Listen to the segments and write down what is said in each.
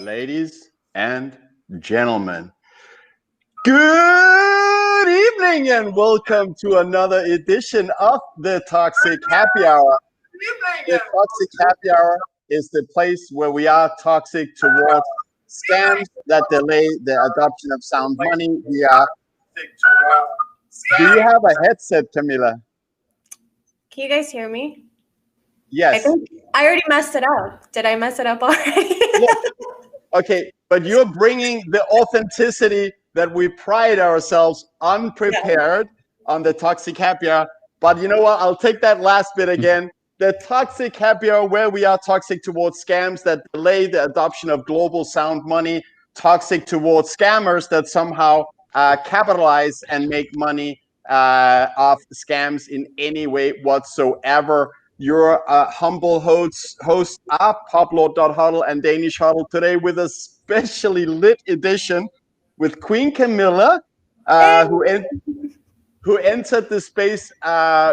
Ladies and gentlemen, good evening and welcome to another edition of the Toxic Happy Hour. The Toxic Happy Hour is the place where we are toxic towards scams that delay the adoption of sound money. We are. Do you have a headset, Camila? Can you guys hear me? Yes. I think I already messed it up. Did I mess it up already? Yeah. Okay, but you're bringing the authenticity that we pride ourselves unprepared on the Toxic Happy Hour. But you know what? I'll take that last bit again. The Toxic Happy Hour, where we are toxic towards scams that delay the adoption of global sound money, toxic towards scammers that somehow capitalize and make money off scams in any way whatsoever. Your humble hosts are PUBLORD.HODL and Danish HODL today with a specially lit edition with Queen Camila, who entered the space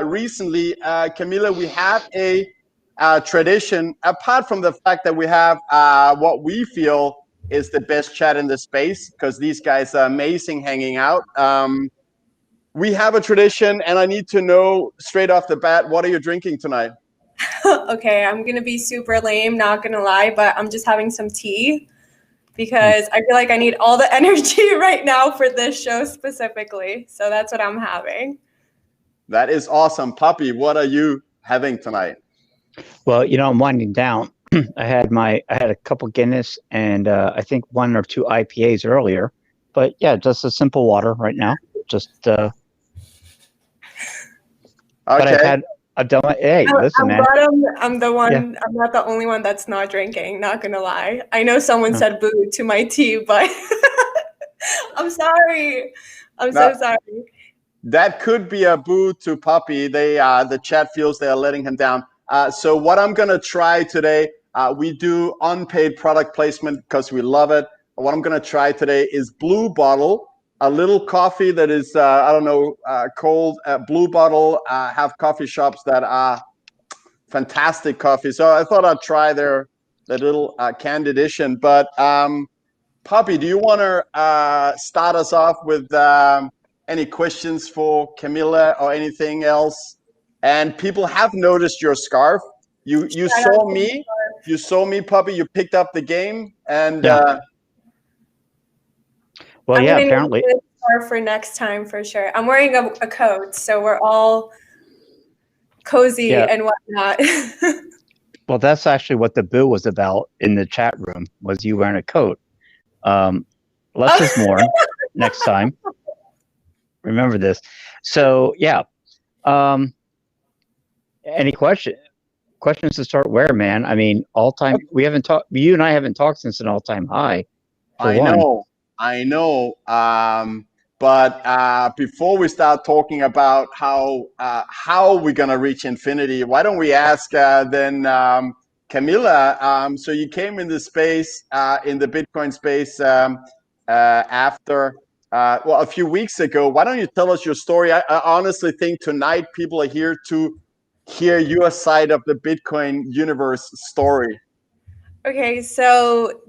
recently. Camila, we have a tradition, apart from the fact that we have what we feel is the best chat in the space, because these guys are amazing hanging out. We have a tradition, and I need to know straight off the bat, what are you drinking tonight? Okay, I'm going to be super lame, not going to lie, but I'm just having some tea because I feel like I need all the energy right now for this show specifically. So that's what I'm having. That is awesome. Pubby, what are you having tonight? Well, you know, I'm winding down. I had a couple Guinness and I think 1 or 2 IPAs earlier. But yeah, just a simple water right now. Just okay. But I've done it. Hey, listen, man. I'm the one. Yeah. I'm not the only one that's not drinking. Not gonna lie. I know someone said boo to my tea, but I'm sorry. I'm so sorry. That could be a boo to Pubby. The chat feels they are letting him down. So what I'm gonna try today, we do unpaid product placement because we love it. What I'm gonna try today is Blue Bottle. A little coffee that is, cold. Blue Bottle have coffee shops that are fantastic coffee. So I thought I'd try their little canned edition. But Pubby, do you want to start us off with any questions for Camila or anything else? And people have noticed your scarf. You saw me. You saw me, Pubby. You picked up the game and. Yeah. Well, yeah, apparently. For next time, for sure. I'm wearing a coat, so we're all cozy and whatnot. Well, that's actually what the boo was about in the chat room, was you wearing a coat. Less is more next time. Remember this. So, yeah. Any questions to start where, man? I mean, all-time, we haven't talked, you and I haven't talked since an all-time high. I know. But before we start talking about how we're gonna reach infinity, why don't we ask then Camila? So you came in the space, in the Bitcoin space after a few weeks ago. Why don't you tell us your story? I honestly think tonight people are here to hear your side of the Bitcoin universe story. Okay, so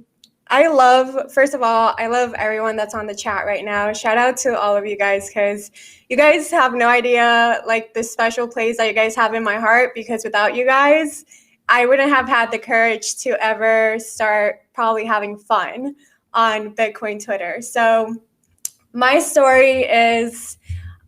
first of all, I love everyone that's on the chat right now. Shout out to all of you guys, because you guys have no idea like the special place that you guys have in my heart, because without you guys, I wouldn't have had the courage to ever start probably having fun on Bitcoin Twitter. So my story is,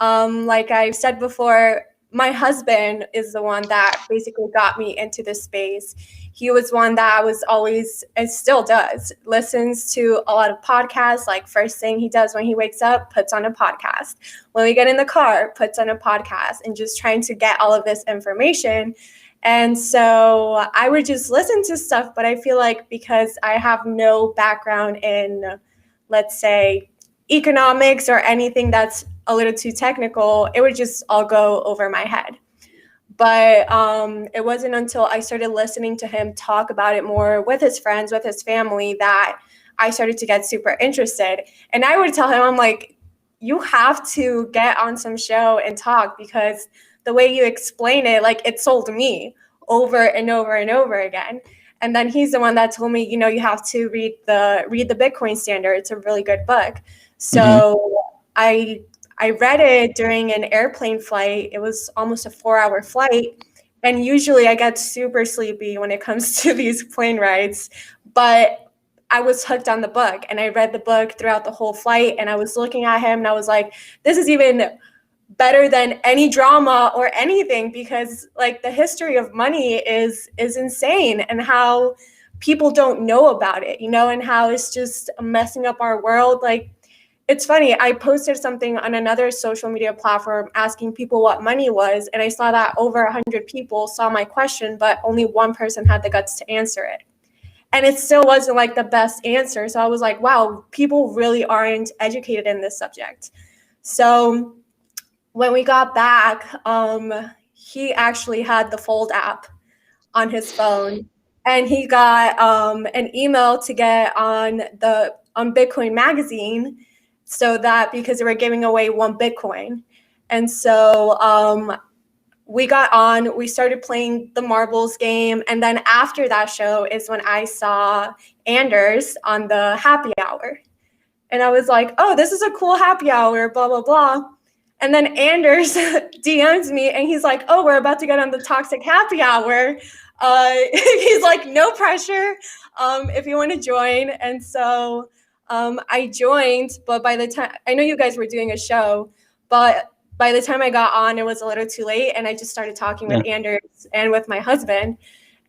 like I've said before, my husband is the one that basically got me into this space. He was one that was always, and still does, listens to a lot of podcasts. Like first thing he does when he wakes up, puts on a podcast. When we get in the car, puts on a podcast, and just trying to get all of this information. And so I would just listen to stuff, but I feel like because I have no background in, let's say, economics or anything that's a little too technical, it would just all go over my head. But it wasn't until I started listening to him talk about it more with his friends, with his family, that I started to get super interested. And I would tell him, I'm like, you have to get on some show and talk, because the way you explain it, like, it sold me over and over and over again. And then he's the one that told me, you have to read the Bitcoin Standard. It's a really good book. So I read it during an airplane flight. It was almost a 4-hour flight. And usually I get super sleepy when it comes to these plane rides. But I was hooked on the book, and I read the book throughout the whole flight. And I was looking at him and I was like, this is even better than any drama or anything, because like the history of money is insane, and how people don't know about it, and how it's just messing up our world. Like, it's funny, I posted something on another social media platform asking people what money was, and I saw that over 100 people saw my question, but only one person had the guts to answer it. And it still wasn't like the best answer. So I was like, wow, people really aren't educated in this subject. So when we got back, he actually had the Fold app on his phone, and he got an email to get on Bitcoin Magazine, so that because they were giving away 1 Bitcoin. And so we got on, we started playing the marbles game, and then after that show is when I saw Anders on the happy hour, and I was like, oh, this is a cool happy hour, blah blah blah. And then Anders DMs me, and he's like, oh, we're about to get on the toxic happy hour. He's like, no pressure, if you want to join. And so I joined, but by the time, I know you guys were doing a show, but by the time I got on, it was a little too late. And I just started talking with Anders and with my husband.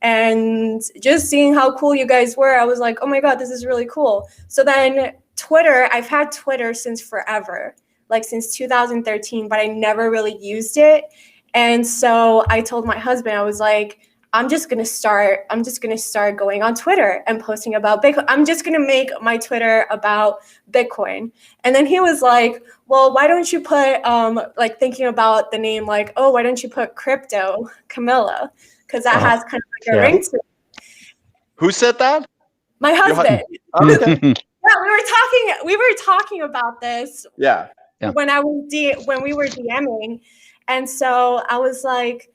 And just seeing how cool you guys were, I was like, oh my God, this is really cool. So then Twitter, I've had Twitter since forever, like since 2013, but I never really used it. And so I told my husband, I was like, I'm just gonna start going on Twitter and posting about Bitcoin. I'm just gonna make my Twitter about Bitcoin. And then he was like, well, why don't you put like thinking about the name, like, oh, why don't you put crypto Camila? Because that has kind of like a ring to it. Who said that? My husband. Okay. Yeah, we were talking about this. Yeah. When we were DMing. And so I was like,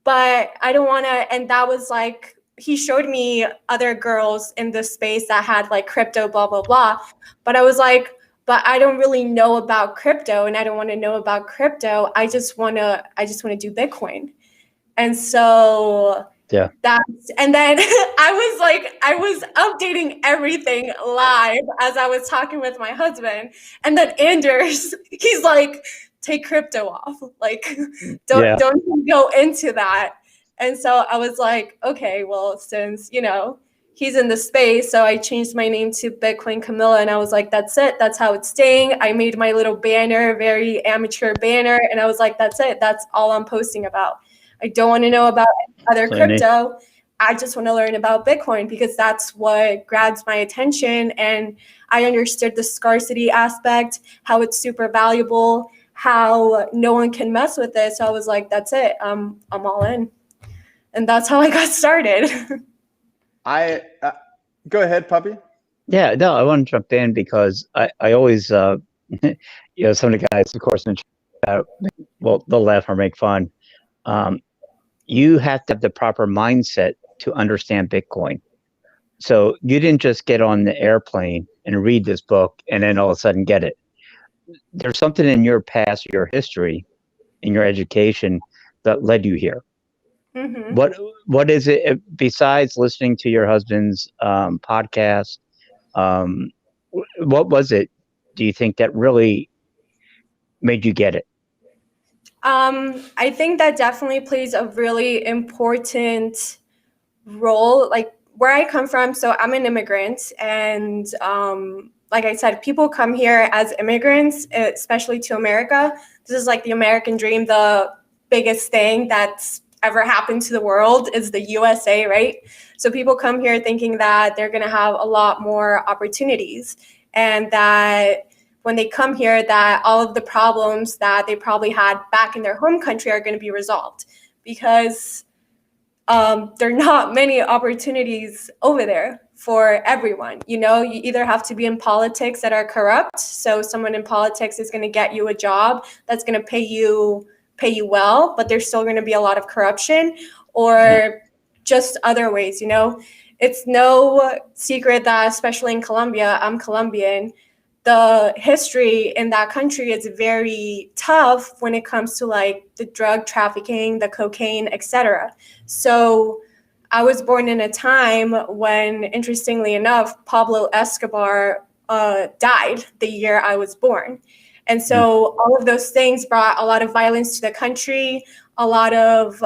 but I don't want to. And that was like, he showed me other girls in this space that had like crypto, blah, blah, blah. But I was like, but I don't really know about crypto, and I don't want to know about crypto. I just want to do Bitcoin. And so and then I was updating everything live as I was talking with my husband. And then Anders, he's like, take crypto off. Like, don't even go into that. And so I was like, okay, well, since, he's in the space. So I changed my name to Bitcoin Camila, and I was like, that's it. That's how it's staying. I made my little banner, very amateur banner. And I was like, that's it. That's all I'm posting about. I don't want to know about other crypto. I just want to learn about Bitcoin, because that's what grabs my attention. And I understood the scarcity aspect, how it's super valuable, how no one can mess with it. So I was like, that's it. I'm all in. And that's how I got started. Go ahead, Pubby. Yeah, no, I want to jump in because I always, some of the guys, of course, in the chat, well, they'll laugh or make fun. You have to have the proper mindset to understand Bitcoin. So you didn't just get on the airplane and read this book and then all of a sudden get it. There's something in your past, your history, in your education that led you here. Mm-hmm. What is it besides listening to your husband's podcast? What was it, do you think, that really made you get it? I think that definitely plays a really important role. Like, where I come from, so I'm an immigrant, and like I said, people come here as immigrants, especially to America. This is like the American dream. The biggest thing that's ever happened to the world is the USA, right? So people come here thinking that they're going to have a lot more opportunities, and that when they come here, that all of the problems that they probably had back in their home country are going to be resolved, because there are not many opportunities over there for everyone. You either have to be in politics that are corrupt. So someone in politics is going to get you a job that's going to pay you well, but there's still going to be a lot of corruption, or just other ways. it's no secret that, especially in Colombia, I'm Colombian, the history in that country is very tough when it comes to like the drug trafficking, the cocaine, etc. So I was born in a time when, interestingly enough, Pablo Escobar died the year I was born. And so all of those things brought a lot of violence to the country, a lot of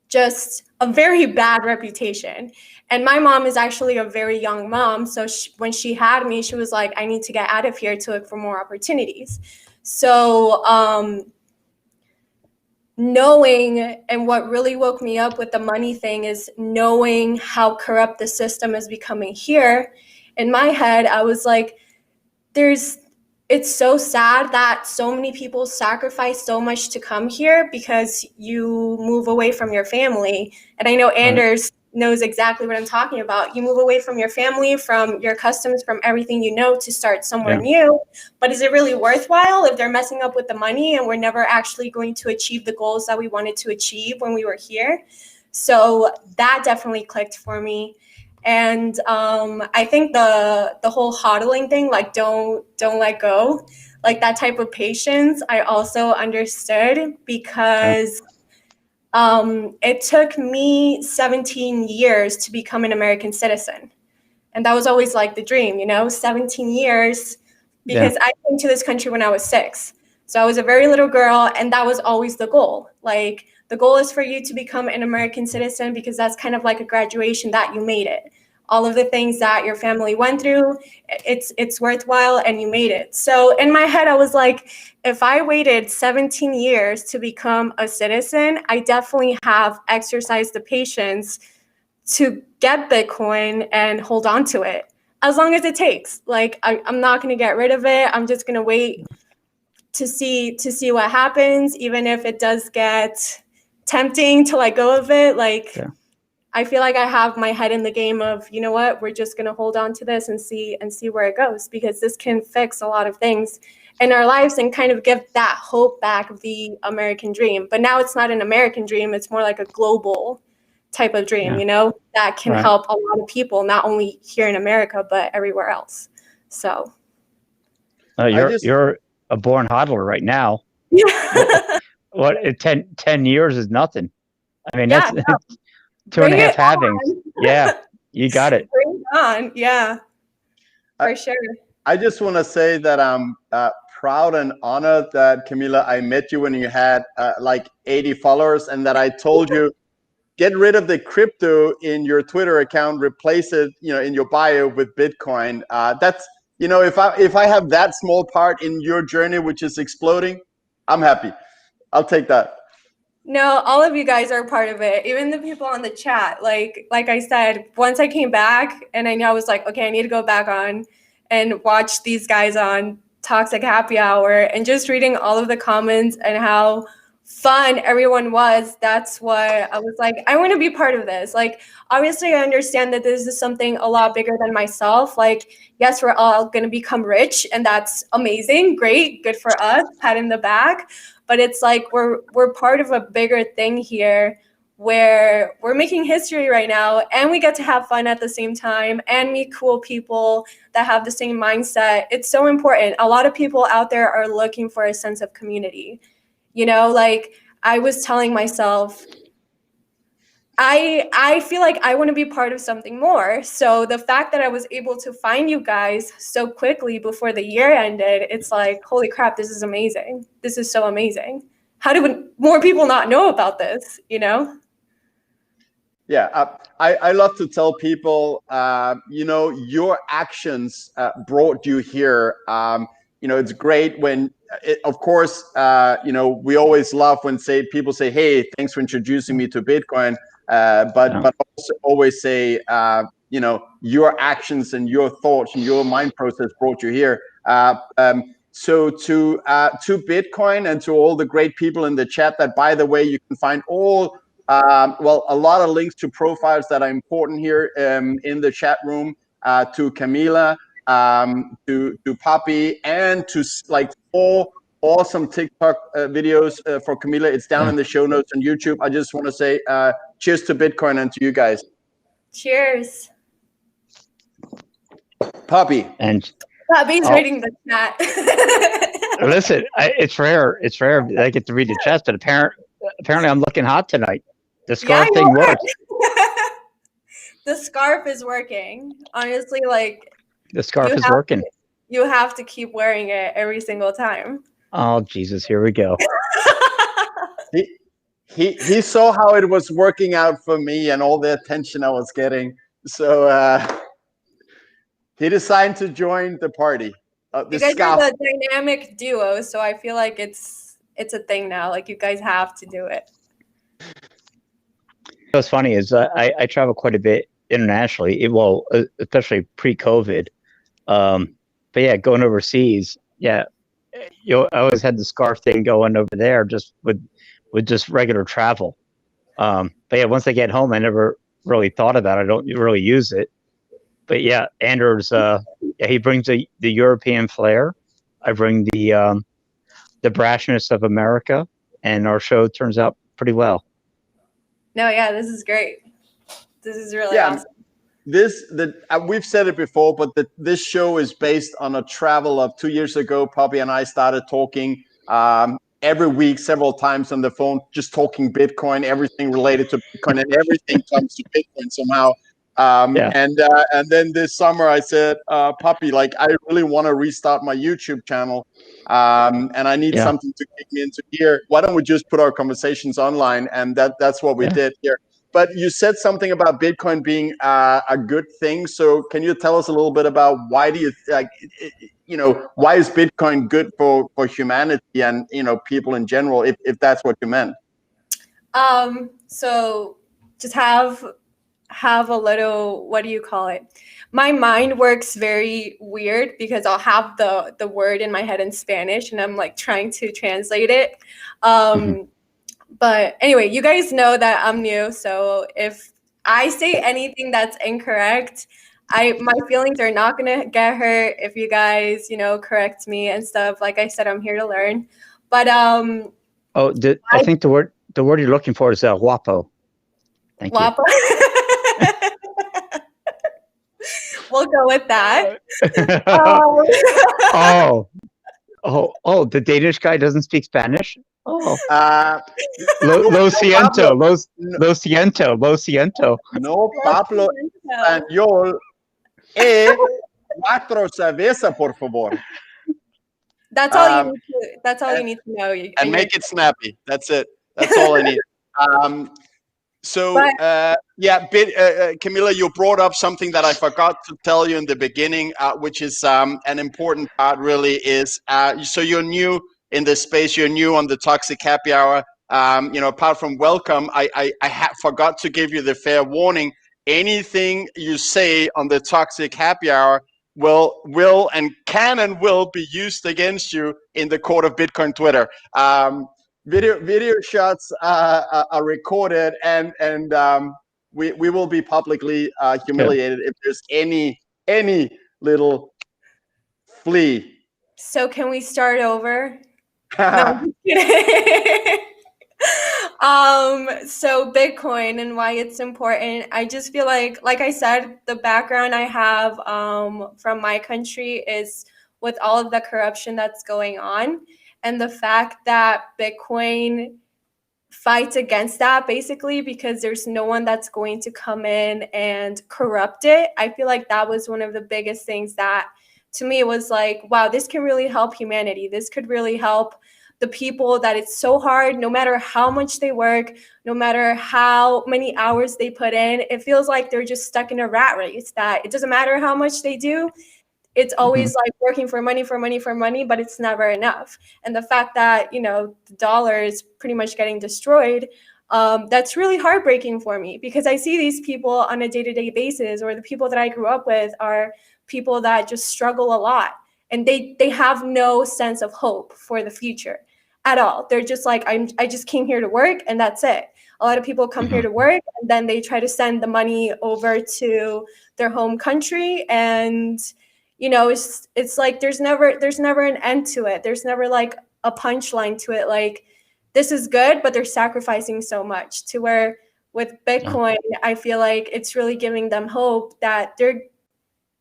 just a very bad reputation. And my mom is actually a very young mom. So when she had me, she was like, I need to get out of here to look for more opportunities. So knowing, and what really woke me up with the money thing is knowing how corrupt the system is becoming here. In my head, I was like, it's so sad that so many people sacrifice so much to come here because you move away from your family. And I know Anders knows exactly what I'm talking about. You move away from your family, from your customs, from everything you know to start somewhere new. But is it really worthwhile if they're messing up with the money and we're never actually going to achieve the goals that we wanted to achieve when we were here? So that definitely clicked for me. And I think the whole hodling thing, like don't let go, like that type of patience, I also understood because it took me 17 years to become an American citizen. And that was always like the dream, 17 years, because I came to this country when I was 6. So I was a very little girl, and that was always the goal. Like, the goal is for you to become an American citizen because that's kind of like a graduation that you made it. All of the things that your family went through, it's worthwhile and you made it. So in my head, I was like, if I waited 17 years to become a citizen, I definitely have exercised the patience to get Bitcoin and hold on to it as long as it takes. Like, I'm not going to get rid of it. I'm just going to wait to see what happens, even if it does get tempting to let go of it. Like, I feel like I have my head in the game of, you know what, we're just going to hold on to this and see where it goes, because this can fix a lot of things in our lives and kind of give that hope back of the American dream. But now it's not an American dream. It's more like a global type of dream, that can help a lot of people, not only here in America, but everywhere else. So. You're a born hodler right now. What 10 years is nothing. I mean, that's 2.5 halvings. Yeah, you got it. Bring it on. Yeah, for sure. I just want to say that I'm proud and honored that, Camila, I met you when you had like 80 followers, and that I told you, get rid of the crypto in your Twitter account, replace it, in your bio with Bitcoin. That's, if I have that small part in your journey, which is exploding, I'm happy. I'll take that. No, all of you guys are part of it. Even the people on the chat. Like I said, once I came back and I knew, I was like, okay, I need to go back on and watch these guys on Toxic Happy Hour, and just reading all of the comments and how fun everyone was. That's what I was like, I want to be part of this. Like, obviously I understand that this is something a lot bigger than myself. Like, yes, we're all going to become rich, and that's amazing. Great. Good for us. Pat in the back. But it's like we're part of a bigger thing here, where we're making history right now, and we get to have fun at the same time and meet cool people that have the same mindset. It's so important. A lot of people out there are looking for a sense of community. Like, I was telling myself, I feel like I want to be part of something more. So the fact that I was able to find you guys so quickly before the year ended, it's like, holy crap, this is amazing. This is so amazing. How do more people not know about this, Yeah, I love to tell people, your actions brought you here. It's great when, of course, we always love when people say, hey, thanks for introducing me to Bitcoin. But also always say, your actions and your thoughts and your mind process brought you here. So to Bitcoin, and to all the great people in the chat, that, by the way, you can find all, a lot of links to profiles that are important here in the chat room, to Camila, to Pubby, and to like 4 awesome TikTok videos for Camila. It's down in the show notes on YouTube. I just want to say cheers to Bitcoin and to you guys. Cheers. Pubby. And Pubby's reading the chat. listen, it's rare. It's rare that I get to read the chat, but apparently I'm looking hot tonight. The scarf thing works. The scarf is working. Honestly, like the scarf is working. You have to keep wearing it every single time. Oh Jesus, here we go. He saw how it was working out for me and all the attention I was getting. So he decided to join the party. You guys are the dynamic duo, so I feel like it's a thing now. Like you guys have to do it. What's funny is I travel quite a bit internationally. Especially pre-COVID. But yeah, going overseas, yeah, I always had the scarf thing going over there just with just regular travel. But yeah, once I get home, I never really thought about it. I don't really use it. But yeah, Anders, he brings the European flair. I bring the brashness of America, and our show turns out pretty well. No, yeah, this is great. This is really awesome. We've said it before, but this show is based on a travel of 2 years ago. Pubby and I started talking every week, several times on the phone, just talking Bitcoin, everything related to Bitcoin, and everything comes to Bitcoin somehow. And then this summer I said, Puppy, like I really want to restart my YouTube channel, and I need something to kick me into gear. Why don't we just put our conversations online? And that's what we did here. But you said something about Bitcoin being a good thing. So can you tell us a little bit about why do you why is Bitcoin good for humanity and people in general, if that's what you meant? So just have a little, what do you call it? My mind works very weird because I'll have the word in my head in Spanish and I'm like trying to translate it. But anyway, you guys know that I'm new, so if I say anything that's incorrect, my feelings are not gonna get hurt if you guys, correct me and stuff. Like I said, I'm here to learn. But I think the word you're looking for is guapo. Thank guapo. You. We'll go with that. The Danish guy doesn't speak Spanish? Oh. Lo siento. Lo siento. No, Pablo español. 4 cerveza, por favor. That's all you need to. That's all you need to know. And make it snappy. That's it. That's all I need. Camila, you brought up something that I forgot to tell you in the beginning, which is an important part. Really, is so you're new in this space. You're new on the Toxic Happy Hour. Apart from welcome, I forgot to give you the fair warning. Anything you say on the Toxic Happy Hour will and can and will be used against you in the court of Bitcoin Twitter. Video shots are recorded, and we will be publicly humiliated if there's any little flea. So can we start over? No, I'm just kidding. So Bitcoin and why it's important. I just feel like I said, the background I have from my country is with all of the corruption that's going on, and the fact that Bitcoin fights against that basically because there's no one that's going to come in and corrupt it. I feel like that was one of the biggest things that to me was like, wow, this can really help humanity. This could really help the people that it's so hard, no matter how much they work, no matter how many hours they put in, it feels like they're just stuck in a rat race that it doesn't matter how much they do. It's always like working for money, but it's never enough. And the fact that, the dollar is pretty much getting destroyed, that's really heartbreaking for me because I see these people on a day-to-day basis, or the people that I grew up with are people that just struggle a lot. And they have no sense of hope for the future at all. They're just like, I just came here to work and that's it. A lot of people come here to work and then they try to send the money over to their home country, and it's like there's never an end to it. There's never like a punchline to it. Like, this is good, but they're sacrificing so much to where with Bitcoin, I feel like it's really giving them hope that they're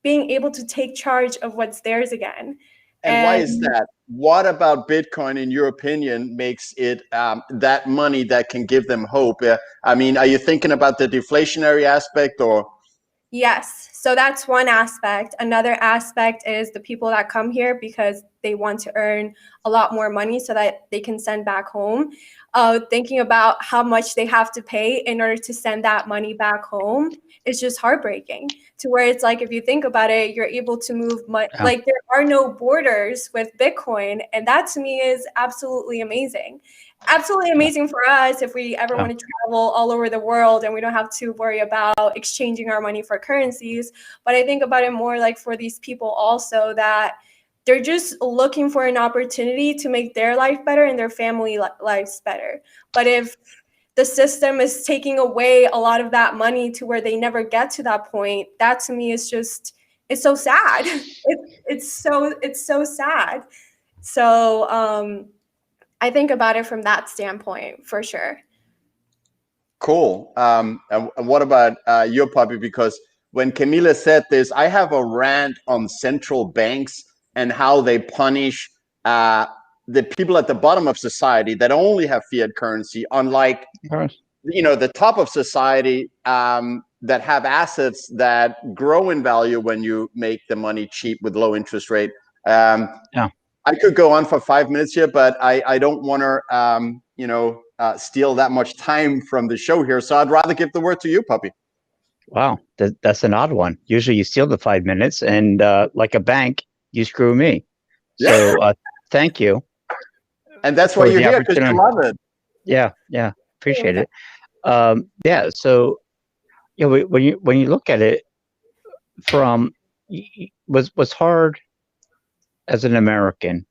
being able to take charge of what's theirs again. And why is that? What about Bitcoin, in your opinion, makes it that money that can give them hope? I mean, are you thinking about the deflationary aspect or? Yes. So that's one aspect. Another aspect is the people that come here because they want to earn a lot more money so that they can send back home. Thinking about how much they have to pay in order to send that money back home is just heartbreaking, to where it's like, if you think about it, you're able to move money. Yeah. Like, there are no borders with Bitcoin. And that to me is absolutely amazing. Absolutely amazing for us if we ever want to travel all over the world and we don't have to worry about exchanging our money for currencies. But I think about it more like for these people also, that they're just looking for an opportunity to make their life better and their family lives better. But if the system is taking away a lot of that money to where they never get to that point, that to me is just, it's so sad. It's so sad. So I think about it from that standpoint, for sure. Cool. And what about your Pubby? Because when Camila said this, I have a rant on central banks and how they punish the people at the bottom of society that only have fiat currency, unlike the top of society that have assets that grow in value when you make the money cheap with low interest rate. I could go on for 5 minutes here, but I don't want to, steal that much time from the show here. So I'd rather give the word to you, Pubby. Wow, that's an odd one. Usually you steal the 5 minutes, and like a bank, you screw me. So thank you. And that's why you're here, because you love it. Yeah, appreciate it. Yeah, so when you look at it from what's hard as an American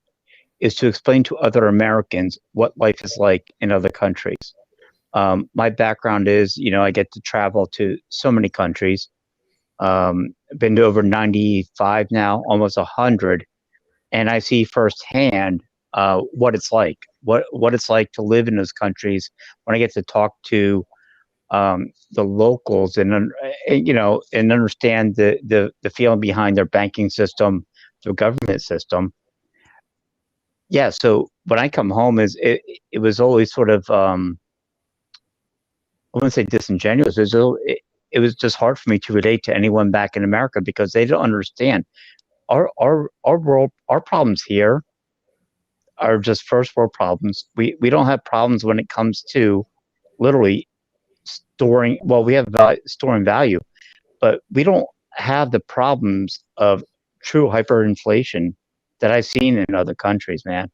is to explain to other Americans what life is like in other countries. My background is, I get to travel to so many countries. Been to over 95 now, almost 100, and I see firsthand what it's like, what it's like to live in those countries. When I get to talk to the locals and understand the feeling behind their banking system, their government system. Yeah, so when I come home, it was always sort of I wouldn't say disingenuous. It was just hard for me to relate to anyone back in America because they don't understand our world. Our problems here are just first world problems. We don't have problems when it comes to literally storing. Well, we have storing value, but we don't have the problems of true hyperinflation that I've seen in other countries, man.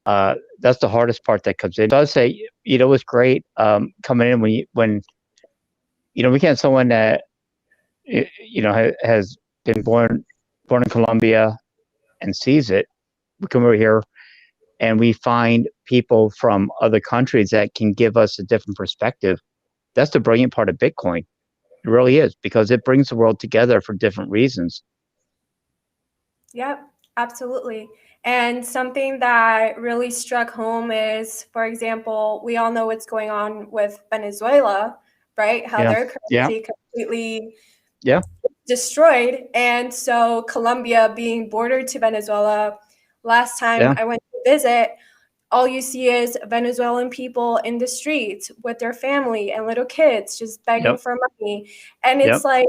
That's the hardest part that comes in. So I would say, it's great coming in when we can have someone that has been born in Colombia and sees it. We come over here and we find people from other countries that can give us a different perspective. That's the brilliant part of Bitcoin. It really is, because it brings the world together for different reasons. Yep, absolutely. And something that really struck home is, for example, we all know what's going on with Venezuela, right? How their currency completely destroyed. And so Colombia being bordered to Venezuela, last time I went to visit, all you see is Venezuelan people in the streets with their family and little kids just begging for money. And it's like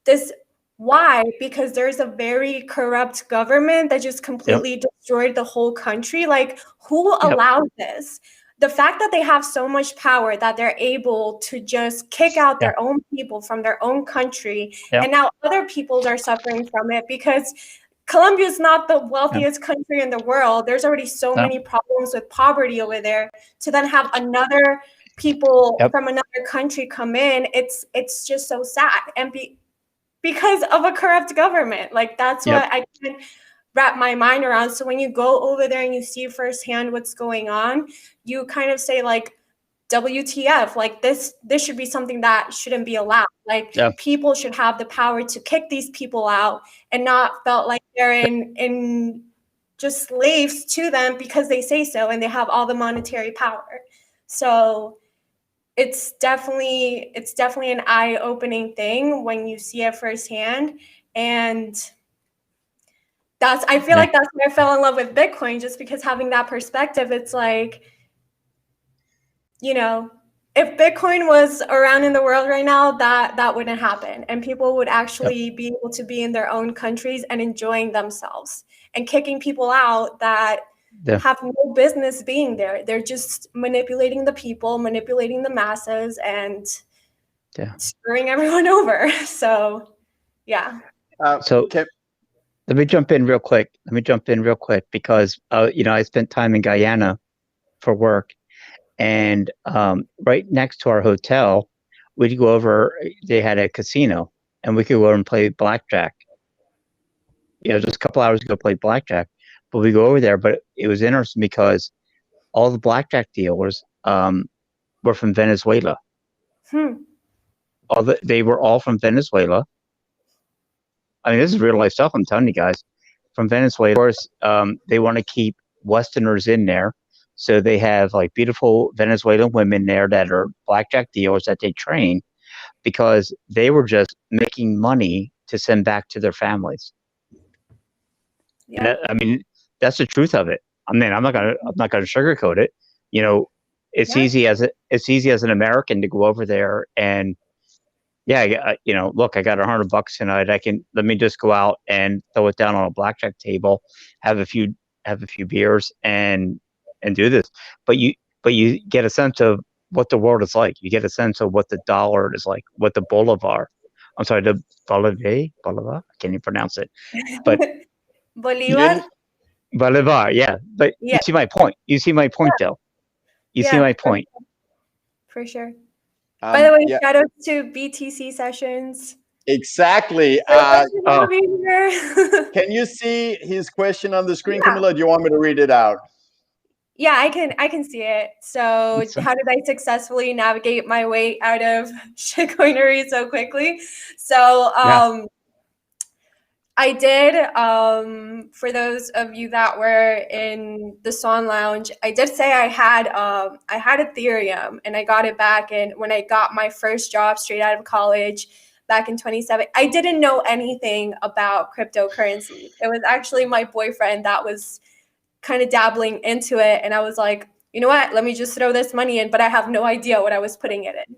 this. Why? Because there's a very corrupt government that just completely destroyed the whole country. Like, who allowed this? The fact that they have so much power that they're able to just kick out their own people from their own country, and now other peoples are suffering from it because Colombia is not the wealthiest country in the world. There's already so many problems with poverty over there. To then have another people from another country come in, it's just so sad. And because of a corrupt government. Like, that's what I can't wrap my mind around. So when you go over there and you see firsthand what's going on, you kind of say, like, WTF, like this should be something that shouldn't be allowed. Like, people should have the power to kick these people out and not felt like they're in just slaves to them because they say so and they have all the monetary power. So it's definitely an eye-opening thing when you see it firsthand. And I feel like that's why I fell in love with Bitcoin, just because having that perspective, it's like, you know, if Bitcoin was around in the world right now, that wouldn't happen. And people would actually be able to be in their own countries and enjoying themselves, and kicking people out that have no business being there. They're just manipulating the people, manipulating the masses, and screwing everyone over. So, yeah. Let me jump in real quick. Because, I spent time in Guyana for work, and right next to our hotel, we'd go over, they had a casino, and we could go over and play blackjack. Just a couple hours ago, play blackjack. But we go over there, but it was interesting because all the blackjack dealers were from Venezuela. They were all from Venezuela. I mean, this is real life stuff, I'm telling you guys. From Venezuela. Of course, they want to keep Westerners in there. So they have like beautiful Venezuelan women there that are blackjack dealers that they train, because they were just making money to send back to their families. Yeah. I mean, that's the truth of it. I mean, I'm not gonna sugarcoat it. It's easy as an American to go over there and, look, I got $100 tonight. Let me just go out and throw it down on a blackjack table, have a few beers and do this. But you get a sense of what the world is like. You get a sense of what the dollar is like, what the Bolivar, the Bolivar, I can't even pronounce it. But Bolivar? Bolivar, yeah. But you see my point. Though. You see my point. For sure. By the way, shout out to BTC sessions. Exactly. Can you see his question on the screen, Camila? Do you want me to read it out? Yeah, I can see it. So, how did I successfully navigate my way out of shitcoinery so quickly? So, I did, for those of you that were in the Swan Lounge, I did say I had Ethereum, and I got it back when I got my first job straight out of college back in 2017. I didn't know anything about cryptocurrency. It was actually my boyfriend that was kind of dabbling into it, and I was like, you know what, let me just throw this money in, but I have no idea what I was putting it in.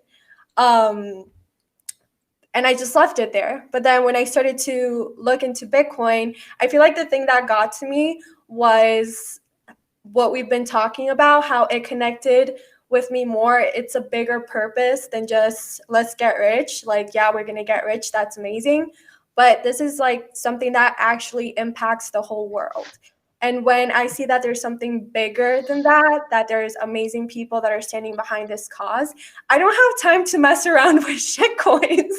And I just left it there. But then when I started to look into Bitcoin, I feel like the thing that got to me was what we've been talking about, how it connected with me more. It's a bigger purpose than just let's get rich. Like, yeah, we're going to get rich. That's amazing. But this is like something that actually impacts the whole world. And when I see that there's something bigger than that there's amazing people that are standing behind this cause, I don't have time to mess around with shit coins.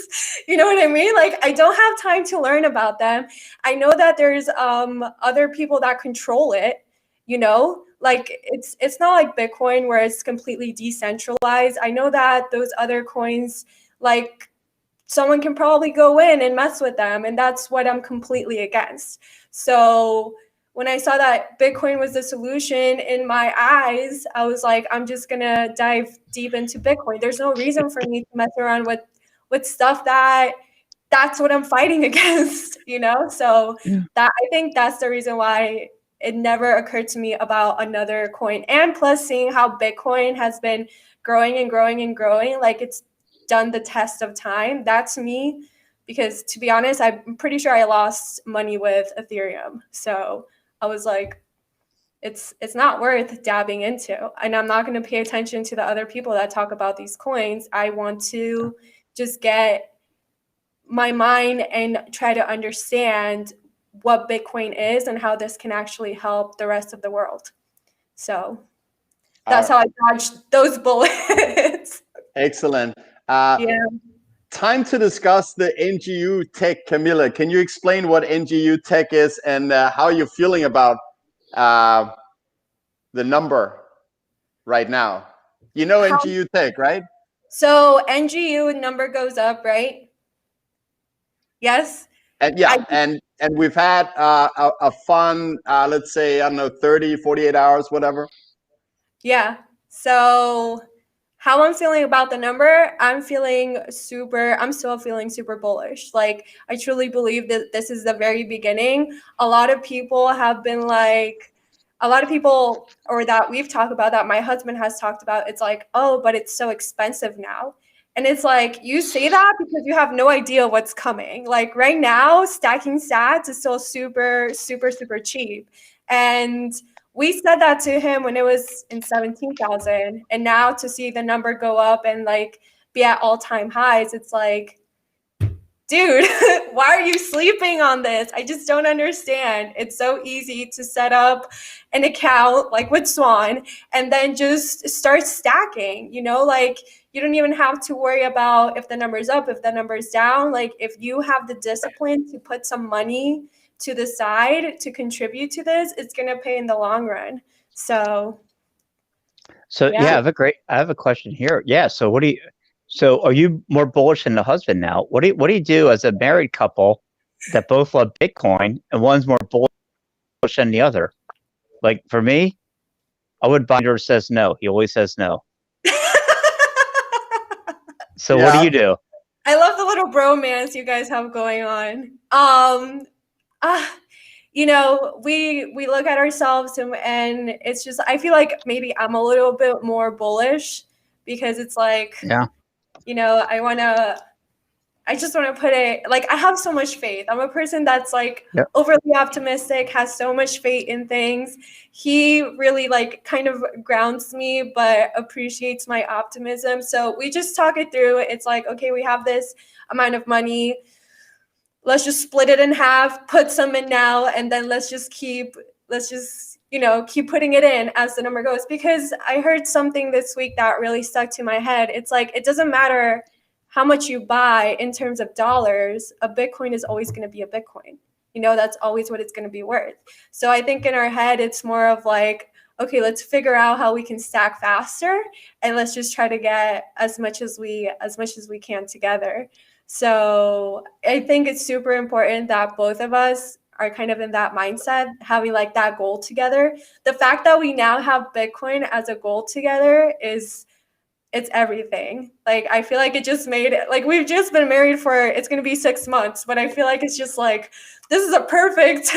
You know what I mean? Like, I don't have time to learn about them. I know that there's other people that control it, like it's not like Bitcoin where it's completely decentralized. I know that those other coins, like, someone can probably go in and mess with them, and that's what I'm completely against. So when I saw that Bitcoin was the solution in my eyes, I was like, I'm just gonna dive deep into Bitcoin. There's no reason for me to mess around with stuff that's what I'm fighting against, So that, I think that's the reason why it never occurred to me about another coin. And plus, seeing how Bitcoin has been growing and growing and growing, like it's done the test of time. That's me, because to be honest, I'm pretty sure I lost money with Ethereum. So I was like, it's not worth dabbing into. And I'm not going to pay attention to the other people that talk about these coins. I want to just get my mind and try to understand what Bitcoin is and how this can actually help the rest of the world. So that's how I dodged those bullets. Excellent. Time to discuss the NGU tech, Camila. Can you explain what NGU tech is and how you're feeling about the number right now? NGU tech, right? So NGU number goes up, right? Yes. And and we've had a fun, let's say, I don't know, 30, 48 hours, whatever. Yeah. So how I'm feeling about the number, I'm still feeling super bullish. Like, I truly believe that this is the very beginning. A lot of people, or that we've talked about, that my husband has talked about, it's like, oh, but it's so expensive now. And it's like, you say that because you have no idea what's coming. Like right now, stacking sats is still super, super, super cheap. And we said that to him when it was in 17,000, and now to see the number go up and like be at all-time highs, it's like, dude, why are you sleeping on this? I just don't understand. It's so easy to set up an account like with Swan and then just start stacking, like you don't even have to worry about if the number's up, if the number's down. Like if you have the discipline to put some money to the side to contribute to this, it's going to pay in the long run. So yeah, I have a question here. Yeah. So are you more bullish than the husband now? What do you do as a married couple that both love Bitcoin and one's more bullish than the other? Like for me, I would Binder says no. He always says no. So what do you do? I love the little bromance you guys have going on. We look at ourselves and it's just, I feel like maybe I'm a little bit more bullish because it's like, I just want to put it, like, I have so much faith. I'm a person that's like overly optimistic, has so much faith in things. He really like kind of grounds me, but appreciates my optimism. So we just talk it through. It's like, okay, we have this amount of money. Let's just split it in half, put some in now, and then let's just keep putting it in as the number goes. Because I heard something this week that really stuck to my head. It's like, it doesn't matter how much you buy in terms of dollars, a Bitcoin is always going to be a Bitcoin. That's always what it's going to be worth. So I think in our head, it's more of like, okay, let's figure out how we can stack faster, and let's just try to get as much as we can together. So I think it's super important that both of us are kind of in that mindset, having like that goal together. The fact that we now have Bitcoin as a goal together it's everything. Like, I feel like it just made it, like, we've just been married it's going to be 6 months, but I feel like it's just like, this is a perfect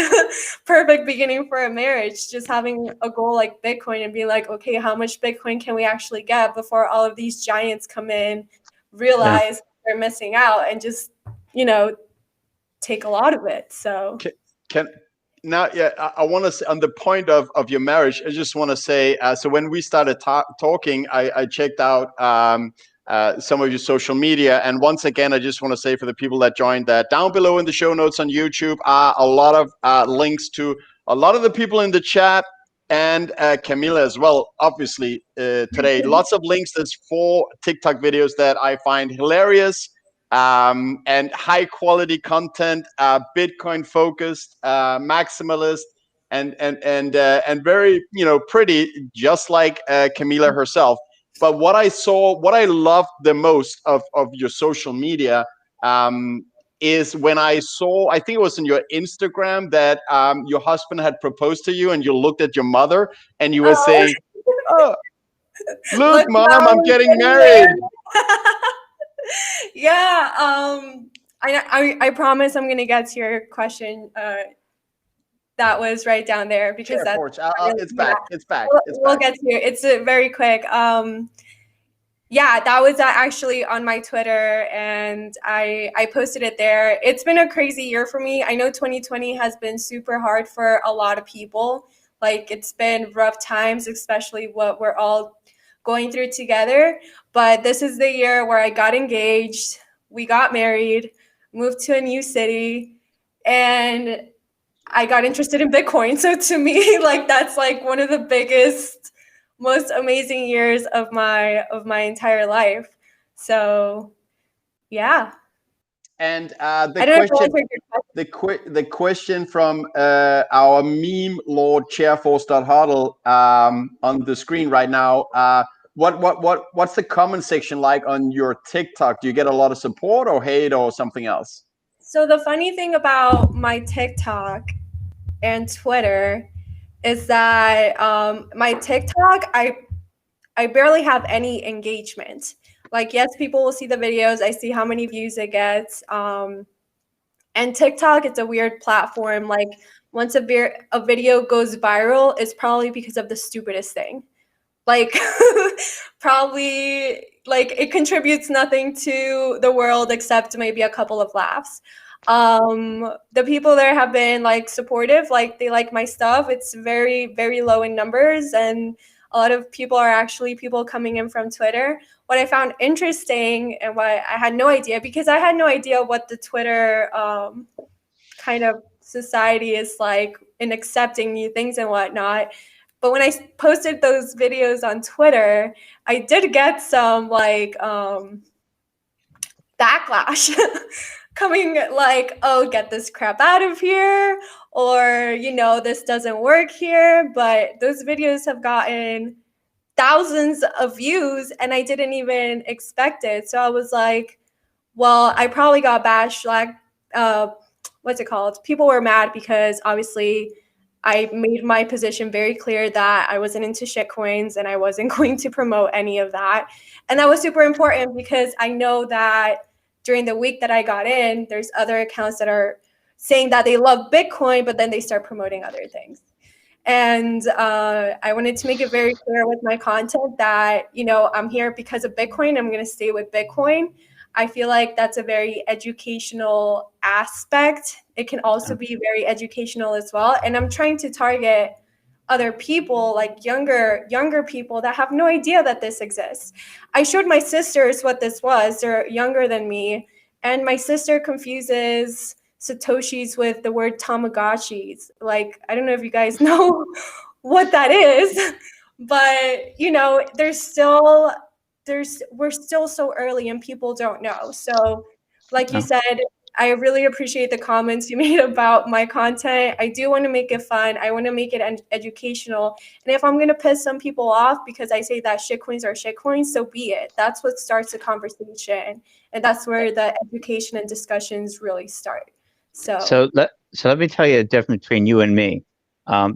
beginning for a marriage. Just having a goal like Bitcoin and being like, okay, how much Bitcoin can we actually get before all of these giants come in, realize they're missing out, and just, take a lot of it. So I want to say on the point of your marriage, I just want to say, so when we started talking, I checked out some of your social media. And once again, I just want to say for the people that joined, that down below in the show notes on YouTube are a lot of links to a lot of the people in the chat, and Camila as well, obviously, today. Lots of links. There's 4 TikTok videos that I find hilarious. And high quality content, Bitcoin focused, maximalist, and very pretty, just like Camila herself. But what I loved the most of your social media is when I saw, I think it was in your Instagram, that your husband had proposed to you, and you looked at your mother and you were saying, "Oh, look, Mom, I'm getting married." Yeah, I promise I'm gonna get to your question. That was right down there, because it's back. We'll get to it. It's very quick. Yeah, that was actually on my Twitter, and I posted it there. It's been a crazy year for me. I know 2020 has been super hard for a lot of people. Like, it's been rough times, especially what we're all going through together. But this is the year where I got engaged, we got married, moved to a new city, and I got interested in Bitcoin. So to me, like, that's like one of the biggest, most amazing years of my entire life. So yeah. And the question from our meme lord Chairforce.HODL on the screen right now. What's the comment section like on your TikTok? Do you get a lot of support or hate or something else? So the funny thing about my TikTok and Twitter is that my TikTok, I barely have any engagement. Like, yes, people will see the videos. I see how many views it gets. And TikTok, it's a weird platform. Like, once a video goes viral, it's probably because of the stupidest thing. Like, probably, like, it contributes nothing to the world except maybe a couple of laughs. The people there have been, like, supportive. Like, they like my stuff. It's very, very low in numbers, and a lot of people are actually people coming in from Twitter. What I found interesting and what I had no idea, because I had no idea what the Twitter kind of society is like in accepting new things and whatnot. But when I posted those videos on Twitter, I did get some like backlash coming, like, oh, get this crap out of here, or, you know, this doesn't work here. But those videos have gotten thousands of views, and I didn't even expect it. So I was like, well, I probably got bashed. Like, what's it called? People were mad because obviously I made my position very clear that I wasn't into shitcoins and I wasn't going to promote any of that. And that was super important because I know that during the week that I got in, there's other accounts that are saying that they love Bitcoin, but then they start promoting other things. And I wanted to make it very clear with my content that, you know, I'm here because of Bitcoin. I'm going to stay with Bitcoin. I feel like that's a very educational aspect. It can also be very educational as well. And I'm trying to target other people, like younger people that have no idea that this exists. I showed my sisters what this was. They're younger than me. And my sister confuses Satoshis with the word Tamagotchis. Like, I don't know if you guys know what that is, but, you know, we're still so early and people don't know. So like you said, I really appreciate the comments you made about my content. I do want to make it fun. I want to make it educational. And if I'm going to piss some people off because I say that shitcoins are shitcoins, so be it. That's what starts the conversation. And that's where the education and discussions really start. So let me tell you the difference between you and me.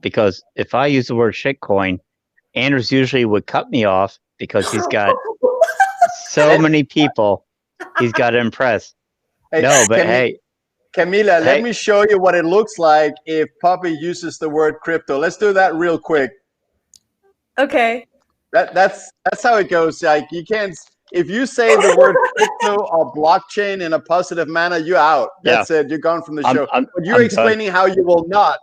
Because if I use the word shitcoin, Anders usually would cut me off because he's got so many people he's got to impress. Hey, no, but hey, Camila, let me show you what it looks like if Pubby uses the word crypto. Let's do that real quick. Okay. That's how it goes. Like, you can't, if you say the word crypto or blockchain in a positive manner, you're out. That's it. You're gone from the show. But you're explaining how you will not.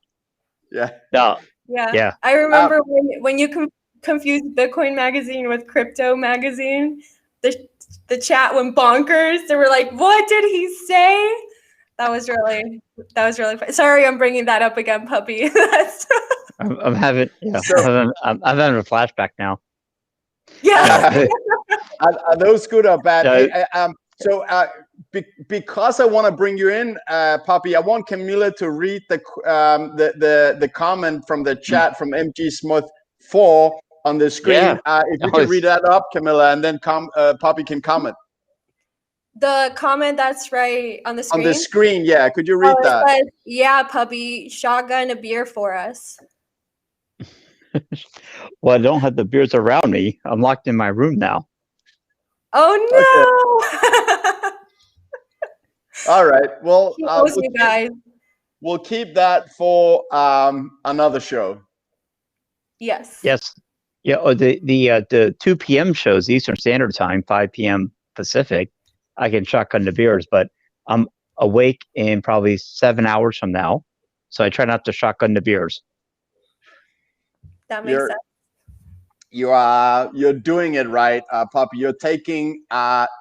Yeah. No. Yeah. I remember when you confused Bitcoin magazine with crypto magazine, the chat went bonkers. They were like, "What did he say?" That was really fun. Sorry, I'm bringing that up again, Puppy. I'm having I'm having a flashback now. Yeah. Are those good or bad? Because I want to bring you in, Puppy, I want Camila to read the comment from the chat from MG Smith 4 on the screen. If you can read that up, Camila, and then Puppy can comment. The comment that's right on the screen? On the screen, yeah. Could you read that? It says, yeah, Puppy, shotgun a beer for us. Well, I don't have the beers around me. I'm locked in my room now. Oh, no. Okay. All right. Well, we'll keep that for another show. Yes. Yes. Yeah. The 2 p.m. shows Eastern Standard Time, 5 p.m. Pacific. I can shotgun the beers, but I'm awake in probably 7 hours from now, so I try not to shotgun the beers. That makes sense. You're doing it right, Puppy. You're taking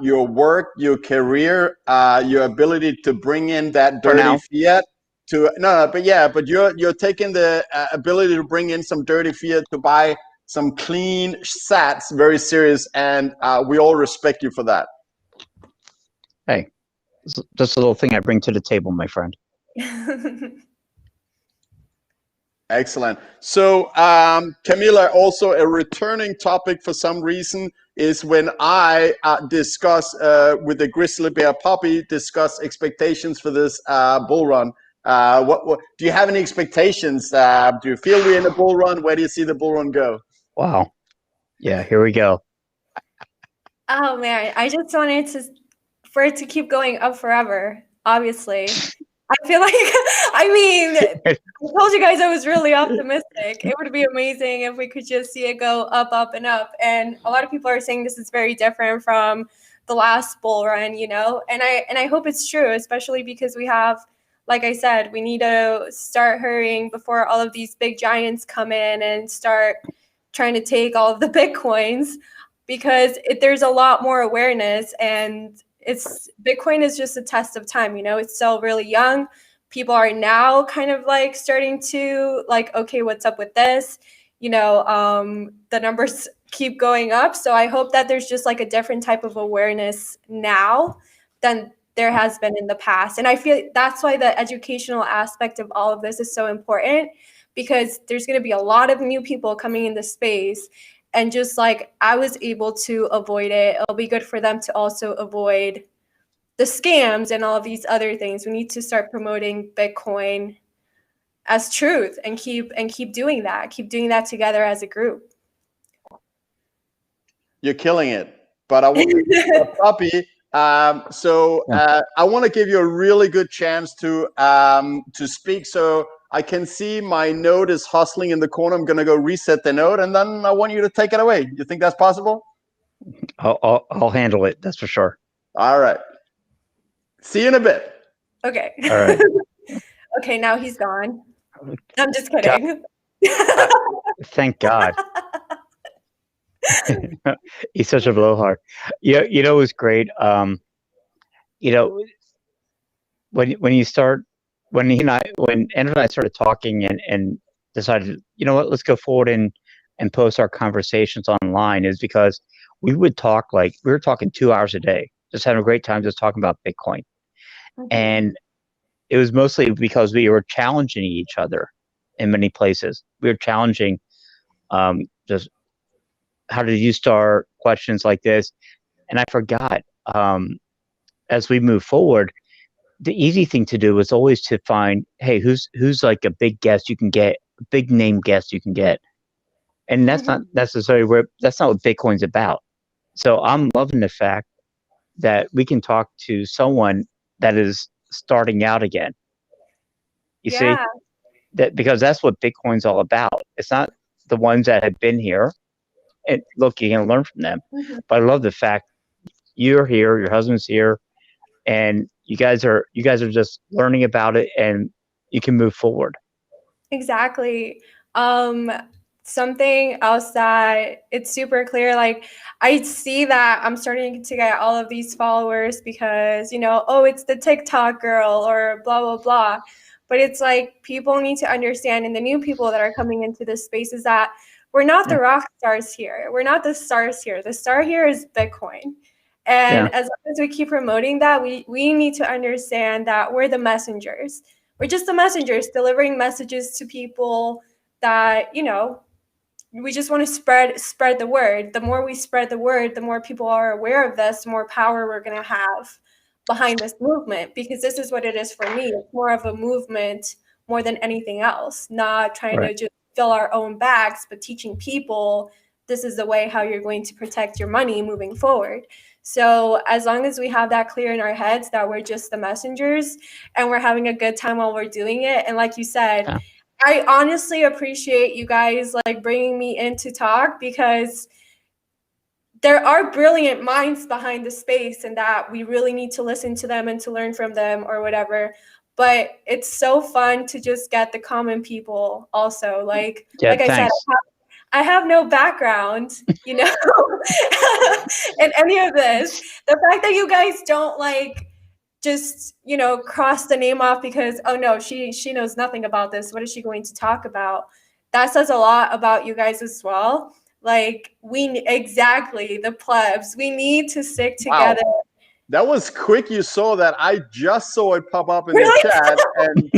your work, your career, your ability to bring in that dirty fiat to but you're taking the ability to bring in some dirty fiat to buy some clean sats very serious, and we all respect you for that. Hey, just a little thing I bring to the table, my friend. Excellent. So, Camila, also a returning topic for some reason is when I discuss with the Grizzly Bear Puppy, discuss expectations for this bull run. What do you have any expectations? Do you feel we're in a bull run? Where do you see the bull run go? Wow. Yeah, here we go. Oh man, I just wanted for it to keep going up forever. Obviously, I feel like I mean, I told you guys I was really optimistic. It would be amazing if we could just see it go up, up, and up. And a lot of people are saying this is very different from the last bull run, you know. And I hope it's true, especially because we have, like I said, we need to start hurrying before all of these big giants come in and start trying to take all of the Bitcoins, because there's a lot more awareness, and Bitcoin is just a test of time. You know, it's still really young. People are now kind of like starting to like, okay, what's up with this? You know, the numbers keep going up. So I hope that there's just like a different type of awareness now than there has been in the past. And I feel that's why the educational aspect of all of this is so important, because there's going to be a lot of new people coming into space. And just like I was able to avoid it, it'll be good for them to also avoid the scams and all of these other things. We need to start promoting Bitcoin as truth and keep doing that. Keep doing that together as a group. You're killing it. But I want Pubby. I want to give you a really good chance to speak. So I can see my node is hustling in the corner. I'm going to go reset the node, and then I want you to take it away. You think that's possible? I'll handle it. That's for sure. All right. See you in a bit. Okay. All right. Okay, now he's gone. I'm just kidding. Thank God. He's such a blowhard. You know, it was great. You know, when Andrew and I started talking and decided, you know what, let's go forward and post our conversations online, is because we would talk, like we were talking 2 hours a day, just having a great time, just talking about Bitcoin. Mm-hmm. And it was mostly because we were challenging each other in many places. We were challenging just how did you start, questions like this. And I forgot, as we move forward, the easy thing to do was always to find, hey, who's like a big guest you can get, a big name guest you can get. And that's not necessarily that's not what Bitcoin's about. So I'm loving the fact that we can talk to someone that is starting out again. You see? That because that's what Bitcoin's all about. It's not the ones that have been here. And look, you can learn from them. Mm-hmm. But I love the fact you're here, your husband's here, and you guys are just learning about it, and you can move forward. Exactly. Something else that it's super clear, like I see that I'm starting to get all of these followers because, you know, oh, it's the TikTok girl or blah, blah, blah. But it's like people need to understand, and the new people that are coming into this space, is that we're not the rock stars here. We're not the stars here. The star here is Bitcoin. And as long as we keep promoting that, we need to understand that we're the messengers. We're just the messengers delivering messages to people that, you know, we just want to spread the word. The more we spread the word, the more people are aware of this, the more power we're going to have behind this movement, because this is what it is for me. It's more of a movement more than anything else, not trying to just fill our own bags, but teaching people this is the way how you're going to protect your money moving forward. So as long as we have that clear in our heads that we're just the messengers and we're having a good time while we're doing it. And like you said, I honestly appreciate you guys like bringing me in to talk, because there are brilliant minds behind the space and that we really need to listen to them and to learn from them or whatever. But it's so fun to just get the common people also. Like I said, I have no background, you know, in any of this. The fact that you guys don't like just, you know, cross the name off because, oh no, she knows nothing about this. What is she going to talk about? That says a lot about you guys as well. Like exactly, the plebs, we need to stick together. Wow. That was quick. You saw that. I just saw it pop up in the chat. And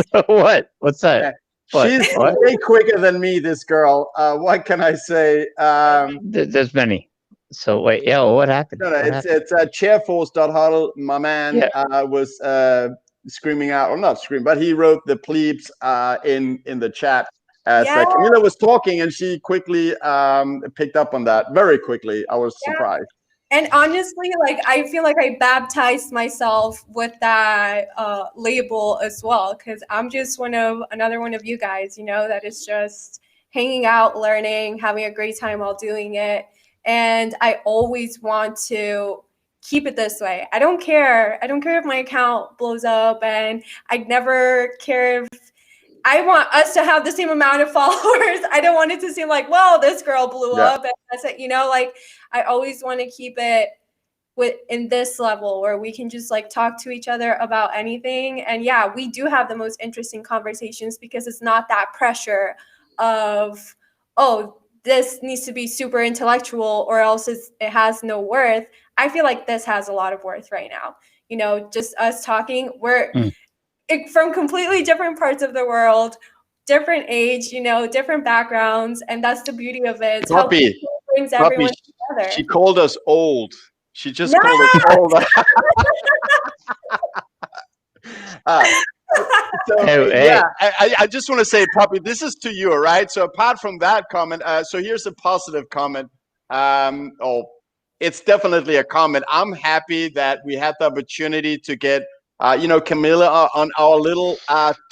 what's that? She's way quicker than me, this girl. What can I say? There's many. So wait, what happened? No, it's Chairforce.HODL. My man was screaming out, or not screaming, but he wrote the plebs in the chat. as Yeah. Camila was talking, and she quickly picked up on that very quickly. I was surprised. And honestly, like I feel like I baptized myself with that label as well, because I'm just another one of you guys, you know, that is just hanging out, learning, having a great time while doing it. And I always want to keep it this way. I don't care. I don't care if my account blows up, and I'd never care if I want us to have the same amount of followers. I don't want it to seem like, well, this girl blew up and that's it. You know, like I always want to keep it in this level where we can just like talk to each other about anything. And yeah, we do have the most interesting conversations because it's not that pressure of, oh, this needs to be super intellectual or else it has no worth. I feel like this has a lot of worth right now. You know, just us talking, we're from completely different parts of the world, different age, you know, different backgrounds, and that's the beauty of it. It's how it brings everyone together. She called us old. She just called us old. I just want to say, Pubby, this is to you, all right? So apart from that comment, so here's a positive comment. It's definitely a comment. I'm happy that we had the opportunity to get Camila on our little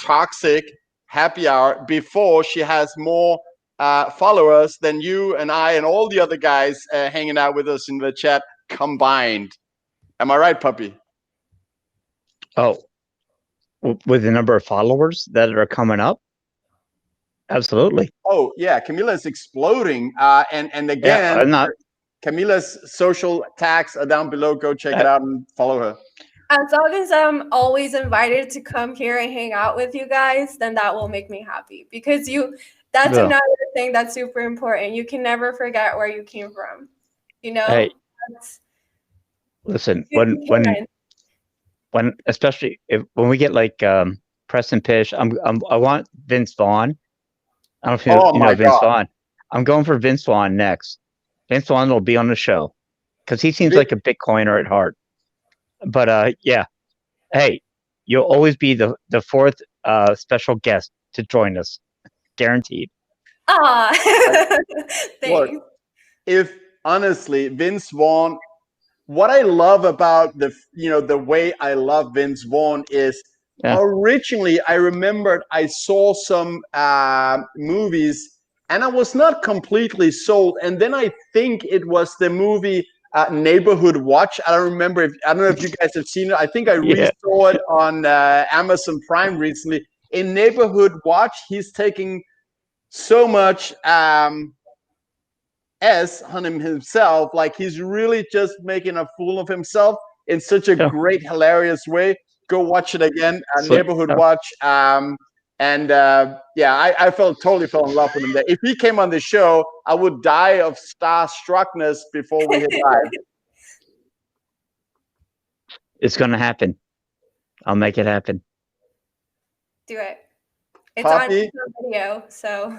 toxic happy hour before she has more followers than you and I and all the other guys hanging out with us in the chat combined. Am I right, Puppy? Oh, with the number of followers that are coming up? Absolutely. Oh, yeah. Camila is exploding. And again, Camila's social tags are down below. Go check it out and follow her. As long as I'm always invited to come here and hang out with you guys, then that will make me happy because that's another thing that's super important. You can never forget where you came from. You know? Hey, listen, when especially when we get like press and pitch, I want Vince Vaughn. I don't know if you know Vince Vaughn. I'm going for Vince Vaughn next. Vince Vaughn will be on the show because he seems like a Bitcoiner at heart. But yeah, hey, you'll always be the fourth special guest to join us, guaranteed. Thanks. Look, if honestly, Vince Vaughn, what I love about the way I love Vince Vaughn is originally I remembered I saw some movies and I was not completely sold, and then I think it was the movie Neighborhood Watch. I don't know if you guys have seen it. I think I re-saw it on Amazon Prime recently. In Neighborhood Watch, he's taking so much S on himself, like he's really just making a fool of himself in such a great, hilarious way. Go watch it again, Neighborhood Watch. I totally fell in love with him there. If he came on the show, I would die of starstruckness before we hit live. It's going to happen. I'll make it happen. Do it. It's on video, so.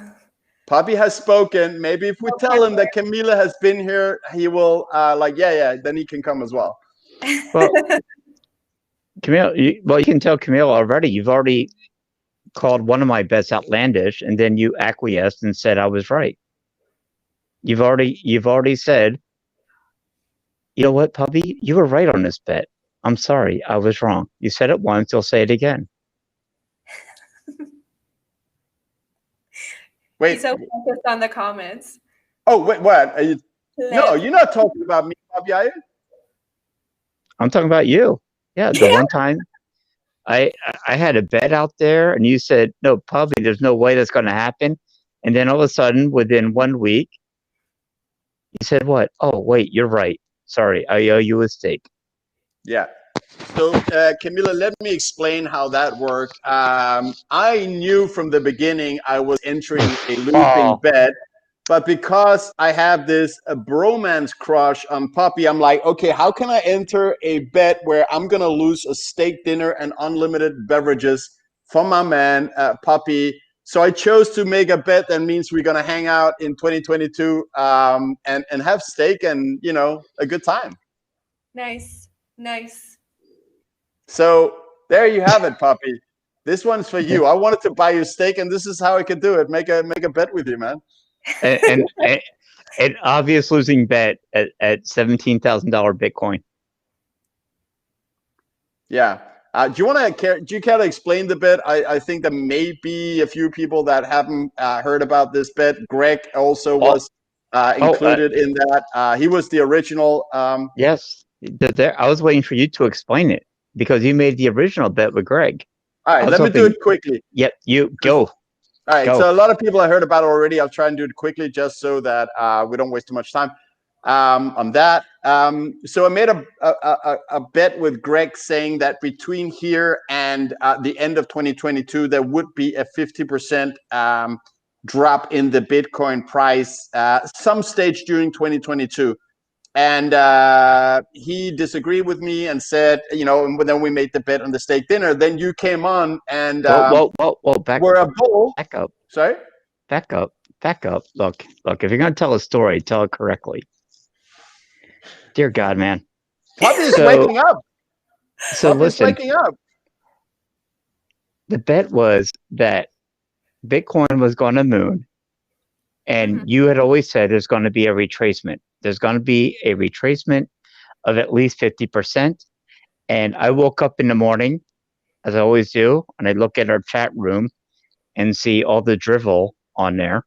Pubby has spoken. Maybe if we tell him that Camila has been here, he will then he can come as well. Well, Camila, you can tell Camila already. You've already called one of my bets outlandish, and then you acquiesced and said I was right. You've already said, you know what, Pubby, you were right on this bet. I'm sorry, I was wrong. You said it once, you'll say it again. Wait. He's so focused on the comments. Oh, wait, what? Are you? No, you're not talking about me, Pubby, are you? I'm talking about you. Yeah, the one time I had a bet out there, and you said, no, Pubby, there's no way that's going to happen. And then all of a sudden, within 1 week, you said what? Oh, wait, you're right. Sorry, I owe you a steak. Yeah. So, Camila, let me explain how that worked. I knew from the beginning I was entering a losing bet, but because I have this bromance crush on Puppy, I'm like, okay, how can I enter a bet where I'm going to lose a steak dinner and unlimited beverages from my man, Puppy? So I chose to make a bet that means we're going to hang out in 2022 and have steak and, a good time. Nice. So there you have it, Puppy. This one's for you. I wanted to buy you steak, and this is how I could do it. Make a bet with you, man. And an obvious losing bet at $17,000 Bitcoin. Yeah. Do you want to do you care to explain the bet? I think there may be a few people that haven't heard about this bet. Greg also was included in that. He was the original. Yes. I was waiting for you to explain it because you made the original bet with Greg. All right, let me do it quickly. Yep, you go. All right, so a lot of people have heard about it already. I'll try and do it quickly just so that we don't waste too much time on that. So I made a bet with Greg saying that between here and the end of 2022, there would be a 50% drop in the Bitcoin price some stage during 2022. And he disagreed with me and said, and then we made the bet on the steak dinner. Then you came on and whoa, we're a bull. Back up. Sorry? Back up. Look, if you're going to tell a story, tell it correctly. Dear God, man. Pubby's waking up. So Pubby's waking up. The bet was that Bitcoin was going to moon. And you had always said there's going to be a retracement. There's going to be a retracement of at least 50%. And I woke up in the morning, as I always do, and I look at our chat room and see all the drivel on there.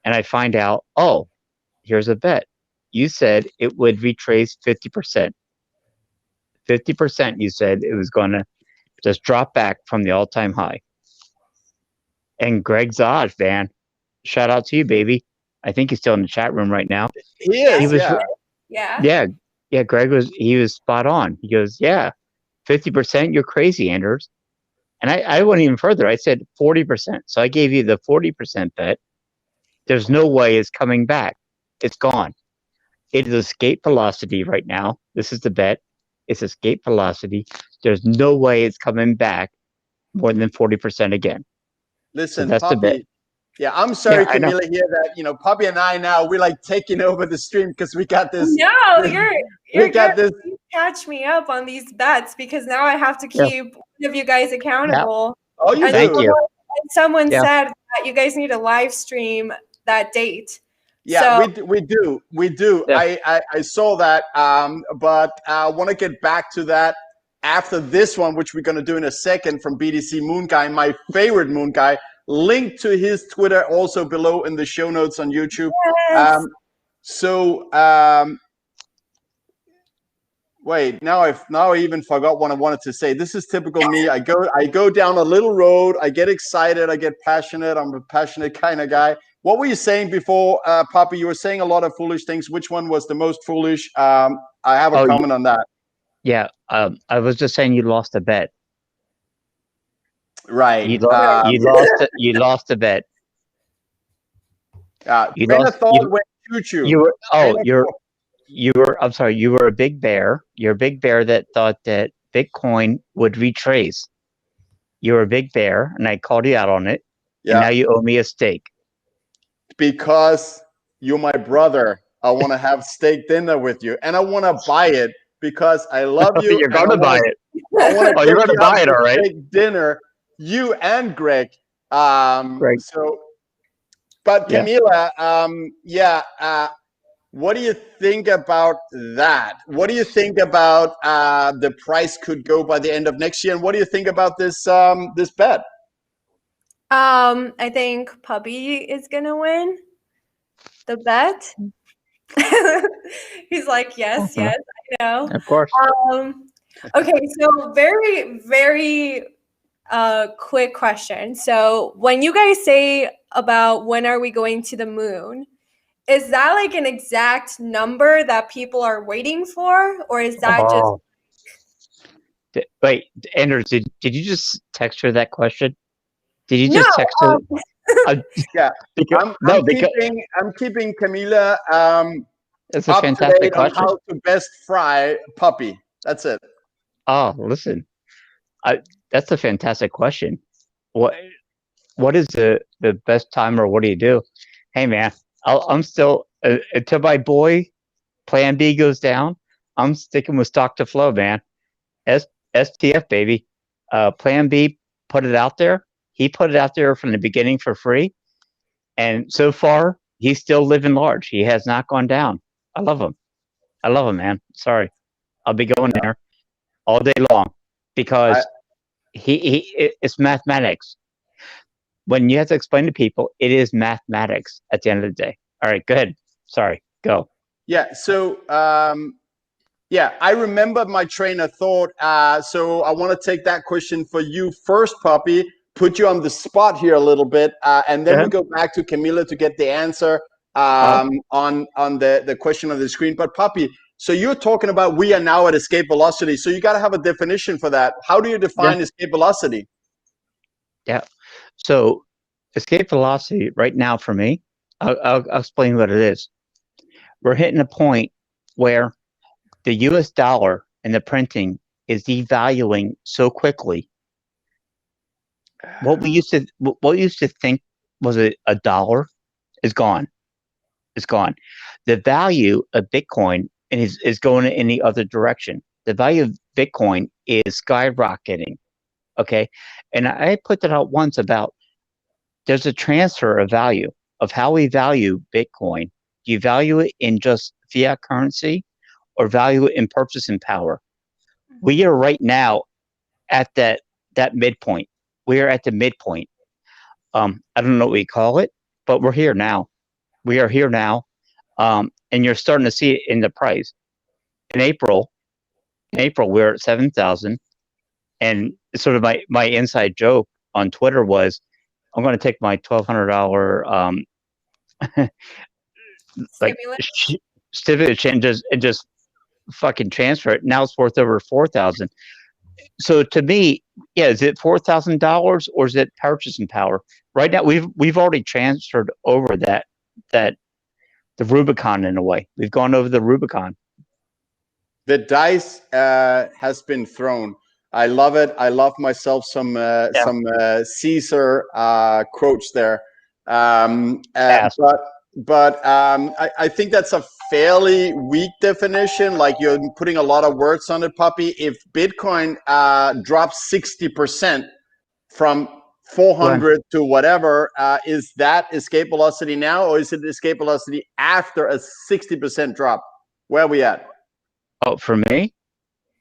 And I find out, oh, here's a bet. You said it would retrace 50%. 50%, you said it was going to just drop back from the all-time high. And Greg's odds, man. Shout out to you, baby. I think he's still in the chat room right now. He is. Yeah. Greg was spot on. He goes, yeah, 50%. You're crazy, Anders. And I went even further. I said 40%. So I gave you the 40% bet. There's no way it's coming back. It's gone. It is escape velocity right now. This is the bet. It's escape velocity. There's no way it's coming back more than 40% again. Listen, so that's Pubby, the bet. Yeah, I'm sorry, Camila, here that Pubby and I now we're like taking over the stream because we got this. No, you catch me up on these bets because now I have to keep one of you guys accountable. Yeah. Oh, you Thank you. And someone said that you guys need a live stream that date. Yeah, so, we do. Yeah. I saw that, but I want to get back to that after this one, which we're going to do in a second from BTC Moon Guy, my favorite Moon Guy. Link to his Twitter also below in the show notes on YouTube. Yes. Wait, now I even forgot what I wanted to say. This is typical me. I go down a little road. I get excited. I get passionate. I'm a passionate kind of guy. What were you saying before, Pubby? You were saying a lot of foolish things. Which one was the most foolish? I have a comment on that. Yeah, I was just saying you lost a bet. Right. You lost a bet. You were a big bear. You're a big bear that thought that Bitcoin would retrace. You're a big bear, and I called you out on it. Yeah. And now you owe me a steak. Because you're my brother. I want to have steak dinner with you, and I want to buy it because I love you. You're going to buy it. You're going to buy it, all right? Steak dinner. You and Greg. So, but Camila, what do you think about that? What do you think about the price could go by the end of next year? And what do you think about this this bet? I think Pubby is gonna win the bet. He's like, yes, I know. Of course. Okay, so very, very quick question. So when you guys say about when are we going to the moon, is that like an exact number that people are waiting for, or is that just? Wait, Anders, did you just text her that question? Did you just text her? Yeah, I'm keeping Camila that's a fantastic question. On how to best fry Pubby. That's it. Oh, listen, that's a fantastic question. What is the best time, or what do you do? Hey, man, I'm still until my boy Plan B goes down. I'm sticking with stock to flow, man. STF, baby. Plan B put it out there. He put it out there from the beginning for free. And so far, he's still living large. He has not gone down. I love him. I love him, man. Sorry. I'll be going there all day long because it's mathematics. When you have to explain to people, it is mathematics at the end of the day. All right, go ahead. Sorry, go. Yeah, so I remember my train of thought. So I want to take that question for you first, Pubby. Put you on the spot here a little bit, and then we go back to Camila to get the answer on the question on the screen. But Pubby, so you're talking about we are now at escape velocity. So you got to have a definition for that. How do you define escape velocity? Yeah. So escape velocity right now for me, I'll explain what it is. We're hitting a point where the US dollar and the printing is devaluing so quickly. What we used to think was a dollar is gone. It's gone. The value of Bitcoin is going in the other direction. The value of Bitcoin is skyrocketing. Okay. And I put that out once about there's a transfer of value of how we value Bitcoin. Do you value it in just fiat currency or value it in purchasing power? We are right now at that midpoint. We are at the midpoint. I don't know what we call it, but we're here now. We are here now. And you're starting to see it in the price. In April, we're at 7,000. And sort of my inside joke on Twitter was, I'm going to take my $1,200 like stimulus and just fucking transfer it. Now it's worth over 4,000. So to me, yeah, is it $4,000 or is it purchasing power? Right now, we've already transferred over the Rubicon in a way. We've gone over the Rubicon. The dice has been thrown. I love it. I love myself some Caesar quotes there. But I think that's a fairly weak definition. Like you're putting a lot of words on it, Pubby. If Bitcoin drops 60% from 400 to whatever, is that escape velocity now, or is it escape velocity after a 60% drop? Where are we at? Oh, for me?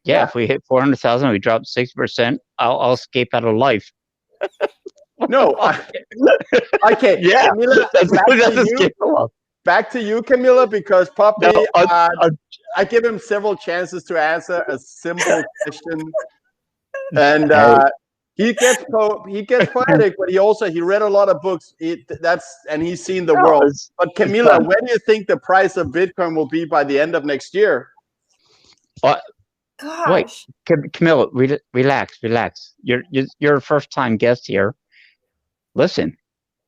Yeah, if we hit 400,000, we drop 60%, I'll escape out of life. No, I can't. Yeah, Camila, back to you, Camila, because Pubby, I give him several chances to answer a simple question, and he gets poetic, but he read a lot of books. And he's seen the world. But Camila, where do you think the price of Bitcoin will be by the end of next year? Gosh. Wait, Camilla, relax. You're a first time guest here. Listen,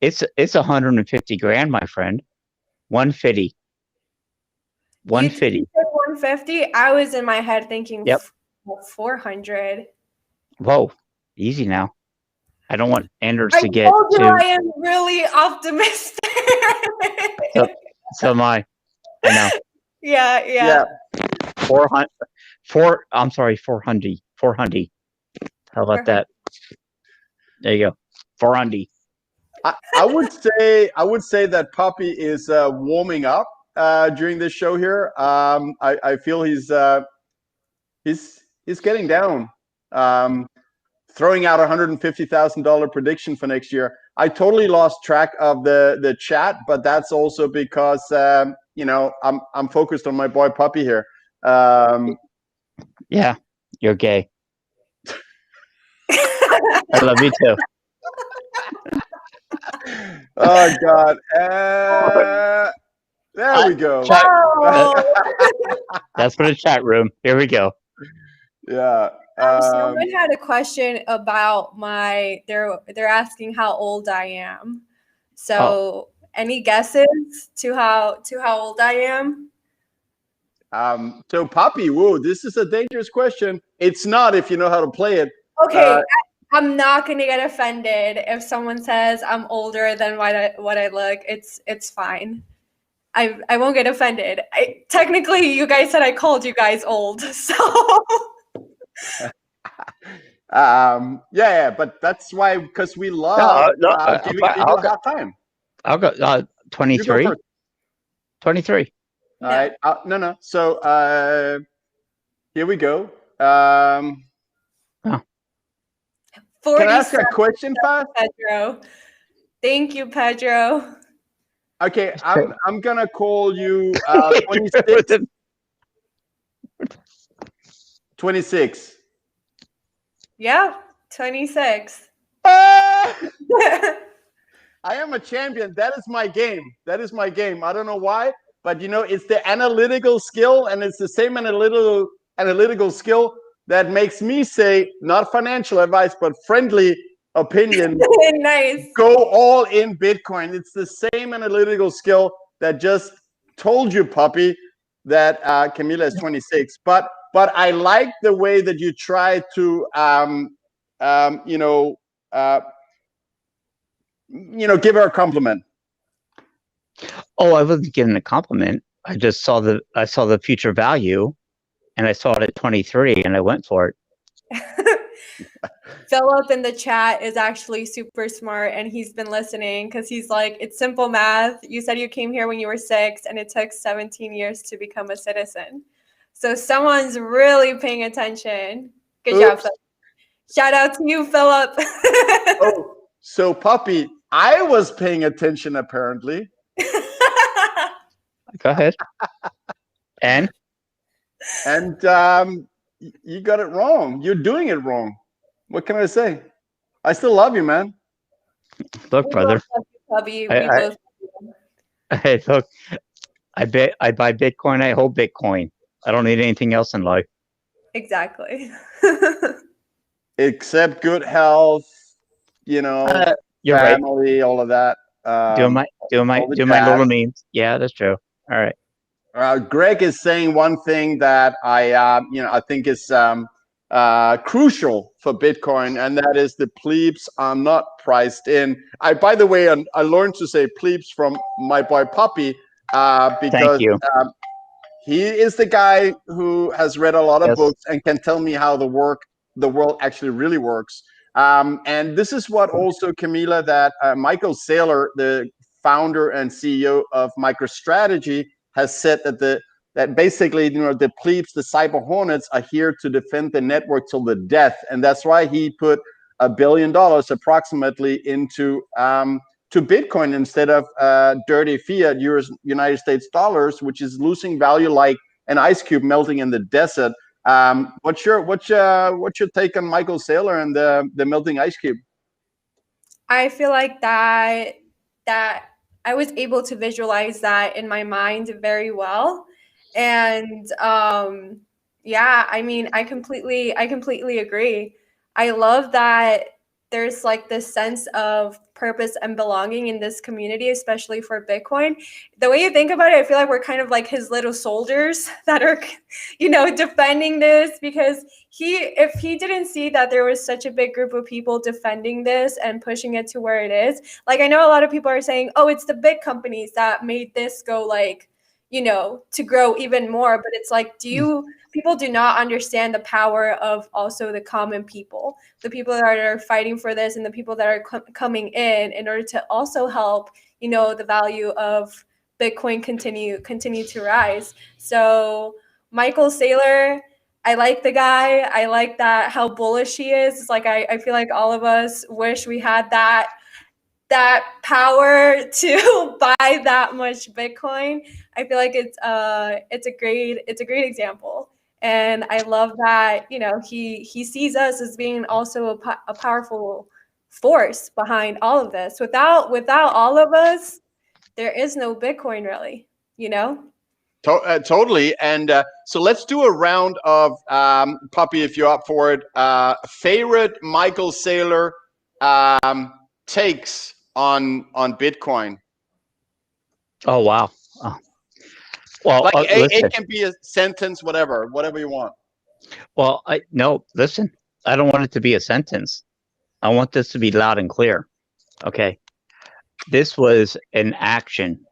it's 150 grand, my friend. 150. 150. You said 150. I was in my head thinking 400. Whoa, easy now. I don't want Anders to get too. I am really optimistic. So am I. I know. Yeah. 400. 400. How about that? There you go. 400. I would say that Pubby is warming up during this show here. I feel he's getting down. Throwing out $150,000 prediction for next year. I totally lost track of the chat, but that's also because I'm focused on my boy Pubby here. Yeah, you're gay. I love you too. Oh God! There we go. That's for the chat room. Here we go. Yeah. Someone had a question about they're asking how old I am. So any guesses to how old I am? So Pubby, whoa, this is a dangerous question. It's not if you know how to play it. Okay, I'm not gonna get offended if someone says I'm older than what I look. It's fine. I won't get offended. Technically, you guys said I called you guys old, so. Yeah, but that's why, because we love giving people a hard time. I'll go You go 23. first. 23. All right. No. So here we go. Oh. Can I ask a question first? Pedro. Thank you, Pedro. Okay, I'm gonna call you 26. 26. Yeah, 26. I am a champion. That is my game. That is my game. I don't know why, but it's the analytical skill, and it's the same analytical skill that makes me say, not financial advice, but friendly opinion. Nice. Go all in Bitcoin. It's the same analytical skill that just told you, Puppy, that Camila is 26. But I like the way that you try to give her a compliment. Oh, I wasn't giving a compliment. I just saw the future value, and I saw it at 23, and I went for it. Philip in the chat is actually super smart, and he's been listening because he's like, it's simple math. You said you came here when you were 6, and it took 17 years to become a citizen. So someone's really paying attention. Good job, Philip. Shout out to you, Philip. Oh, so Puppy, I was paying attention apparently. Go ahead. And you got it wrong. You're doing it wrong. What can I say? I still love you, man. Look, brother. Pubby. We both. Hey, look. I buy Bitcoin. I hold Bitcoin. I don't need anything else in life. Exactly. Except good health, you're family, right. All of that. Doing my little memes. Yeah, that's true. All right. Greg is saying one thing that I think is crucial for Bitcoin, and that is the plebs are not priced in. By the way, I learned to say plebs from my boy Puppy because he is the guy who has read a lot of books and can tell me how the world actually really works. And this is what also, Camila, that Michael Saylor, the founder and CEO of MicroStrategy, has said that basically, the plebs, the cyber hornets, are here to defend the network till the death, and that's why he put $1 billion approximately into to Bitcoin instead of dirty fiat United States dollars, which is losing value like an ice cube melting in the desert. What's your take on Michael Saylor and the melting ice cube? I feel like that I was able to visualize that in my mind very well, and yeah, I mean, I completely agree. I love that there's like this sense of purpose and belonging in this community, especially for Bitcoin. The way you think about it, I feel like we're kind of like his little soldiers that are, defending this, because if he didn't see that there was such a big group of people defending this and pushing it to where it is, like, I know a lot of people are saying, oh, it's the big companies that made this go like, to grow even more. But it's like, people do not understand the power of also the common people, the people that are fighting for this, and the people that are coming in order to also help, the value of Bitcoin continue to rise. So Michael Saylor, I like the guy. I like that how bullish he is. It's like, I feel like all of us wish we had that power to buy that much Bitcoin. I feel like it's a great example, and I love that he sees us as being also a powerful force behind all of this. Without all of us, there is no Bitcoin, really. Totally. And so let's do a round of Puppy, if you're up for it. Favorite Michael Saylor takes on Bitcoin. Oh, wow. Oh. Well, like it can be a sentence, whatever you want. Well, listen, I don't want it to be a sentence. I want this to be loud and clear. Okay. This was an action.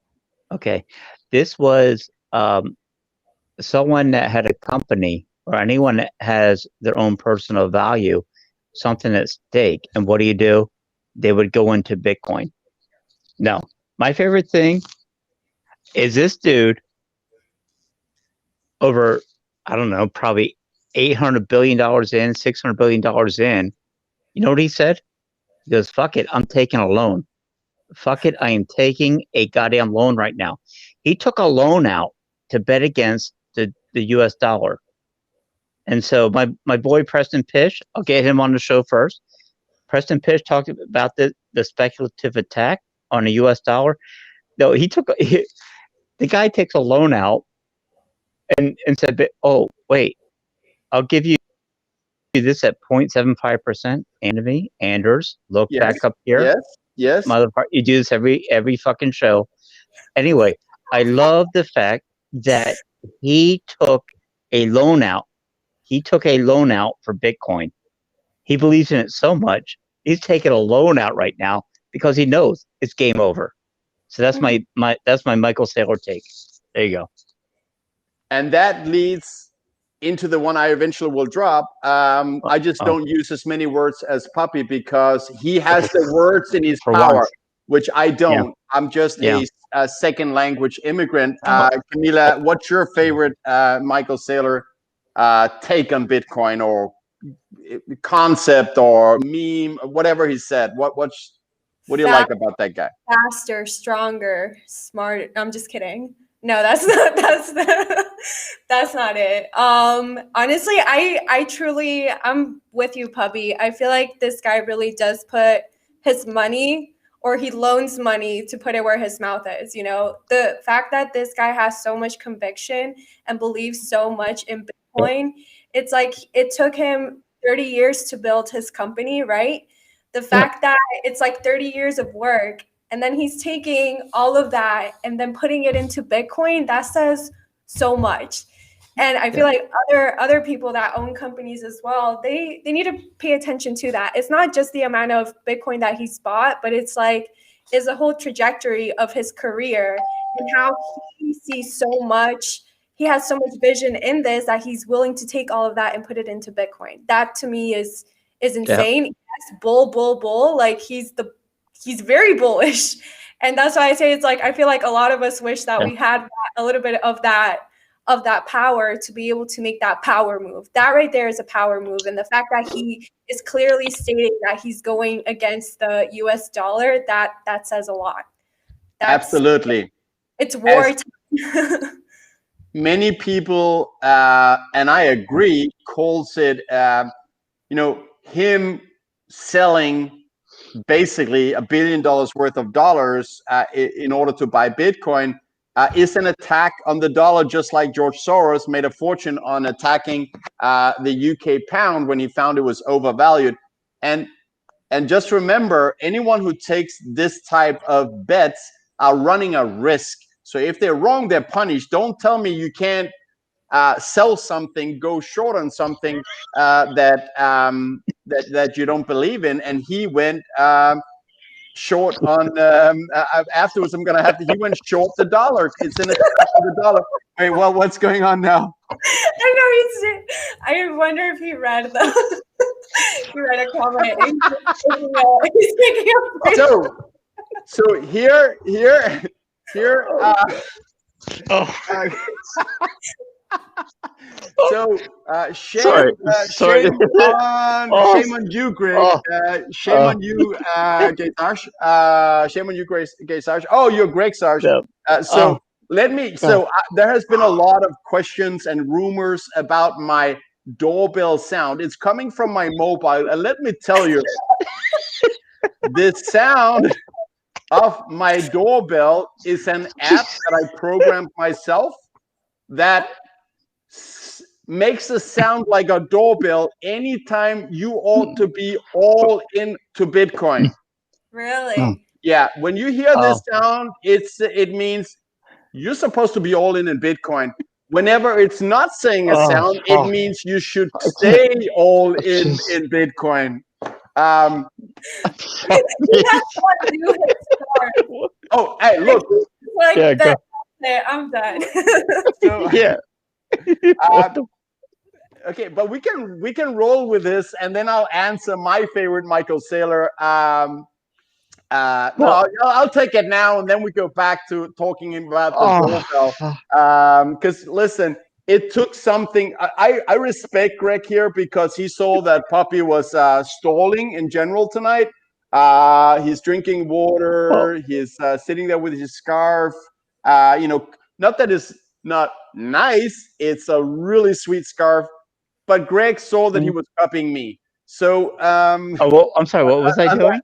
Okay. This was someone that had a company, or anyone that has their own personal value, something at stake. And what do? They would go into Bitcoin. Now, my favorite thing is this dude over, I don't know, probably $800 billion in, $600 billion in. You know what he said? He goes, fuck it, I'm taking a loan. Fuck it, I am taking a goddamn loan right now. He took a loan out to bet against the US dollar. And so my boy Preston Pish, I'll get him on the show first. Preston Pish talked about the speculative attack on the US dollar. No, the guy takes a loan out and said, oh, wait, I'll give you this at 0.75%. Enemy, Anders, look back up here. Yes. Motherfucker, you do this every fucking show. Anyway, I love the fact that he took a loan out. He took a loan out for Bitcoin. He believes in it so much. He's taking a loan out right now because he knows it's game over. So that's my Michael Saylor take. There you go. And that leads into the one I eventually will drop. I just don't use as many words as Pubby because he has the words in his power, once. Which I don't. Yeah. I'm just a second language immigrant. Camila, what's your favorite Michael Saylor take on Bitcoin or concept or meme, whatever he said? What do you like about that guy? Faster, stronger, smarter. I'm just kidding. No, that's not it. Honestly, I'm with you, Pubby. I feel like this guy really does put his money, or he loans money to put it where his mouth is. You know, the fact that this guy has so much conviction and believes so much in Bitcoin, it's like it took him 30 years to build his company, right? The fact that it's like 30 years of work, and then he's taking all of that and then putting it into Bitcoin, that says so much. And I feel like other people that own companies as well, they need to pay attention to that. It's not just the amount of Bitcoin that he's bought, but it's a whole trajectory of his career and how he sees so much. He has so much vision in this that he's willing to take all of that and put it into Bitcoin. That to me is insane. Yep. Yes, bull. Like he's very bullish. And that's why I say it's like, I feel like a lot of us wish that we had a little bit of that power to be able to make that power move. That right there is a power move. And the fact that he is clearly stating that he's going against the US dollar, that says a lot. Absolutely. It's war time. Many people, and I agree, calls it, him selling basically $1 billion worth of dollars in order to buy Bitcoin is an attack on the dollar, just like George Soros made a fortune on attacking the UK pound when he found it was overvalued. And just remember, anyone who takes this type of bets are running a risk. So if they're wrong, they're punished. Don't tell me you can't sell something, go short on something that you don't believe in. And he went short on afterwards. He went short the dollar. It's in the dollar. Wait, well, what's going on now? I know I wonder if he read he read a comment. He's picking up. So here. Shame on you, Greg. Shame on you, Gay Sarge. Shame on you, Gay Sarge. Oh, you're Greg Sarge. There has been a lot of questions and rumors about my doorbell sound. It's coming from my mobile, and let me tell you, this sound of my doorbell is an app that I programmed myself that makes a sound like a doorbell anytime you ought to be all into Bitcoin. Really? Yeah. When you hear this sound, it means you're supposed to be all in Bitcoin. Whenever it's not saying a sound, it means you should stay all in Bitcoin. Hey, look. I'm done. Okay, but we can roll with this, and then I'll answer my favorite Michael Saylor. No, I'll take it now, and then we go back to talking about the doorbell. Because listen, it took something. I respect Greg here because he saw that Puppy was stalling in general tonight. He's drinking water. He's sitting there with his scarf. Not that it's not nice. It's a really sweet scarf. But Greg saw that he was copying me. So well, I'm sorry. What was I doing?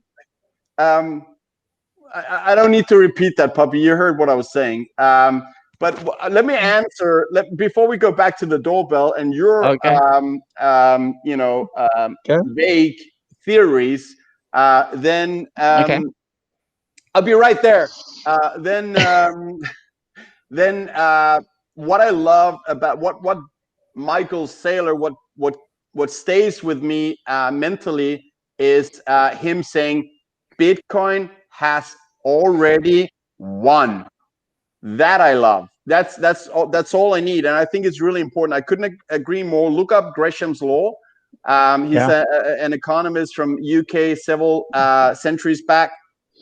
I don't need to repeat that, Puppy. You heard what I was saying. But let me answer before we go back to the doorbell and your vague theories. Then I'll be right there. Then what I love about what Michael Saylor, what stays with me mentally is him saying Bitcoin has already won. That I love. That's all I need, and I think it's really important. I couldn't agree more. Look up Gresham's law. He's an economist from UK several centuries back,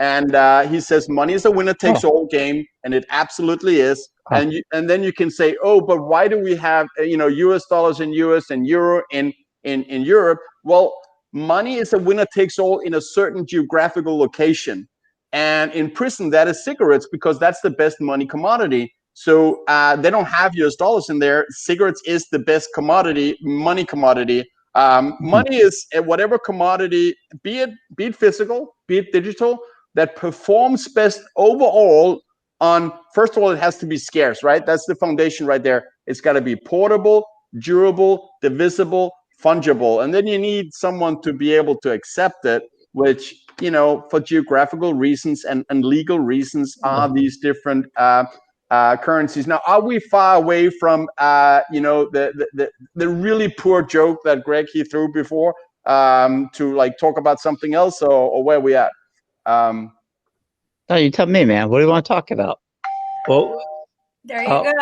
and he says money is a winner takes all game, and it absolutely is. And then you can say, oh, but why do we have US dollars in US and euro in Europe? Well, money is a winner takes all in a certain geographical location. And in prison, that is cigarettes, because that's the best money commodity. So they don't have US dollars in there. Cigarettes is the best money commodity. Money is whatever commodity, be it physical, be it digital, that performs best overall on, first of all, it has to be scarce, right? That's the foundation right there. It's got to be portable, durable, divisible, fungible. And then you need someone to be able to accept it, which, for geographical reasons and legal reasons are these different currencies. Now, are we far away from, the really poor joke that Greg he threw before to talk about something else, or where are we at? No, you tell me, man. What do you want to talk about? Well, there you go.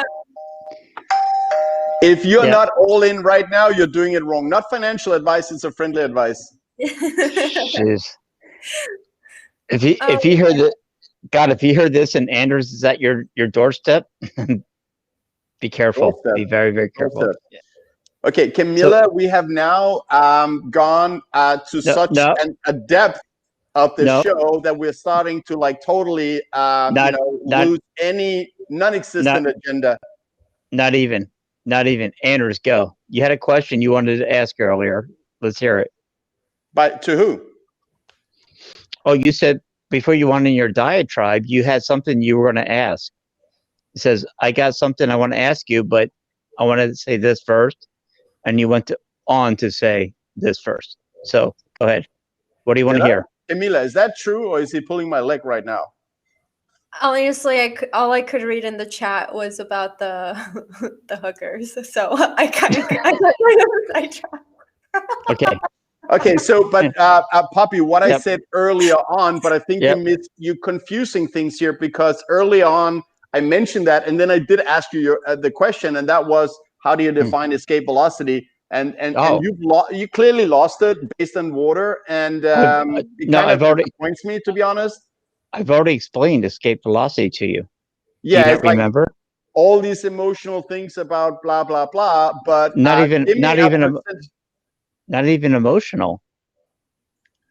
If you're not all in right now, you're doing it wrong. Not financial advice; it's a friendly advice. Jeez. If you heard that, God, if you heard this and Anders is at your doorstep, be careful. Doorstep. Be very, very careful. Yeah. Okay, Camila, we have now gone to such a depth of the show that we're starting to totally lose any non-existent agenda. Not even. Anders, go. You had a question you wanted to ask earlier. Let's hear it. But to who? Oh, you said before you went in your diatribe, you had something you were going to ask. It says, I got something I want to ask you, but I want to say this first. And you went on to say this first. So go ahead. What do you want to hear? Camila, is that true, or is he pulling my leg right now? Honestly, all I could read in the chat was about the hookers. So I kind of Okay. Okay, so but Puppy, what I said earlier on, but I think you're confusing things here, because early on I mentioned that, and then I did ask you the question, and that was, how do you define escape velocity? And you clearly lost it based on water, and it kind of disappoints me, to be honest. I've already explained escape velocity to you. Yeah, do you not remember all these emotional things about blah blah blah, but not even emotional.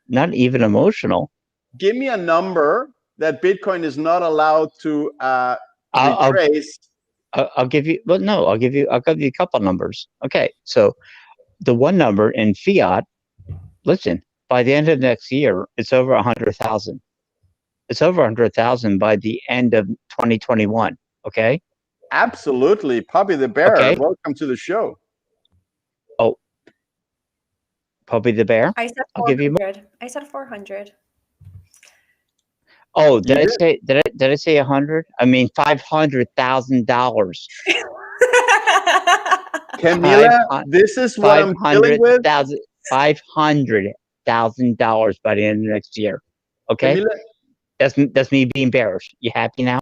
Not even emotional. Give me a number that Bitcoin is not allowed to retrace. I'll give you. Well, no, I'll give you a couple numbers. Okay, so the one number in fiat. Listen, by the end of next year, it's over 100,000. It's over 100,000 by the end of 2021. Okay. Absolutely, Pubby the Bear. Okay. Welcome to the show. Oh, Pubby the Bear. I said 400. I'll give you more. I said 400. Oh, did I say 100? I mean $500,000. Camila, this is what I'm dealing with. $500,000 by the end of next year. Okay. Camila, that's me being bearish. You happy now?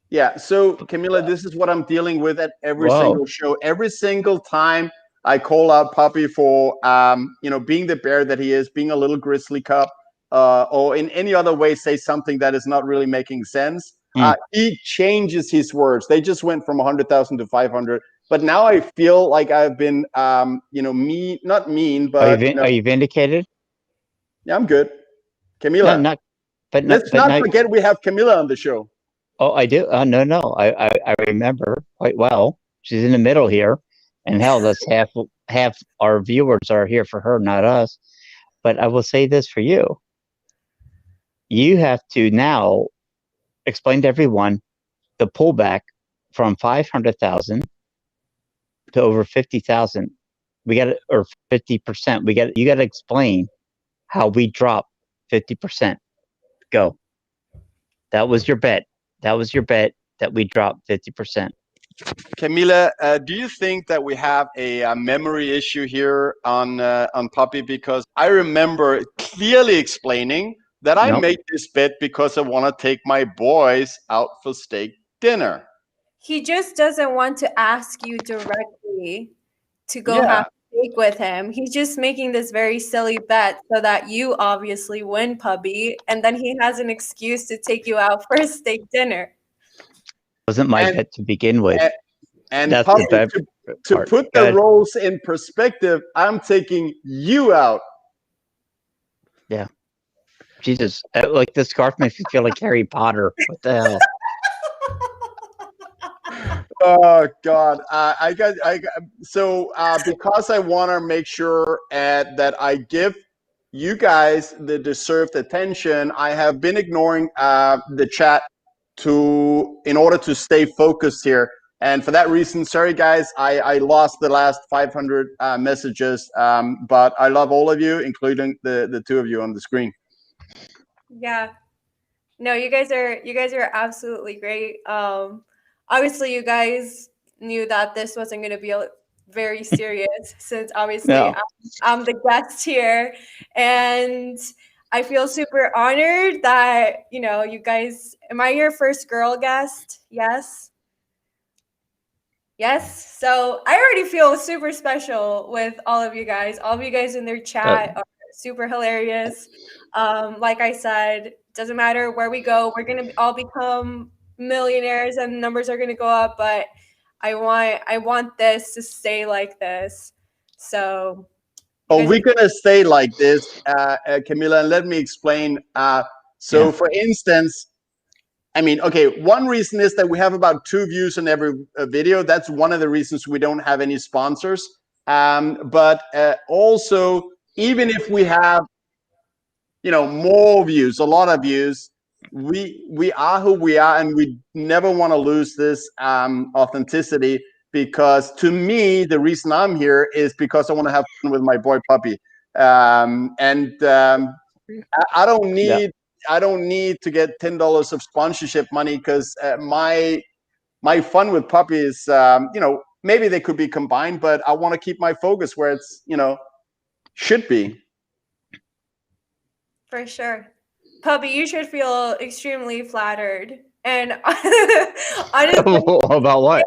Yeah. So Camila, this is what I'm dealing with at every single show. Every single time I call out Pubby for being the bear that he is, being a little grizzly cub, or in any other way say something that is not really making sense. He changes his words. They just went from 100,000 to 500. But now I not mean, but are you vindicated? Yeah, I'm good. Camila. No, Let's not forget we have Camila on the show. Oh, I do. No. I remember quite well. She's in the middle here, and hell, that's half our viewers are here for her, not us. But I will say this for you: you have to now explain to everyone the pullback from 500,000 to over 50,000. Or 50%. You got to explain how we dropped 50%. Go. That was your bet. That we dropped 50%. Camila, do you think that we have a memory issue here on Pubby? Because I remember clearly explaining that I made this bet because I want to take my boys out for steak dinner. He just doesn't want to ask you directly to go have steak with him. He's just making this very silly bet so that you obviously win, Pubby, and then he has an excuse to take you out for a steak dinner. Wasn't my bet to begin with. And Pubby, to put the roles in perspective, I'm taking you out. Yeah. Jesus. Like the scarf makes me feel like Harry Potter. What the hell? Oh God! Because I want to make sure that I give you guys the deserved attention, I have been ignoring the chat in order to stay focused here. And for that reason, sorry guys, I lost the last 500 messages, but I love all of you, including the two of you on the screen. Yeah, no, you guys are absolutely great. Obviously, you guys knew that this wasn't going to be very serious, since obviously I'm the guest here, and I feel super honored that you guys. Am I your first girl guest? Yes. Yes. So I already feel super special with all of you guys. All of you guys in their chat are super hilarious. Like I said, doesn't matter where we go, we're gonna all become millionaires and numbers are gonna go up. But I want this to stay like this. So. We're gonna stay like this, Camila, and let me explain. For instance. I mean, okay, one reason is that we have about 2 views on every video. That's one of the reasons we don't have any sponsors. But also, even if we have, more views, a lot of views, we are who we are, and we never want to lose this authenticity. Because to me, the reason I'm here is because I want to have fun with my boy Pubby, I don't need. Yeah. I don't need to get $10 of sponsorship money, because my fun with Pubby is, maybe they could be combined, but I want to keep my focus where it's, should be. For sure. Pubby, you should feel extremely flattered. And honestly, about what?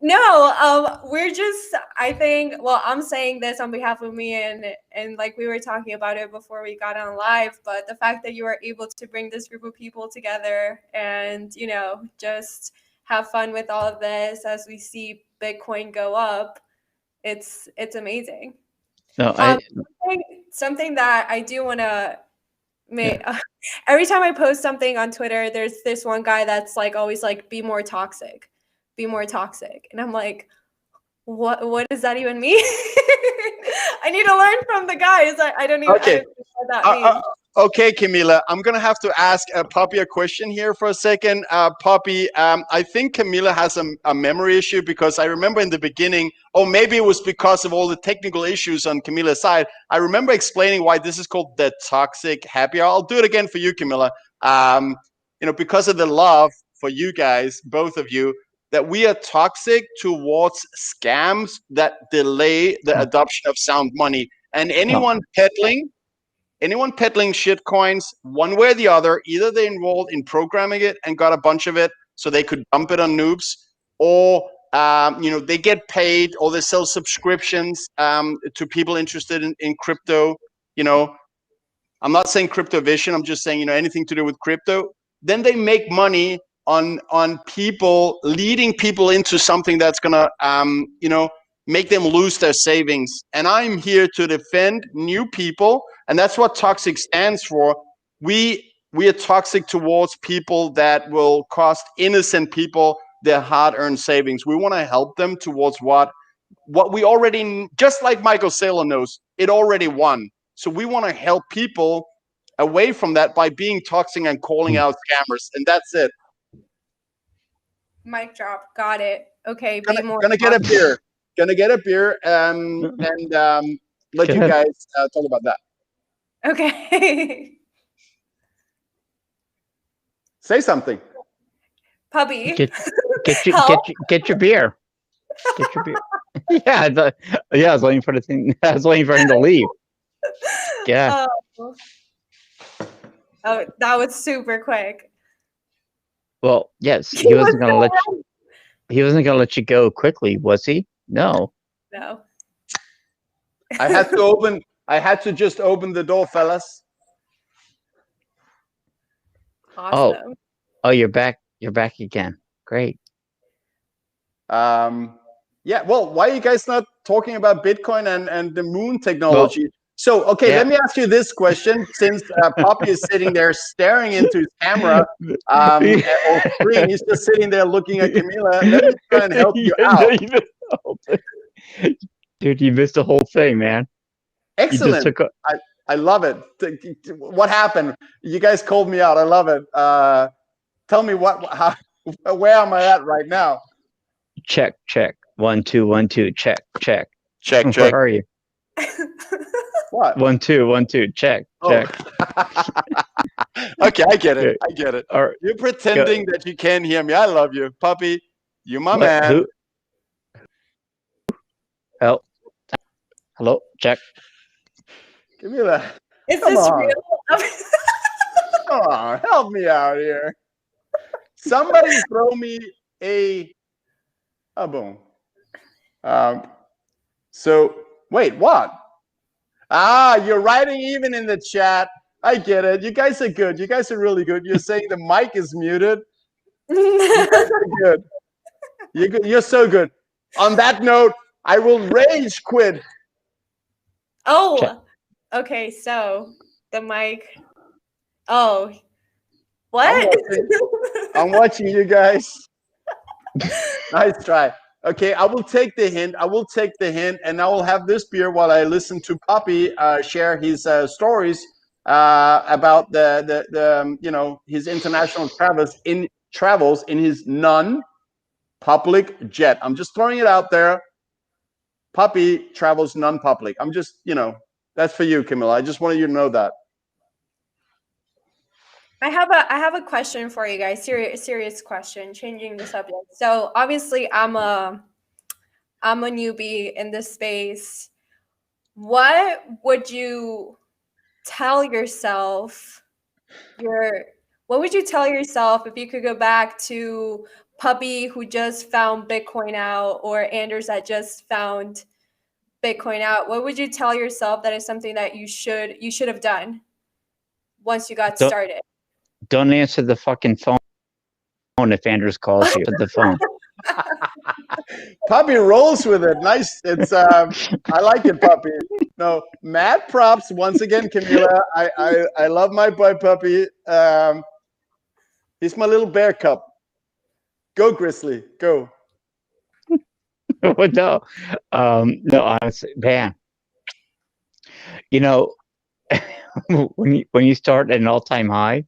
No, we're just, I think, well, I'm saying this on behalf of me, and like we were talking about it before we got on live, but the fact that you are able to bring this group of people together and, just have fun with all of this as we see Bitcoin go up, it's amazing. No, something that I do want to make, every time I post something on Twitter, there's this one guy that's like always like, be more toxic. And I'm like, what does that even mean? I need to learn from the guys. I don't even know what that means. Okay, Camila, I'm going to have to ask Pubby a question here for a second. Pubby, I think Camila has a memory issue, because I remember in the beginning, or maybe it was because of all the technical issues on Camila's side, I remember explaining why this is called the toxic happy hour. I'll do it again for you, Camila. Because of the love for you guys, both of you, that we are toxic towards scams that delay the adoption of sound money. And anyone peddling shit coins, one way or the other, either they enrolled in programming it and got a bunch of it so they could dump it on noobs, or they get paid or they sell subscriptions to people interested in crypto. I'm not saying crypto vision. I'm just saying, anything to do with crypto. Then they make money on people, leading people into something that's gonna, make them lose their savings. And I'm here to defend new people, and that's what toxic stands for. We are toxic towards people that will cost innocent people their hard-earned savings. We want to help them towards what we already, just like Michael Saylor knows, it already won. So we want to help people away from that by being toxic and calling out scammers, and that's it. Mic drop. Got it. Okay. Gonna get a beer. And let you guys talk about that. Okay. Say something. Pubby. Get your beer. Get your beer. Yeah, I was waiting for the thing. I was waiting for him to leave. Yeah. Oh, that was super quick. Well, yes, he wasn't gonna let you. He wasn't gonna let you go quickly, was he? No. No. I had to just open the door, fellas. Awesome. Oh, you're back. You're back again. Great. Yeah. Well, why are you guys not talking about Bitcoin and the moon technology? So, okay, let me ask you this question. Since Pubby is sitting there staring into his camera or screen, he's just sitting there looking at Camila. Let me try and help you out. Dude, you missed the whole thing, man. Excellent. I love it. What happened? You guys called me out. I love it. Tell me where am I at right now? Check. 1 2 1 2. Check. Check. Where are you? What? 1 2 1 2. Check. Okay, I get it. Right. You're pretending that you can't hear me. I love you, Pubby. You my man. Who? Help. Hello. Check. Give me that. Is this real? Come on, help me out here. Somebody throw me a boom. So wait, what? You're writing even in the chat. I get it. You guys are good. You guys are really good. You're saying the mic is muted. You guys are good. You're good. You're so good. On that note, I will rage quit. Oh, Check. Okay. So the mic. Oh, what? I'm watching you guys. Nice try. Okay, I will take the hint. And I will have this beer while I listen to Pubby share his stories about the his international travels in his non-public jet. I'm just throwing it out there. Pubby travels non-public. I'm just, that's for you, Camila. I just wanted you to know that. I have a question for you guys. Serious question. Changing the subject. So obviously, I'm a newbie in this space. What would you tell yourself? What would you tell yourself if you could go back to Pubby who just found Bitcoin out, or Anders that just found Bitcoin out? What would you tell yourself that is something that you should have done once you got started? Don't answer the fucking phone if Anders calls you. The phone. Pubby rolls with it. Nice. It's I like it, Pubby. No, mad props once again, Camila. I love my boy Pubby. He's my little bear cup. Go Grizzly, go. No, honestly, man. When you start at an all-time high,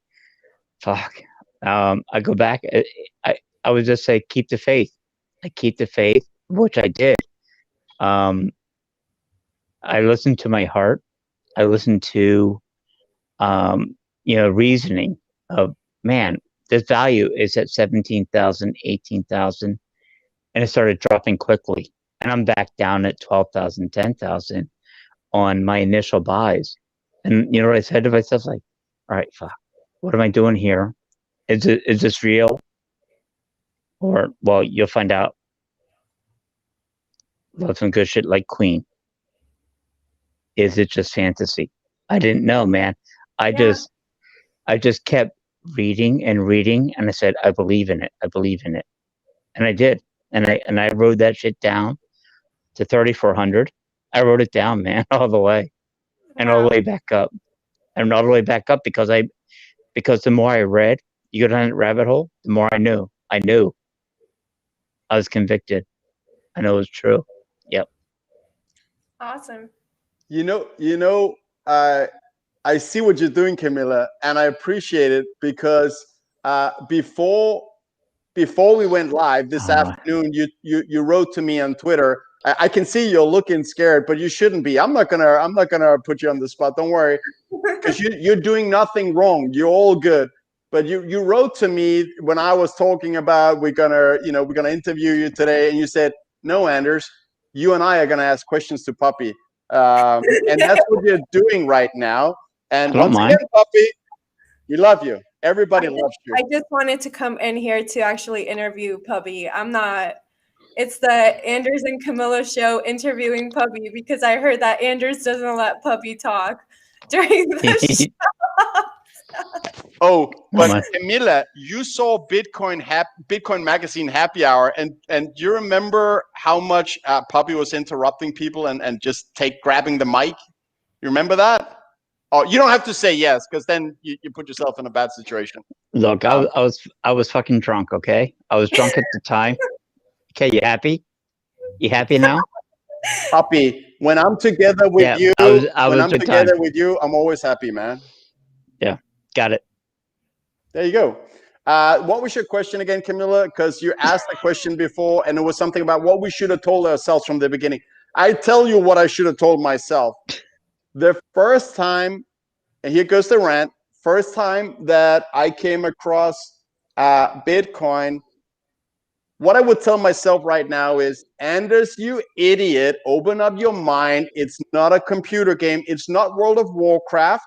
fuck. I go back. I would just say keep the faith. I keep the faith, which I did. I listened to my heart. I listened to, reasoning of, man, this value is at 17,000, 18,000, and it started dropping quickly. And I'm back down at 12,000, 10,000 on my initial buys. And you know what I said to myself? Like, all right, fuck, what am I doing here? Is this real? Or, well, you'll find out Love some good shit like Queen. Is it just fantasy? I didn't know, man. I just kept reading, and I said, I believe in it. I believe in it. And I did. And I wrote that shit down to 3,400. I wrote it down, man, all the way. And all the way back up. And all the way back up because the more I read, you go down that rabbit hole, the more I knew. I was convicted. I know it was true. Yep. Awesome. I see what you're doing, Camila, and I appreciate it because before we went live this afternoon, you wrote to me on Twitter. I can see you're looking scared, but you shouldn't be. I'm not gonna put you on the spot. Don't worry, because you're doing nothing wrong. You're all good. But you wrote to me when I was talking about we're gonna interview you today, and you said, no, Anders, you and I are gonna ask questions to Puppy, and that's what you're doing right now. And once again, Puppy, we love you. Everybody loves you. I just wanted to come in here to actually interview Pubby. It's the Anders and Camila show interviewing Pubby because I heard that Anders doesn't let Pubby talk during the show. Oh, but Camila, you saw Bitcoin Magazine Happy Hour, and do you remember how much Pubby was interrupting people and just grabbing the mic? You remember that? Oh, you don't have to say yes, because then you put yourself in a bad situation. Look, I was fucking drunk. Okay, I was drunk at the time. Okay, you happy? You happy now? Puppy, when I'm together with you, I'm always happy, man. Yeah, got it. There you go. What was your question again, Camila? Because you asked a question before, and it was something about what we should have told ourselves from the beginning. I tell you what I should have told myself. The first time, and here goes the rant, first time that I came across Bitcoin, what I would tell myself right now is, Anders, you idiot, open up your mind. It's not a computer game. It's not World of Warcraft.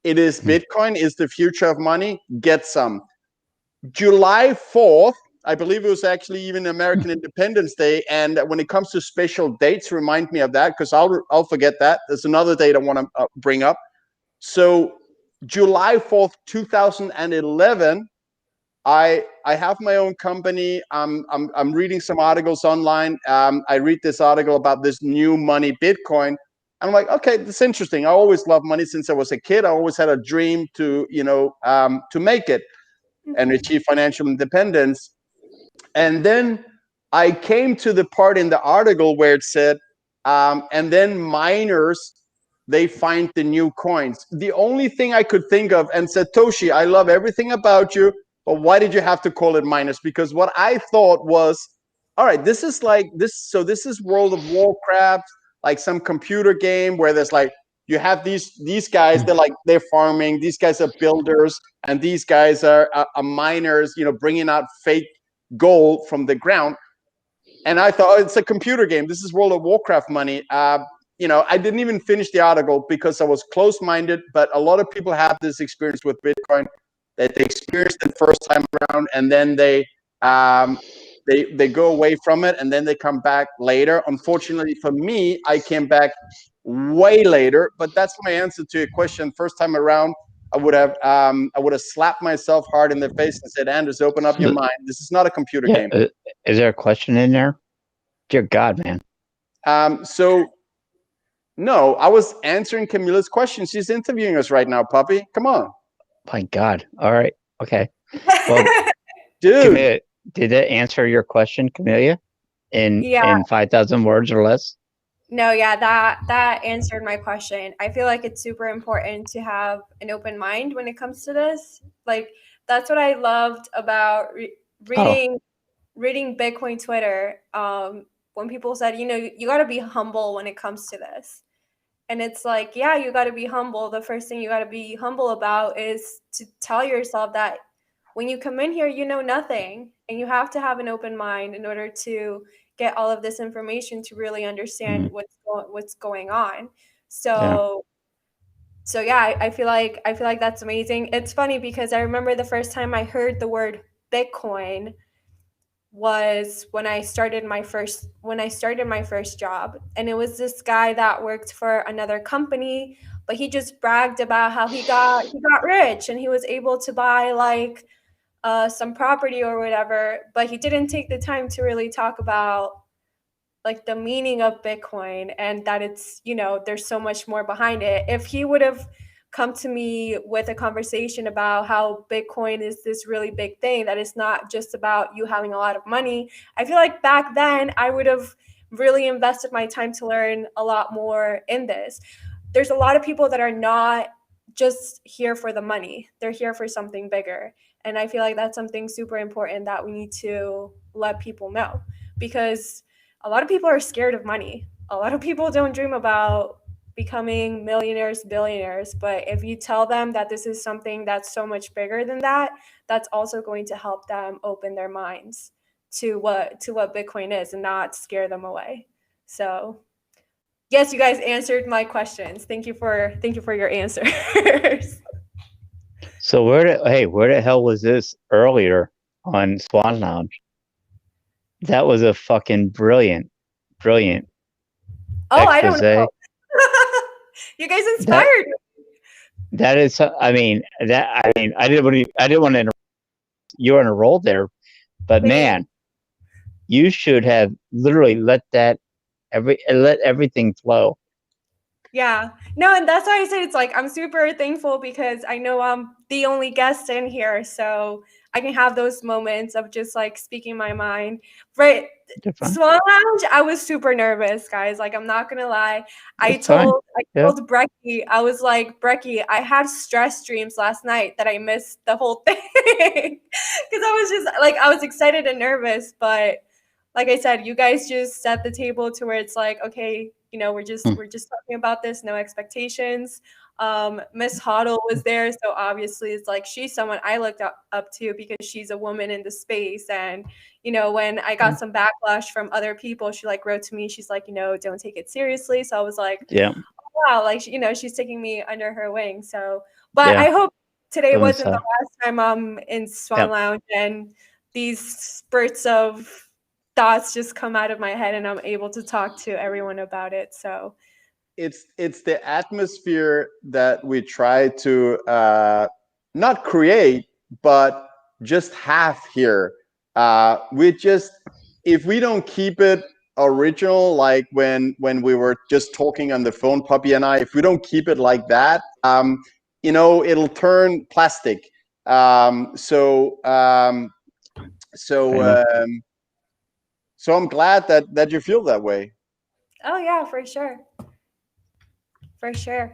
It is Bitcoin is the future of money. Get some. July 4th, I believe it was actually even American Independence Day. And when it comes to special dates, remind me of that, because I'll forget that. There's another date I want to bring up. So July 4th, 2011, I have my own company. I'm reading some articles online. I read this article about this new money, Bitcoin. I'm like, okay, this is interesting. I always loved money since I was a kid. I always had a dream to make it and achieve financial independence. And then I came to the part in the article where it said, and then miners, they find the new coins. The only thing I could think of, and Satoshi, I love everything about you, but why did you have to call it miners? Because what I thought was, all right, this is like this. So this is World of Warcraft, like some computer game where there's like, you have these guys, they're farming. These guys are builders, and these guys are miners, bringing out fake gold from the ground. And I thought, oh, it's a computer game. This is World of Warcraft money. I didn't even finish the article because I was close-minded, but a lot of people have this experience with Bitcoin that they experienced it first time around, and then they go away from it, and then they come back later. Unfortunately for me, I came back way later, but that's my answer to your question. First time around, I would have slapped myself hard in the face and said, Anders, open up your mind. This is not a computer game. Is there a question in there? Dear God, man. So no, I was answering Camila's question. She's interviewing us right now, Puppy. Come on. My God. All right. Okay. Well, dude, Camila, did that answer your question, Camila? In 5,000 words or less? No, yeah, that answered my question. I feel like it's super important to have an open mind when it comes to this. Like, that's what I loved about reading Bitcoin Twitter. When people said, you got to be humble when it comes to this. And it's like, yeah, you got to be humble. The first thing you got to be humble about is to tell yourself that when you come in here, you know nothing, and you have to have an open mind in order to get all of this information to really understand what's going on. So yeah, I feel like that's amazing. It's funny because I remember the first time I heard the word Bitcoin, was when I started my first job, and it was this guy that worked for another company, but he just bragged about how he got rich and he was able to buy like some property or whatever, but he didn't take the time to really talk about like the meaning of Bitcoin and that it's, there's so much more behind it. If he would have come to me with a conversation about how Bitcoin is this really big thing, that it's not just about you having a lot of money, I feel like back then I would have really invested my time to learn a lot more in this. There's a lot of people that are not just here for the money. They're here for something bigger. And I feel like that's something super important that we need to let people know, because a lot of people are scared of money. A lot of people don't dream about becoming millionaires, billionaires, but if you tell them that this is something that's so much bigger than that, that's also going to help them open their minds to what Bitcoin is and not scare them away. So, yes, you guys answered my questions. Thank you for your answers. So where the hell was this earlier on Swan Lounge? That was a fucking brilliant Oh, expose. I don't know. You guys inspired me. That is, I didn't want to interrupt. You're on a roll there, but Please. Man, you should have literally let everything flow. Yeah, no, and that's why I said it's like I'm super thankful because I know I'm the only guest in here, so I can have those moments of just like speaking my mind. Right, Swan Lounge, I was super nervous, guys. Like I'm not gonna lie. I told Brecky, I was like, Brecky, I had stress dreams last night that I missed the whole thing because I was just like I was excited and nervous, but like I said, you guys just set the table to where it's like, okay, we're just talking about this, no expectations. Miss HODL was there, so obviously it's like she's someone I looked up to because she's a woman in the space. And when I got some backlash from other people, she like wrote to me. She's like, don't take it seriously. So I was like, oh, wow, like she's taking me under her wing. So, but I hope today wasn't the last time I'm in Swan Lounge and these spurts of thoughts just come out of my head and I'm able to talk to everyone about it. So it's the atmosphere that we try to not create, but just have here. If we don't keep it original, like when we were just talking on the phone, Pubby and I, if we don't keep it like that, it'll turn plastic. So I'm glad that you feel that way. Oh yeah, for sure. For sure.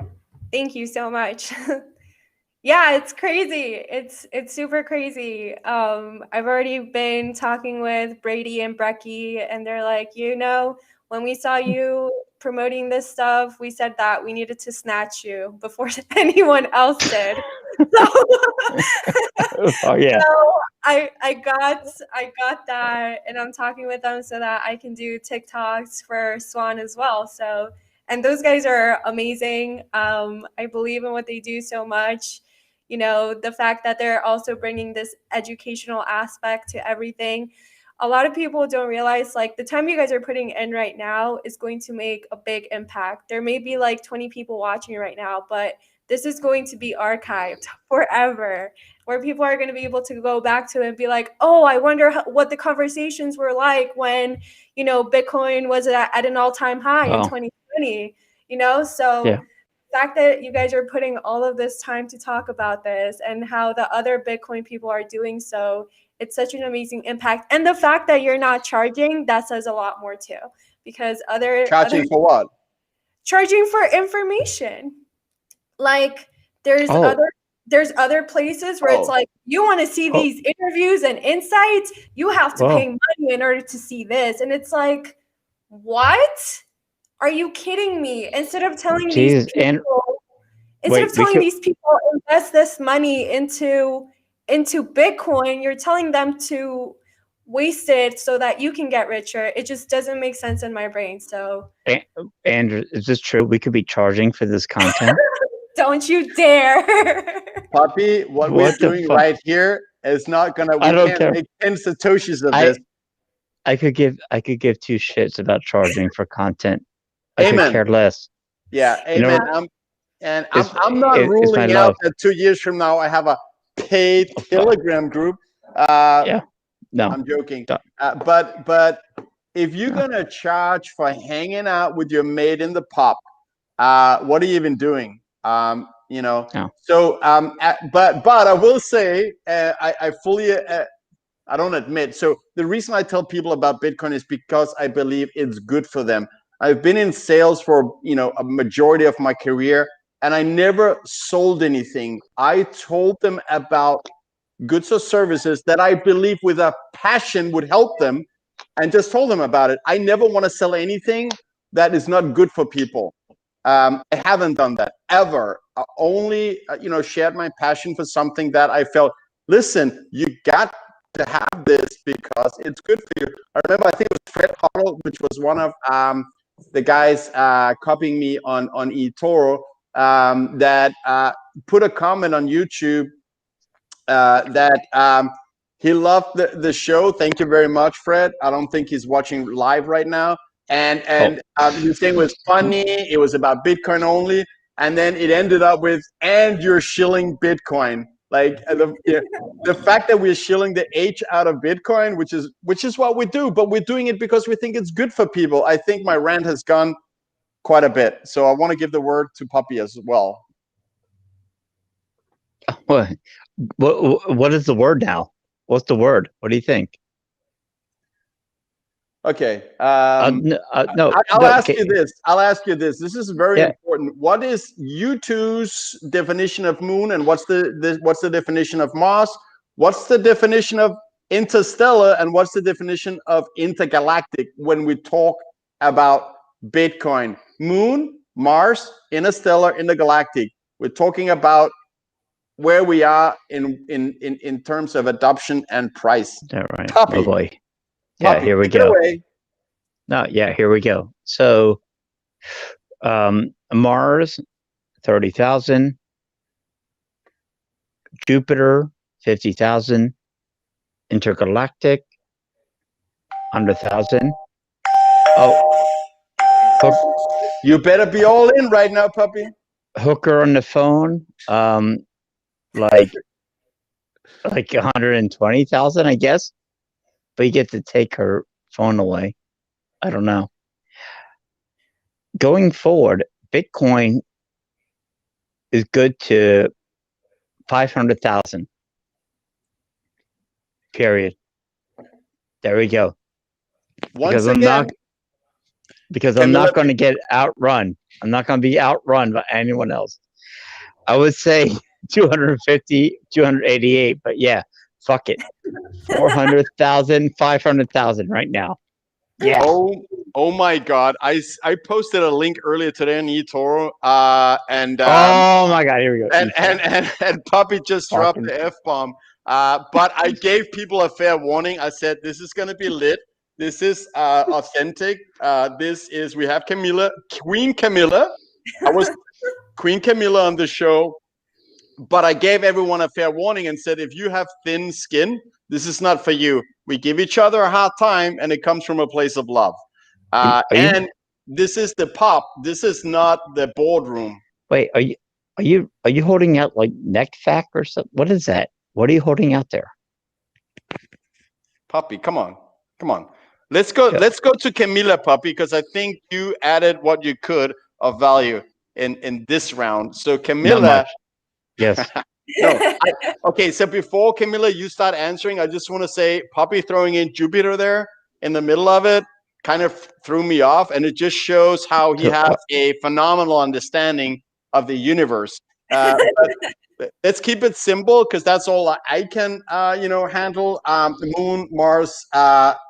Thank you so much. Yeah, it's crazy. It's super crazy. I've already been talking with Brady and Brecky, and they're like, when we saw you promoting this stuff, we said that we needed to snatch you before anyone else did. So, oh yeah. So I got that, and I'm talking with them so that I can do TikToks for Swan as well. So, and those guys are amazing. I believe in what they do so much. The fact that they're also bringing this educational aspect to everything. A lot of people don't realize like the time you guys are putting in right now is going to make a big impact. There may be like 20 people watching right now, but this is going to be archived forever, where people are going to be able to go back to it and be like, oh, I wonder what the conversations were like when, Bitcoin was at an all-time high in 2020, So the fact that you guys are putting all of this time to talk about this and how the other Bitcoin people are doing so, it's such an amazing impact. And the fact that you're not charging, that says a lot more too, because Charging for what? Charging for information. Like there's other places where it's like, you want to see these interviews and insights, you have to pay money in order to see this. And it's like, what? Are you kidding me? Instead of telling these people invest this money into Bitcoin, you're telling them to waste it so that you can get richer. It just doesn't make sense in my brain. So, Andrew, is this true? We could be charging for this content. Don't you dare. Puppy, what we're doing right here is not gonna. We can't make 10 satoshis of this. I could give two shits about charging for content. I could Amen. care less. Yeah, You know, amen. I'm not it's my ruling out life. that 2 years from now I have a paid Oh, fuck. Telegram group. Yeah. No. I'm joking. Don't. But if you're No. gonna charge for hanging out with your mate in the pub, what are you even doing? You know. No. So, but I will say, I fully. I don't admit. So the reason I tell people about Bitcoin is because I believe it's good for them. I've been in sales for a majority of my career, and I never sold anything. I told them about goods or services that I believe with a passion would help them, and just told them about it. I never want to sell anything that is not good for people. I haven't done that ever. I only shared my passion for something that I felt. Listen, you got to have this because it's good for you. I remember, I think it was Fred.HODL, which was one of the guys copying me on eToro, that put a comment on YouTube that he loved the show. Thank you very much, Fred. I don't think he's watching live right now. And he was saying it was funny. It was about Bitcoin only. And then it ended up with, and you're shilling Bitcoin. Like the fact that we're shilling the H out of Bitcoin, which is what we do, but we're doing it because we think it's good for people. I think my rant has gone quite a bit. So I want to give the word to Pubby as well. What is the word now? What's the word? What do you think? Okay. No. I'll ask you this. I'll ask you this. This is very important. What is U2's definition of moon, and what's the definition of Mars? What's the definition of interstellar, and what's the definition of intergalactic when we talk about Bitcoin? Moon, Mars, interstellar, intergalactic. We're talking about where we are in terms of adoption and price. All right. Pubby. Oh boy. Yeah, Pubby, here we take it go. away. No, yeah, here we go. So Mars, 30,000. Jupiter, 50,000. Intergalactic, 100,000. Oh, You better be all in right now, Pubby. Hooker on the phone, like 120,000, I guess. But you get to take her phone away. I don't know. Going forward, Bitcoin is good to 500,000. Period. There we go. Once again, I'm not going to get outrun. I'm not going to be outrun by anyone else. I would say 250, 288, but yeah, fuck it. 400,000, 500,000 right now. Yeah. Oh my God! I posted a link earlier today on eToro, and oh my God, here we go. And Pubby just dropped the F-bomb. But I gave people a fair warning. I said this is going to be lit. This is authentic. We have Camila, Queen Camila. I was Queen Camila on the show, but I gave everyone a fair warning and said, if you have thin skin, this is not for you. We give each other a hard time, and it comes from a place of love. And this is the pop. This is not the boardroom. Wait, are you holding out like neck fac or something? What is that? What are you holding out there? Puppy, come on. Let's go to Camila, Puppy, because I think you added what you could of value in this round. So Camila. Yes. No. Okay, so before Camila, you start answering, I just want to say Puppy throwing in Jupiter there in the middle of it kind of threw me off, and it just shows how he has a phenomenal understanding of the universe. Let's keep it simple, because that's all I can handle. The moon, Mars,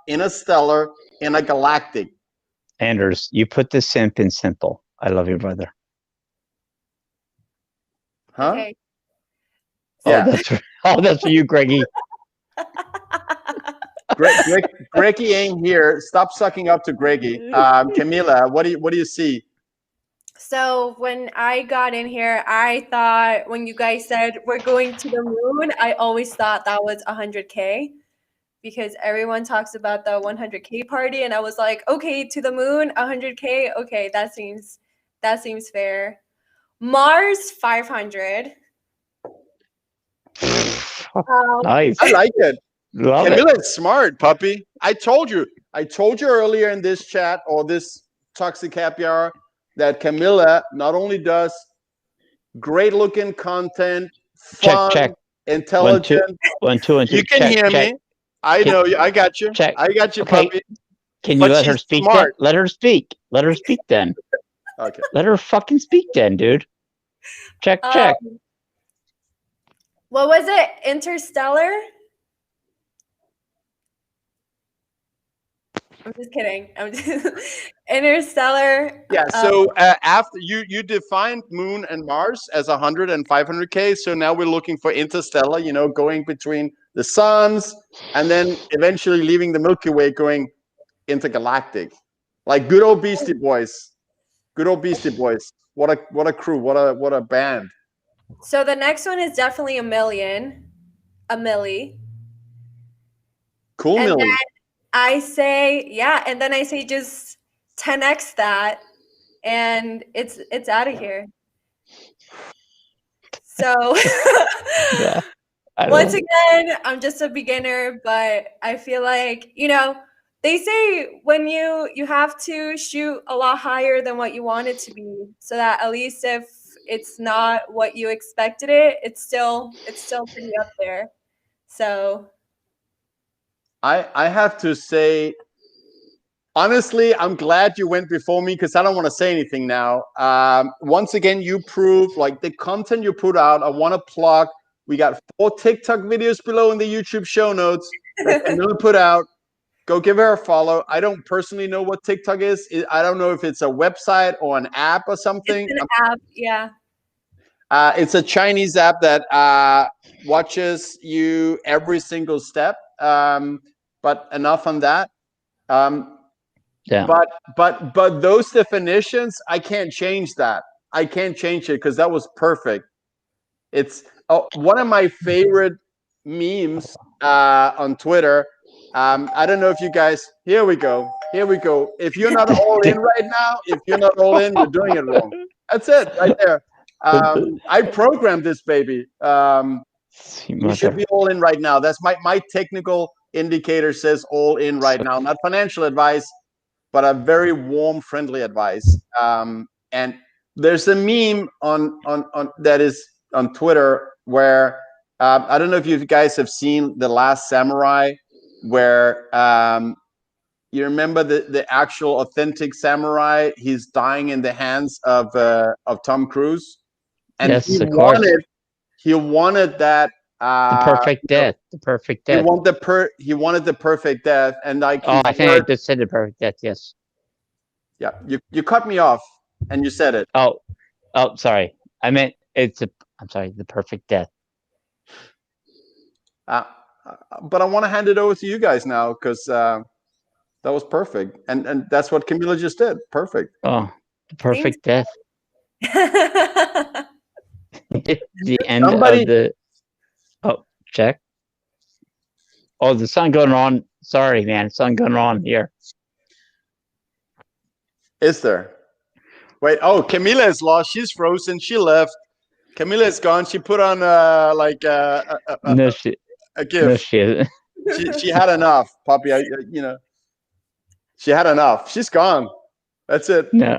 interstellar, intergalactic. Anders, you put the simp in simple. I love you, brother. Huh? Okay. Yeah. That's for you, Greggy. Greggy ain't here. Stop sucking up to Greggy. Camila, what do you see? So when I got in here, I thought when you guys said we're going to the moon, I always thought that was 100K. because everyone talks about the 100K party, and I was like, okay, to the moon, 100K. Okay, that seems fair. Mars 500. Nice. I like it. Love it. Camila is smart, puppy. I told you earlier in this chat or this Toxic Happy Hour that Camila not only does great looking content, fun, Check. intelligent. 1, 2, and 2. You can hear me. I know you. I got you. Check. I got you, Okay. puppy. Can you But let her she's speak smart. then? Let her speak. Let her speak then. Okay. Let her fucking speak then, dude. Check. What was it? Interstellar? I'm just kidding. Interstellar. Yeah. So after you defined Moon and Mars as 100 and 500K, so now we're looking for interstellar. You know, going between the suns and then eventually leaving the Milky Way, going intergalactic, like good old Beastie Boys. Good old Beastie Boys. What a crew. What a band. So the next one is definitely a million. A milli. Cool, And Millie. then I say, yeah, and then I say just 10x that, and it's out of here. So Yeah. once again, I'm just a beginner, but I feel like, you know, they say when you have to shoot a lot higher than what you want it to be, so that at least if it's not what you expected it's still pretty up there. So I have to say, honestly, I'm glad you went before me because I don't want to say anything now. Once again, you prove like the content you put out. I want to plug. We got 4 TikTok videos below in the YouTube show notes that Camila put out. Go give her a follow. I don't personally know what TikTok is. I don't know if it's a website or an app or something. it's an app, yeah. It's a Chinese app that watches you every single step. But enough on that. Yeah. But those definitions, I can't change that. I can't change it because that was perfect. It's one of my favorite memes on Twitter. I don't know if you guys. Here we go. If you're not all in right now, you're doing it wrong. That's it, right there. I programmed this baby. You should be all in right now. That's my technical indicator says all in right now. Not financial advice, but a very warm, friendly advice. And there's a meme on that is on Twitter where I don't know if you guys have seen The Last Samurai, where you remember the actual authentic samurai. He's dying in the hands of Tom Cruise, and yes, of course. He wanted that the perfect death. The perfect death. He wanted the perfect death, and like I think I just said the perfect death. Yes. Yeah, you cut me off, and you said it. Oh, sorry. I meant I'm sorry. The perfect death. But I want to hand it over to you guys now because that was perfect, and that's what Camila just did. Perfect. Oh, the perfect death. The end of the. Oh, check. Oh, the sun going on. Sorry, man. Sun going on here. Is there? Wait. Oh, Camila is lost. She's frozen. She left. Camila is gone. She put on a gift. No, she isn't. She had enough, Poppy. She had enough. She's gone. That's it. No.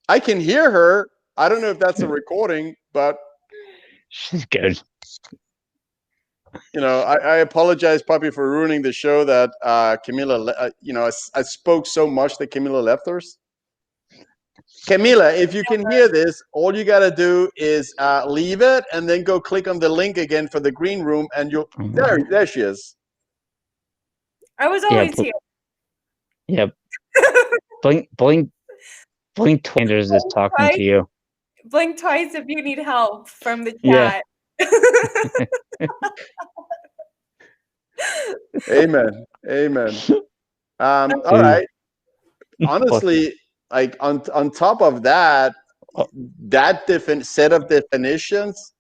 I can hear her. I don't know if that's a recording, but she's good. I apologize, Poppy, for ruining the show that Camila, I spoke so much that Camila left us. Camila, if you can hear this, all you got to do is leave it and then go click on the link again for the green room, and you'll there she is. I was always here. Yep. Blink twice is talking to you. Blink twice if you need help from the chat. Amen. All right. Honestly, like on top of that, that different set of definitions,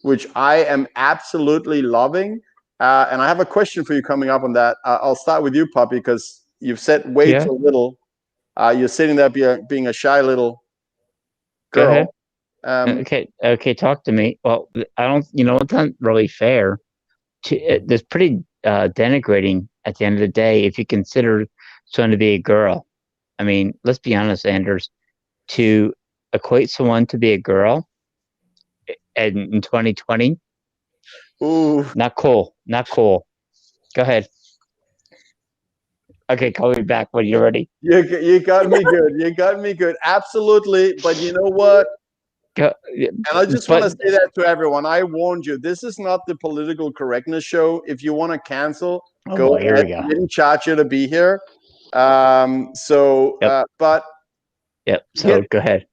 which I am absolutely loving. And I have a question for you coming up on that. I'll start with you, Puppy, because you've said way too little. You're sitting there being a shy little girl. Go ahead. Okay, talk to me. Well, I don't, it's not really fair. There's pretty denigrating at the end of the day if you consider someone to be a girl. I mean, let's be honest, Anders. To equate someone to be a girl in 2020, ooh, not cool. Not cool. Go ahead. Okay, call me back when you're ready. You got me good. You got me good. Absolutely. But you know what? And I just want to say that to everyone. I warned you. This is not the political correctness show. If you want to cancel, go ahead. We didn't charge you to be here. But So go ahead.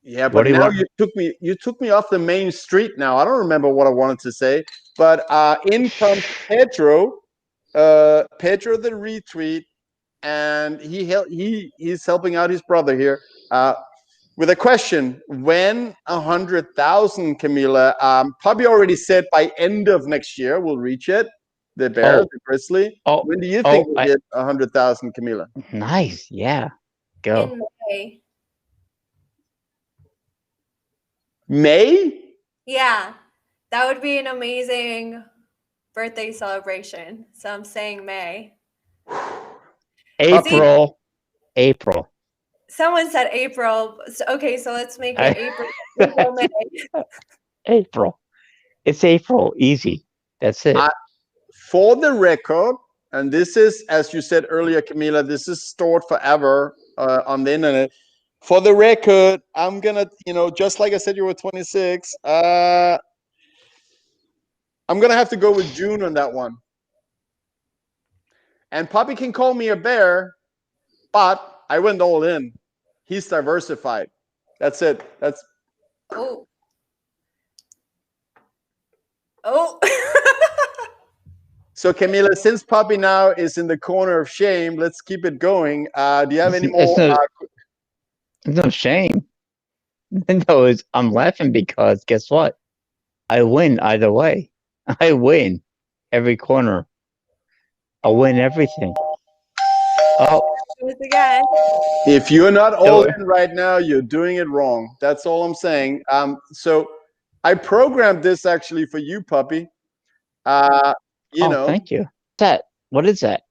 Yeah, but now you took me off the main street. Now I don't remember what I wanted to say. But in comes Pedro, Pedro the retweet, and he's helping out his brother here. With a question, when 100,000, Camila? Pubby already said by end of next year we'll reach it. The bear, the grizzly. When do you think we'll hit 100,000, Camila? Nice, yeah. Go. In May. May? Yeah, that would be an amazing birthday celebration. So I'm saying May. April. April. Someone said April. Okay, so let's make it April, May. April. It's April. Easy. That's it. For the record, and this is, as you said earlier, Camila, this is stored forever on the internet. For the record, I'm going to, just like I said, you were 26. I'm going to have to go with June on that one. And Poppy can call me a bear, but I went all in. He's diversified. That's it. That's. Oh. So Camila, since Poppy now is in the corner of shame, let's keep it going. Do you have any more? No shame. No, I'm laughing because guess what? I win either way. I win every corner. I win everything. If you're not all in right now, you're doing it wrong. That's all I'm saying. So I programmed this actually for you, Puppy. Thank you. What is that?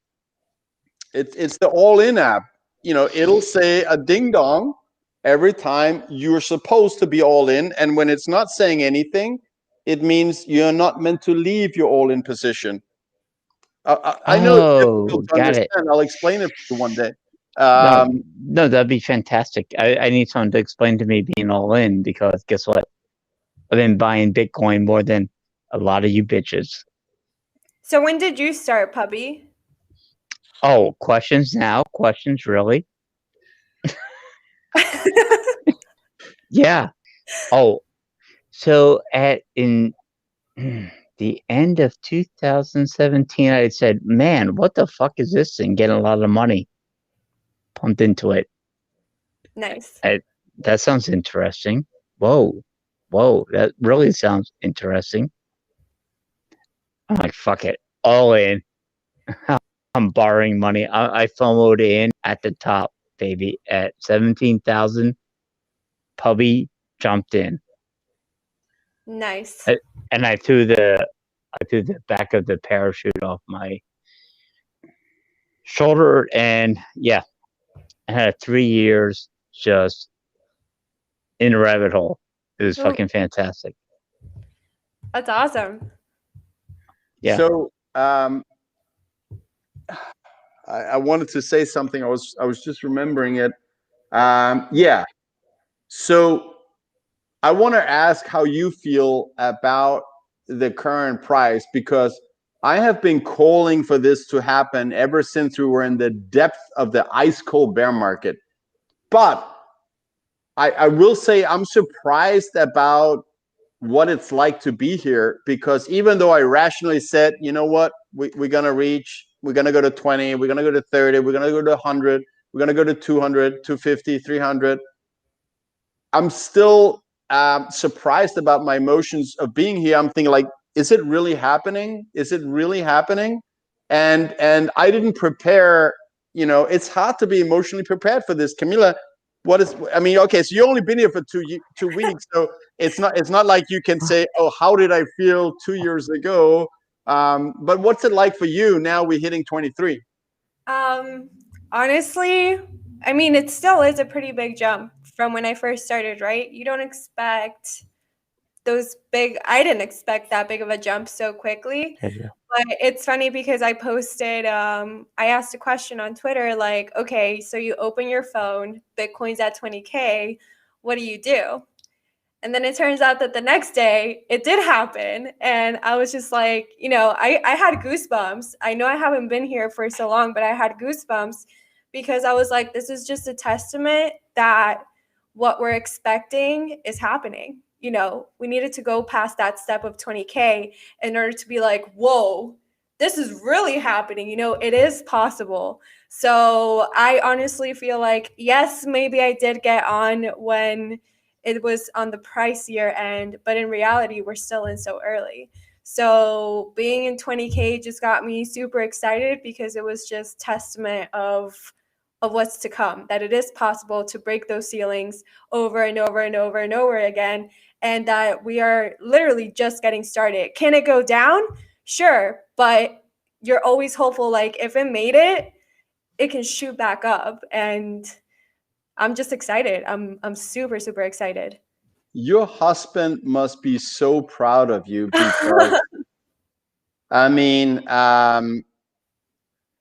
It's the all-in app. It'll say a ding dong every time you're supposed to be all in, and when it's not saying anything, it means you're not meant to leave your all-in position. I know it's difficult to understand. I'll explain it for you one day. No, that'd be fantastic. I need someone to explain to me being all in, because guess what? I've been buying Bitcoin more than a lot of you bitches. So when did you start, Pubby? Oh, questions now? Questions, really? Yeah. Oh, so in the end of 2017, I said, man, what the fuck is this thing? Getting a lot of money pumped into it. Nice. That sounds interesting. Whoa, that really sounds interesting. I'm like, fuck it, all in. I'm borrowing money. I FOMO'd in at the top, baby, at 17,000. Pubby jumped in. Nice. And I threw the back of the parachute off my shoulder, and yeah, I had 3 years just in a rabbit hole. It was fucking fantastic. That's awesome. Yeah. So I wanted to say something. I was just remembering it. Yeah. So I want to ask how you feel about the current price, because I have been calling for this to happen ever since we were in the depth of the ice cold bear market. But I will say I'm surprised about what it's like to be here, because even though I rationally said, you know what, we're going to reach, we're going to go to 20, we're going to go to 30, we're going to go to 100, we're going to go to 200, 250, 300. I'm still surprised about my emotions of being here. I'm thinking like is it really happening? Is it really happening? And I didn't prepare. You know, it's hard to be emotionally prepared for this. Camila, what is? I mean, okay, so you only been here for 2 weeks, so it's not like you can say, oh, how did I feel 2 years ago? But what's it like for you now? We're hitting 23. Honestly, I mean, it still is a pretty big jump from when I first started, right? You don't expect I didn't expect that big of a jump so quickly. Yeah. But it's funny because I posted, I asked a question on Twitter, like, okay, so you open your phone, Bitcoin's at 20K, what do you do? And then it turns out that the next day it did happen. And I was just like, you know, I had goosebumps. I know I haven't been here for so long, but I had goosebumps because I was like, this is just a testament that what we're expecting is happening. You know, we needed to go past that step of 20K in order to be like, whoa, this is really happening. You know, it is possible. So I honestly feel like, yes, maybe I did get on when it was on the pricier end, but in reality, we're still in so early. So being in 20K just got me super excited because it was just testament of what's to come, that it is possible to break those ceilings over and over and over and over again, and that we are literally just getting started. Can it go down? Sure, but you're always hopeful, like if it made it, it can shoot back up. And I'm just excited. I'm super, super excited. Your husband must be so proud of you because, I mean,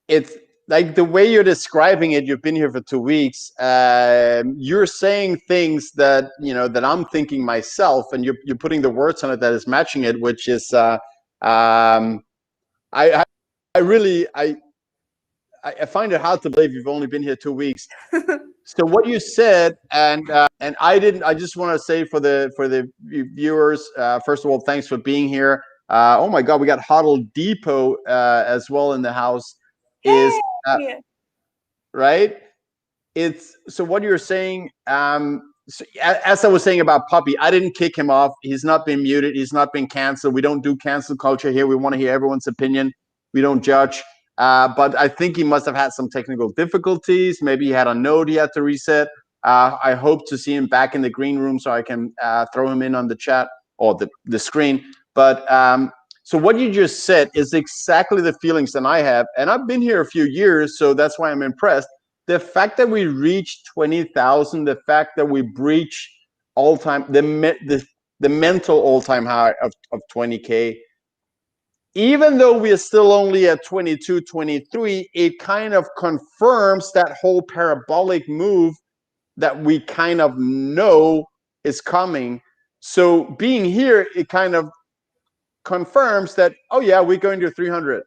it's like the way you're describing it. You've been here for 2 weeks. You're saying things that that I'm thinking myself, and you're putting the words on it that is matching it, which is I really I find it hard to believe you've only been here 2 weeks. So what you said, and I didn't. I just want to say for the viewers, first of all, thanks for being here. Oh my God, we got HODL Depot as well in the house. Is Hey! right? It's so what you're saying. So as I was saying about Pubby, I didn't kick him off. He's not been muted. He's not been canceled. We don't do cancel culture here. We want to hear everyone's opinion. We don't judge. But I think he must have had some technical difficulties. Maybe he had a node he had to reset. I hope to see him back in the green room so I can throw him in on the chat or the screen. But so what you just said is exactly the feelings that I have. And I've been here a few years, so that's why I'm impressed. The fact that we reached 20,000, the fact that we breached all-time, the mental all-time high of 20K, even though we are still only at 22, 23, it kind of confirms that whole parabolic move that we kind of know is coming. So being here, it kind of confirms that, oh yeah, we're going to 300.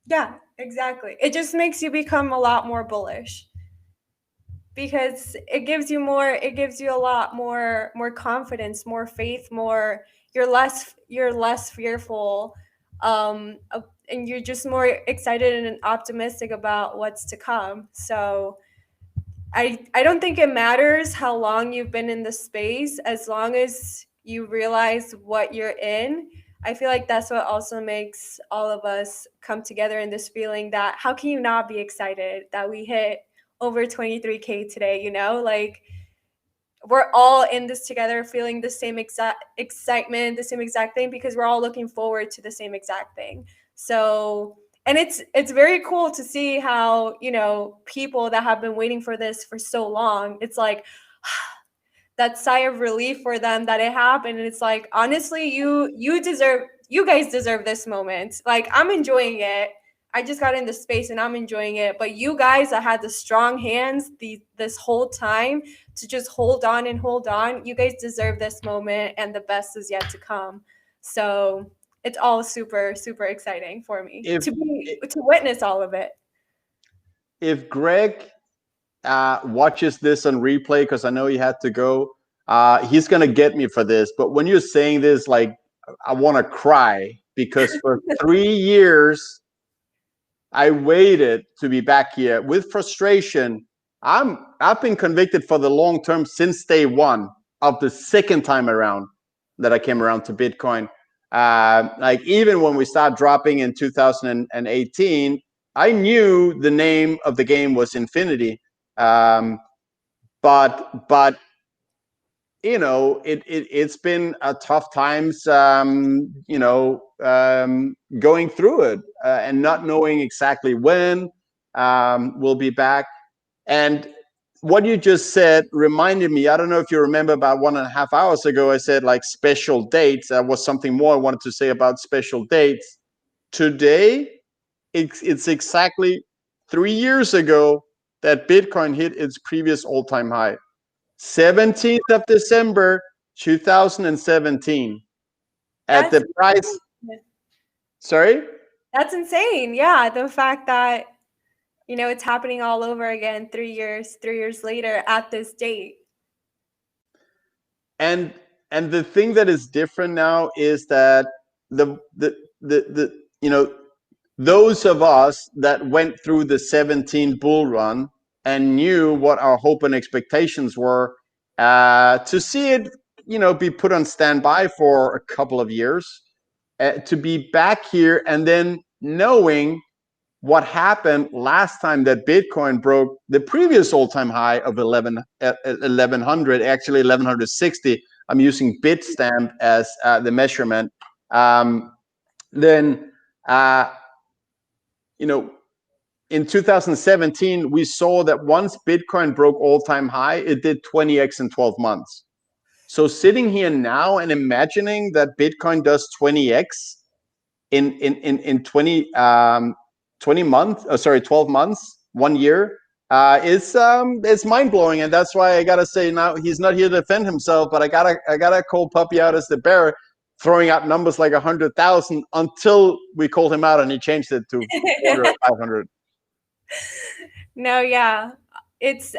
Yeah, exactly. It just makes you become a lot more bullish because it gives you a lot more confidence, more faith, you're less fearful, and you're just more excited and optimistic about what's to come. So I don't think it matters how long you've been in the space, as long as you realize what you're in. I feel like that's what also makes all of us come together in this feeling that how can you not be excited that we hit over 23K today, you know? Like we're all in this together, feeling the same exact excitement, the same exact thing, because we're all looking forward to the same exact thing. So, and it's very cool to see how, you know, people that have been waiting for this for so long, it's like that sigh of relief for them that it happened. And it's like, honestly, you guys deserve this moment. Like I'm enjoying it. I just got in the space and I'm enjoying it. But you guys that had the strong hands this whole time to just hold on and hold on, you guys deserve this moment, and the best is yet to come. So it's all super, super exciting for me to witness all of it. If Greg watches this on replay, because I know he had to go, he's gonna get me for this. But when you're saying this, like I want to cry, because for 3 years I waited to be back here with frustration. I've been convicted for the long term since day one of the second time around that I came around to Bitcoin. Like even when we started dropping in 2018, I knew the name of the game was Infinity, but you know, it's been a tough times, you know, going through it and not knowing exactly when we'll be back. And what you just said reminded me, I don't know if you remember, about 1.5 hours ago, I said like special dates. That was something more I wanted to say about special dates. Today, it's exactly 3 years ago that Bitcoin hit its previous all-time high. 17th of December, 2017. At That's the price, sorry? that's insane. Yeah, the fact that it's happening all over again 3 years later at this date. And the thing that is different now is that the you know, those of us that went through the 17 bull run and knew what our hope and expectations were, to see it, you know, be put on standby for a couple of years, to be back here and then knowing what happened last time that Bitcoin broke the previous all-time high of 1100, actually 1160. I'm using Bitstamp as the measurement. Then, you know, in 2017, we saw that once Bitcoin broke all-time high, it did 20x in 12 months. So sitting here now and imagining that Bitcoin does 20x in 20 months, 12 months, 1 year, it's mind blowing, and that's why I gotta say now he's not here to defend himself, but I gotta call Pubby out as the bear, throwing out numbers like 100,000 until we called him out and he changed it to 400 or 500. No, yeah.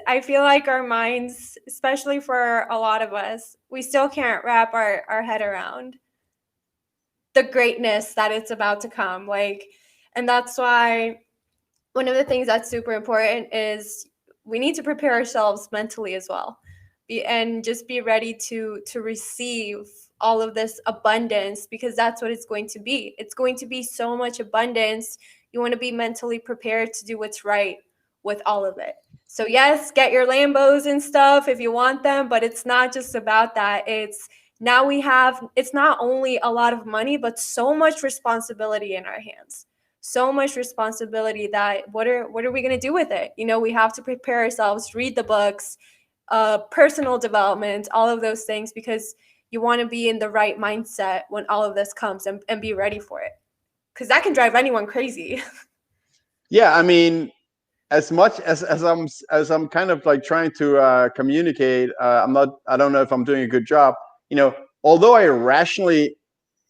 I feel like our minds, especially for a lot of us, we still can't wrap our head around the greatness that it's about to come. And that's why one of the things that's super important is we need to prepare ourselves mentally as well. And just be ready to receive all of this abundance, because that's what it's going to be. It's going to be so much abundance. You want to be mentally prepared to do what's right with all of it. So yes, get your Lambos and stuff if you want them, but it's not just about that. It's not only a lot of money, but so much responsibility in our hands. So much responsibility that what are we going to do with it? We have to prepare ourselves, read the books, personal development, all of those things, because you want to be in the right mindset when all of this comes, and be ready for it, because that can drive anyone crazy. Yeah, I mean, as much as I'm kind of like trying to communicate, I don't know if I'm doing a good job. Although I rationally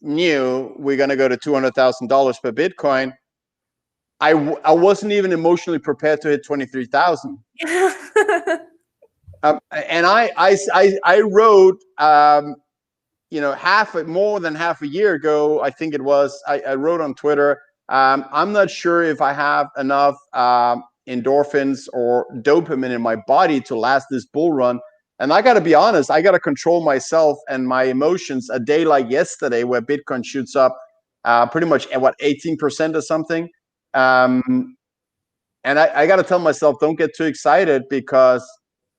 knew we're going to go to $200,000 per Bitcoin, I wasn't even emotionally prepared to hit 23,000. And I wrote, more than half a year ago, I think it was, I wrote on Twitter, I'm not sure if I have enough endorphins or dopamine in my body to last this bull run. And I got to be honest, I got to control myself and my emotions. A day like yesterday, where Bitcoin shoots up pretty much at 18% or something. And I got to tell myself, don't get too excited, because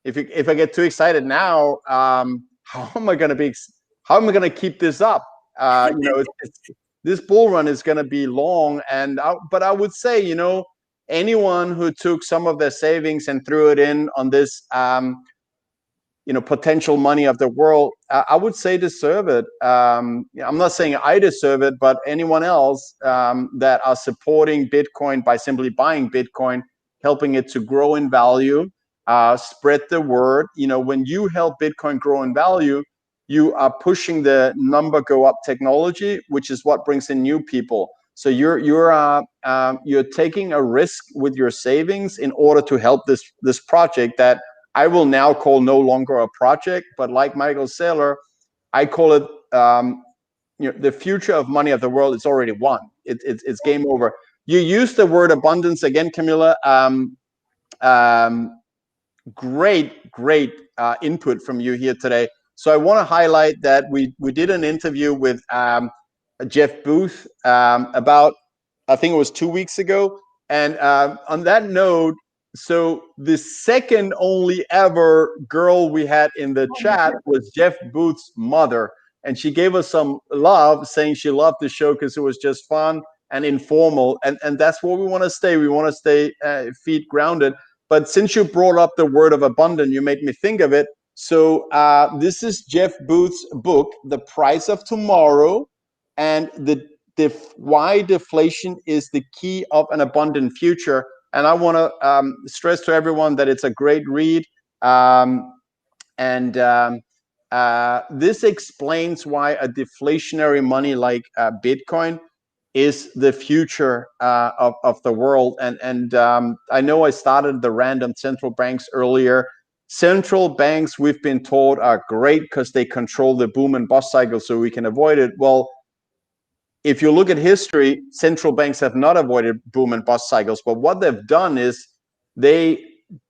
if I get too excited now, how am I going to keep this up? This bull run is going to be long, but I would say, anyone who took some of their savings and threw it in on this, potential money of the world, I would say deserve it. I'm not saying I deserve it, but anyone else that are supporting Bitcoin by simply buying Bitcoin, helping it to grow in value, spread the word. When you help Bitcoin grow in value, you are pushing the number go up technology, which is what brings in new people. So you're taking a risk with your savings in order to help this project that I will now call no longer a project, but like Michael Saylor, I call it the future of money of the world is already won. It's game over. You use the word abundance again, Camila. Great input from you here today. So I want to highlight that we did an interview with Jeff Booth about, I think it was 2 weeks ago. And on that note, so the second only ever girl we had in the chat was Jeff Booth's mother. And she gave us some love, saying she loved the show because it was just fun and informal. And that's where we want to stay. We want to stay feet grounded. But since you brought up the word of abundance, you made me think of it. So this is Jeff Booth's book, The Price of Tomorrow, and why deflation is the key of an abundant future. And I want to stress to everyone that it's a great read. This explains why a deflationary money like Bitcoin is the future of the world. And I know I started the random central banks earlier. Central banks, we've been told, are great because they control the boom and bust cycle so we can avoid it. Well, if you look at history, central banks have not avoided boom and bust cycles, but what they've done is they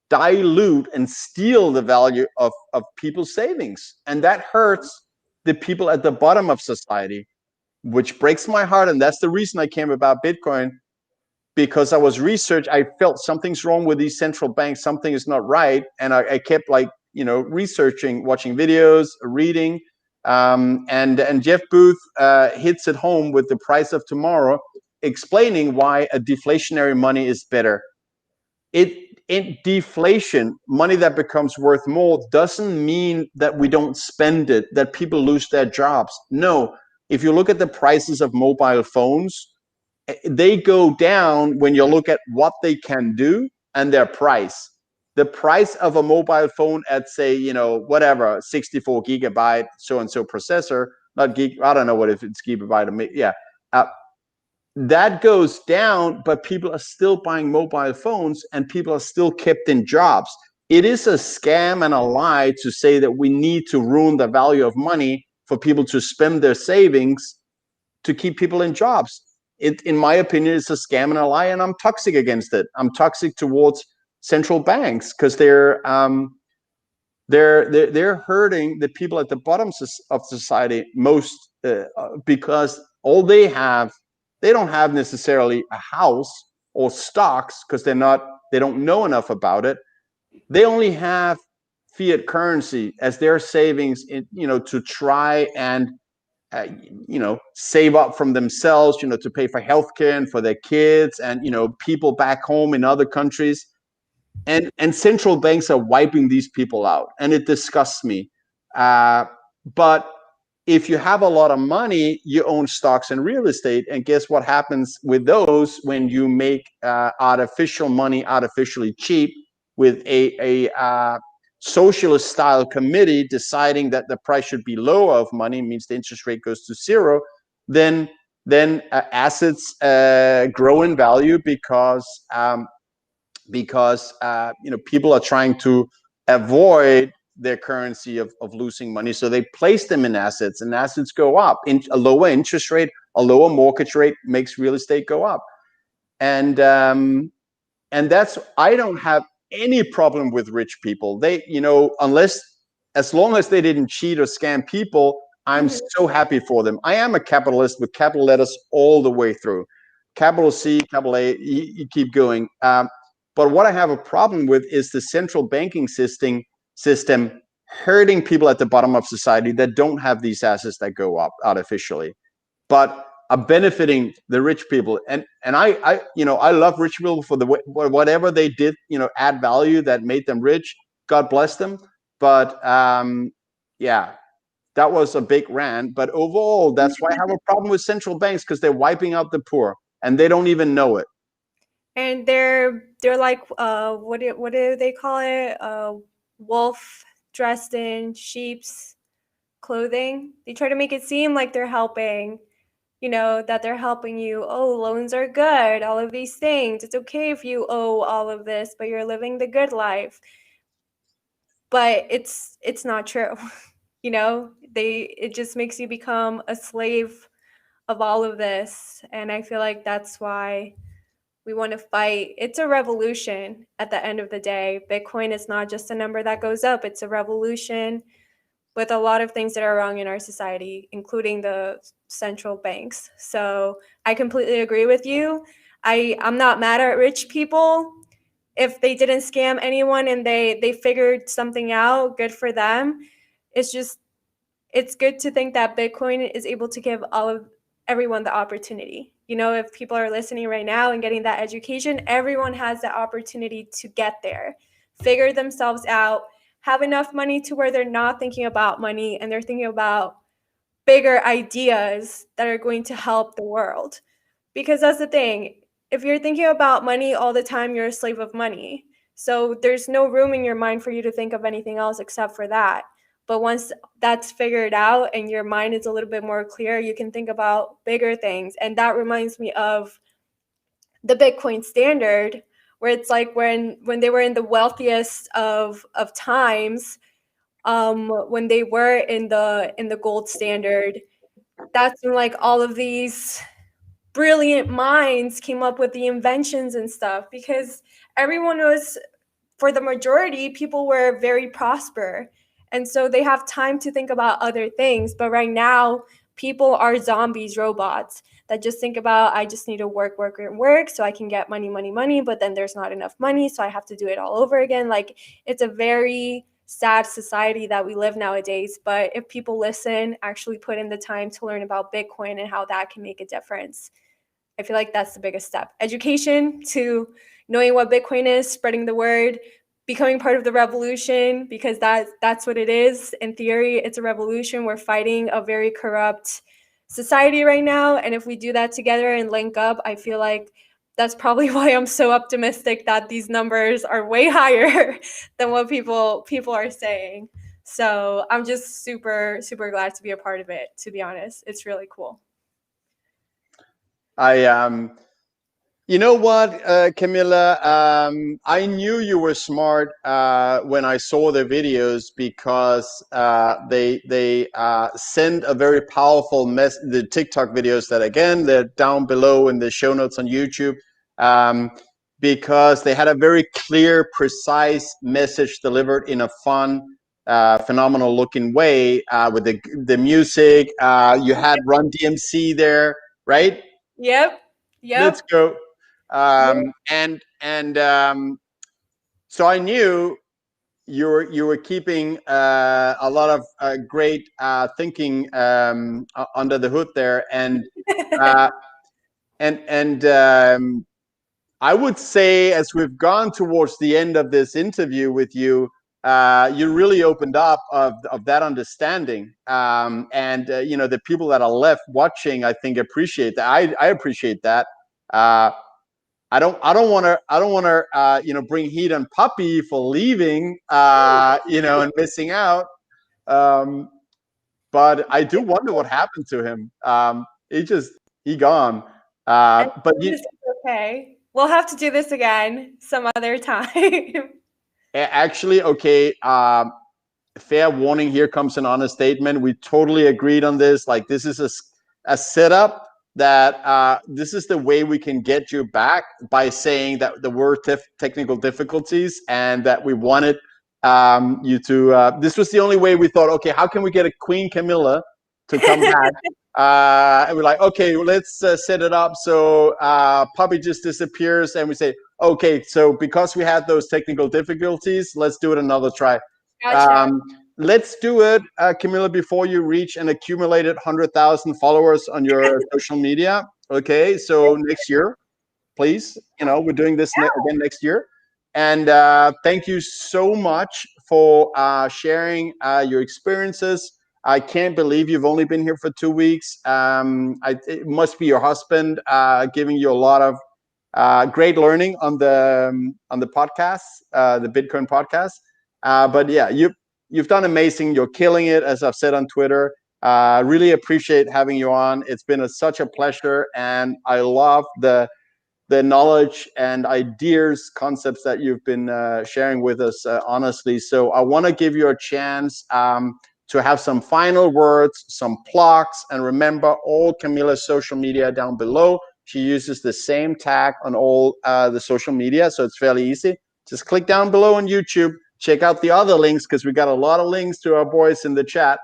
dilute and steal the value of people's savings. And that hurts the people at the bottom of society, which breaks my heart. And that's the reason I came about Bitcoin, because I was I felt something's wrong with these central banks, something is not right. And I kept researching, watching videos, reading. And Jeff Booth hits it home with The Price of Tomorrow, explaining why a deflationary money is better. In deflation, money that becomes worth more doesn't mean that we don't spend it, that people lose their jobs. No, if you look at the prices of mobile phones, they go down when you look at what they can do and their price. The price of a mobile phone at, say, whatever, 64 gigabyte, so-and-so processor, not gig, I don't know what if it's gigabyte, yeah. That goes down, but people are still buying mobile phones and people are still kept in jobs. It is a scam and a lie to say that we need to ruin the value of money for people to spend their savings to keep people in jobs. In my opinion, it's a scam and a lie, and I'm toxic against it. I'm toxic towards central banks because they're hurting the people at the bottom of society most, because all they don't have necessarily a house or stocks because they don't know enough about it. They only have fiat currency as their savings, to try and save up from themselves, to pay for healthcare and for their kids and, people back home in other countries. And central banks are wiping these people out, and it disgusts me. But if you have a lot of money, you own stocks and real estate, and guess what happens with those when you make artificial money artificially cheap with a socialist style committee deciding that the price should be lower of money, means the interest rate goes to zero, then assets grow in value because people are trying to avoid their currency of losing money. So they place them in assets, and assets go up. A lower interest rate, a lower mortgage rate makes real estate go up. And that's, I don't have any problem with rich people. They, as long as they didn't cheat or scam people, I'm so happy for them. I am a capitalist with capital letters all the way through. Capital C, capital A, you keep going. But what I have a problem with is the central banking system hurting people at the bottom of society that don't have these assets that go up artificially, but are benefiting the rich people. And I love rich people for whatever they did, add value that made them rich. God bless them. But yeah, that was a big rant. But overall, that's why I have a problem with central banks, because they're wiping out the poor and they don't even know it. And they're like, what do they call it? Wolf dressed in sheep's clothing. They try to make it seem like they're helping, that they're helping you. Oh, loans are good, all of these things. It's okay if you owe all of this, but you're living the good life. But it's not true. It just makes you become a slave of all of this. And I feel like that's why we want to fight. It's a revolution at the end of the day. Bitcoin is not just a number that goes up. It's a revolution with a lot of things that are wrong in our society, including the central banks. So I completely agree with you. I'm not mad at rich people. If they didn't scam anyone and they figured something out, good for them. It's just, it's good to think that Bitcoin is able to give everyone the opportunity. You know, if people are listening right now and getting that education, everyone has the opportunity to get there, figure themselves out, have enough money to where they're not thinking about money and they're thinking about bigger ideas that are going to help the world. Because that's the thing. If you're thinking about money all the time, you're a slave of money. So there's no room in your mind for you to think of anything else except for that. But once that's figured out and your mind is a little bit more clear, you can think about bigger things. And that reminds me of the Bitcoin standard, where it's like when they were in the wealthiest of times, when they were in the gold standard, that's when like all of these brilliant minds came up with the inventions and stuff, because everyone was, for the majority, people were very prosper. And so they have time to think about other things. But right now, people are zombies, robots that just think about, I just need to work so I can get money, money, money. But then there's not enough money, so I have to do it all over again. Like, it's a very sad society that we live nowadays. But if people listen, actually put in the time to learn about Bitcoin and how that can make a difference, I feel like that's the biggest step. Education to knowing what Bitcoin is, spreading the word, becoming part of the revolution, because that's what it is. In theory, it's a revolution. We're fighting a very corrupt society right now. And if we do that together and link up, I feel like that's probably why I'm so optimistic that these numbers are way higher than what people are saying. So I'm just super, super glad to be a part of it, to be honest. It's really cool. You know what, Camila? I knew you were smart when I saw the videos, because they send a very powerful the TikTok videos that, again, they're down below in the show notes on YouTube, because they had a very clear, precise message delivered in a fun, phenomenal looking way, with the music. You had Run DMC there, right? Yep. Let's go. So I knew you were keeping a lot of great thinking under the hood there, and I would say, as we've gone towards the end of this interview with you, you really opened up of that understanding, and you know, the people that are left watching, I think, appreciate that. I appreciate that. I don't want to you know, bring heat on Pubby for leaving, you know, and missing out. But I do wonder what happened to him. He gone. But it's okay. We'll have to do this again some other time. actually, okay. Fair warning, here comes an honest statement. We totally agreed on this. Like, this is a setup that this is the way we can get you back, by saying that there were technical difficulties and that we wanted you to, this was the only way we thought, okay, how can we get a Queen Camila to come back? And we're like, okay, let's set it up so Pubby just disappears, and we say, okay, so because we had those technical difficulties, let's do it another try. Gotcha. Let's do it, Camila, before you reach an accumulated 100,000 followers on your social media. Okay, so next year, please. You know, we're doing this again next year. And thank you so much for sharing your experiences. I can't believe you've only been here for 2 weeks. It must be your husband giving you a lot of great learning on the podcast, the Bitcoin podcast. But yeah, you've done amazing. You're killing it, as I've said on Twitter. Really appreciate having you on. It's been such a pleasure, and I love the knowledge and ideas, concepts that you've been sharing with us, honestly. So I want to give you a chance to have some final words, some plugs, and remember, all Camila's social media down below. She uses the same tag on all the social media, so it's fairly easy. Just click down below on YouTube. Check out the other links, because we got a lot of links to our boys in the chat.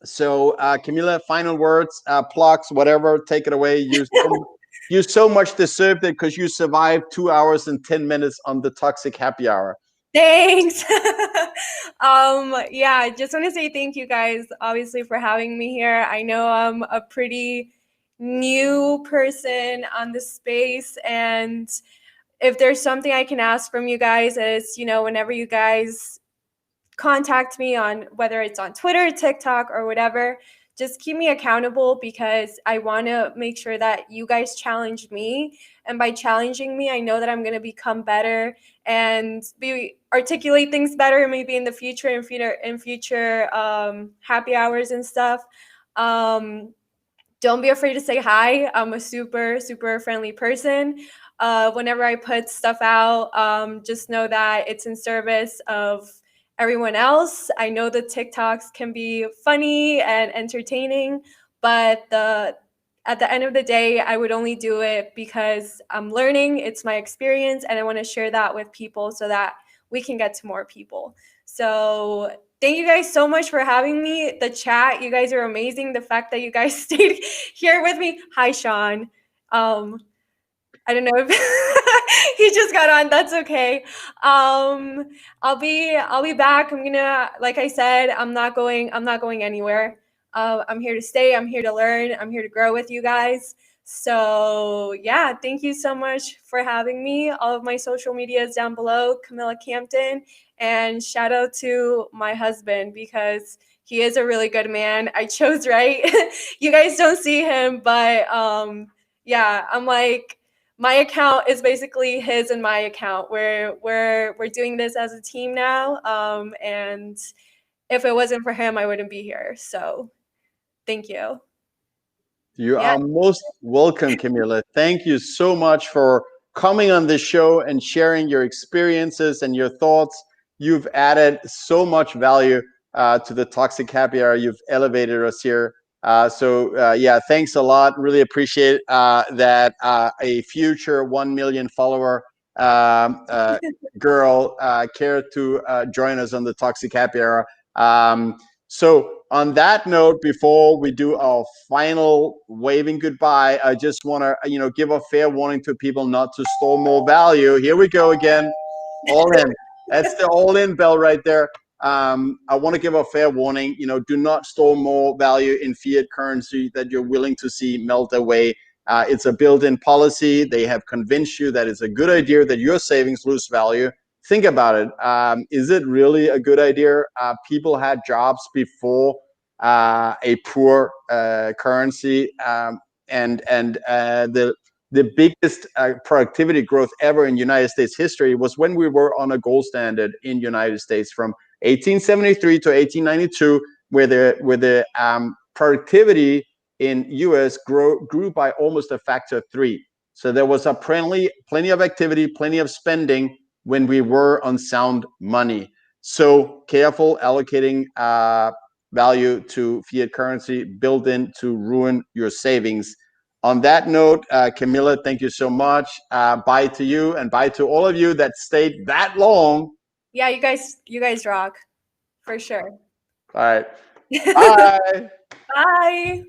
So, Camila, final words, plugs, whatever, take it away. You so much deserved it because you survived 2 hours and 10 minutes on the toxic happy hour. Thanks. Yeah, I just want to say thank you guys, obviously, for having me here. I know I'm a pretty new person on the space, and if there's something I can ask from you guys is, whenever you guys contact me on whether it's on Twitter, TikTok, or whatever, just keep me accountable because I want to make sure that you guys challenge me. And by challenging me, I know that I'm going to become better and articulate things better maybe in the future, in future happy hours and stuff. Don't be afraid to say hi. I'm a super, super friendly person. Whenever I put stuff out, just know that it's in service of everyone else. I know the TikToks can be funny and entertaining, but at the end of the day, I would only do it because I'm learning. It's my experience, and I want to share that with people so that we can get to more people. So thank you guys so much for having me. The chat, you guys are amazing. The fact that you guys stayed here with me. Hi, Sean. I don't know if he just got on. That's okay. I'll be back. I'm gonna, like I said, I'm not going anywhere. I'm here to stay. I'm here to learn. I'm here to grow with you guys. So yeah, thank you so much for having me. All of my social media is down below, Camila Campton, and shout out to my husband because he is a really good man. I chose right. You guys don't see him, but yeah, I'm like, my account is basically his and my account. We're doing this as a team now, and if it wasn't for him, I wouldn't be here. So thank you. You Yeah. are most welcome, Camila. Thank you so much for coming on this show and sharing your experiences and your thoughts. You've added so much value to the Toxic Happy Hour. You've elevated us here. Yeah, thanks a lot. Really appreciate that a future 1 million follower girl cared to join us on the Toxic Happy Hour. So on that note, before we do our final waving goodbye, I just want to, give a fair warning to people not to store more value. Here we go again, all in. That's the all in bell right there. I want to give a fair warning. Do not store more value in fiat currency that you're willing to see melt away. It's a built-in policy. They have convinced you that it's a good idea that your savings lose value. Think about it. Is it really a good idea? People had jobs before a poor currency, and the biggest productivity growth ever in United States history was when we were on a gold standard in United States from 1873 to 1892, where the productivity in US grew by almost a factor of 3. So there was a plenty of activity, plenty of spending when we were on sound money. So careful allocating value to fiat currency built in to ruin your savings. On that note, Camila, thank you so much. Bye to you and bye to all of you that stayed that long. Yeah, you guys rock for sure. All right. Bye. Bye.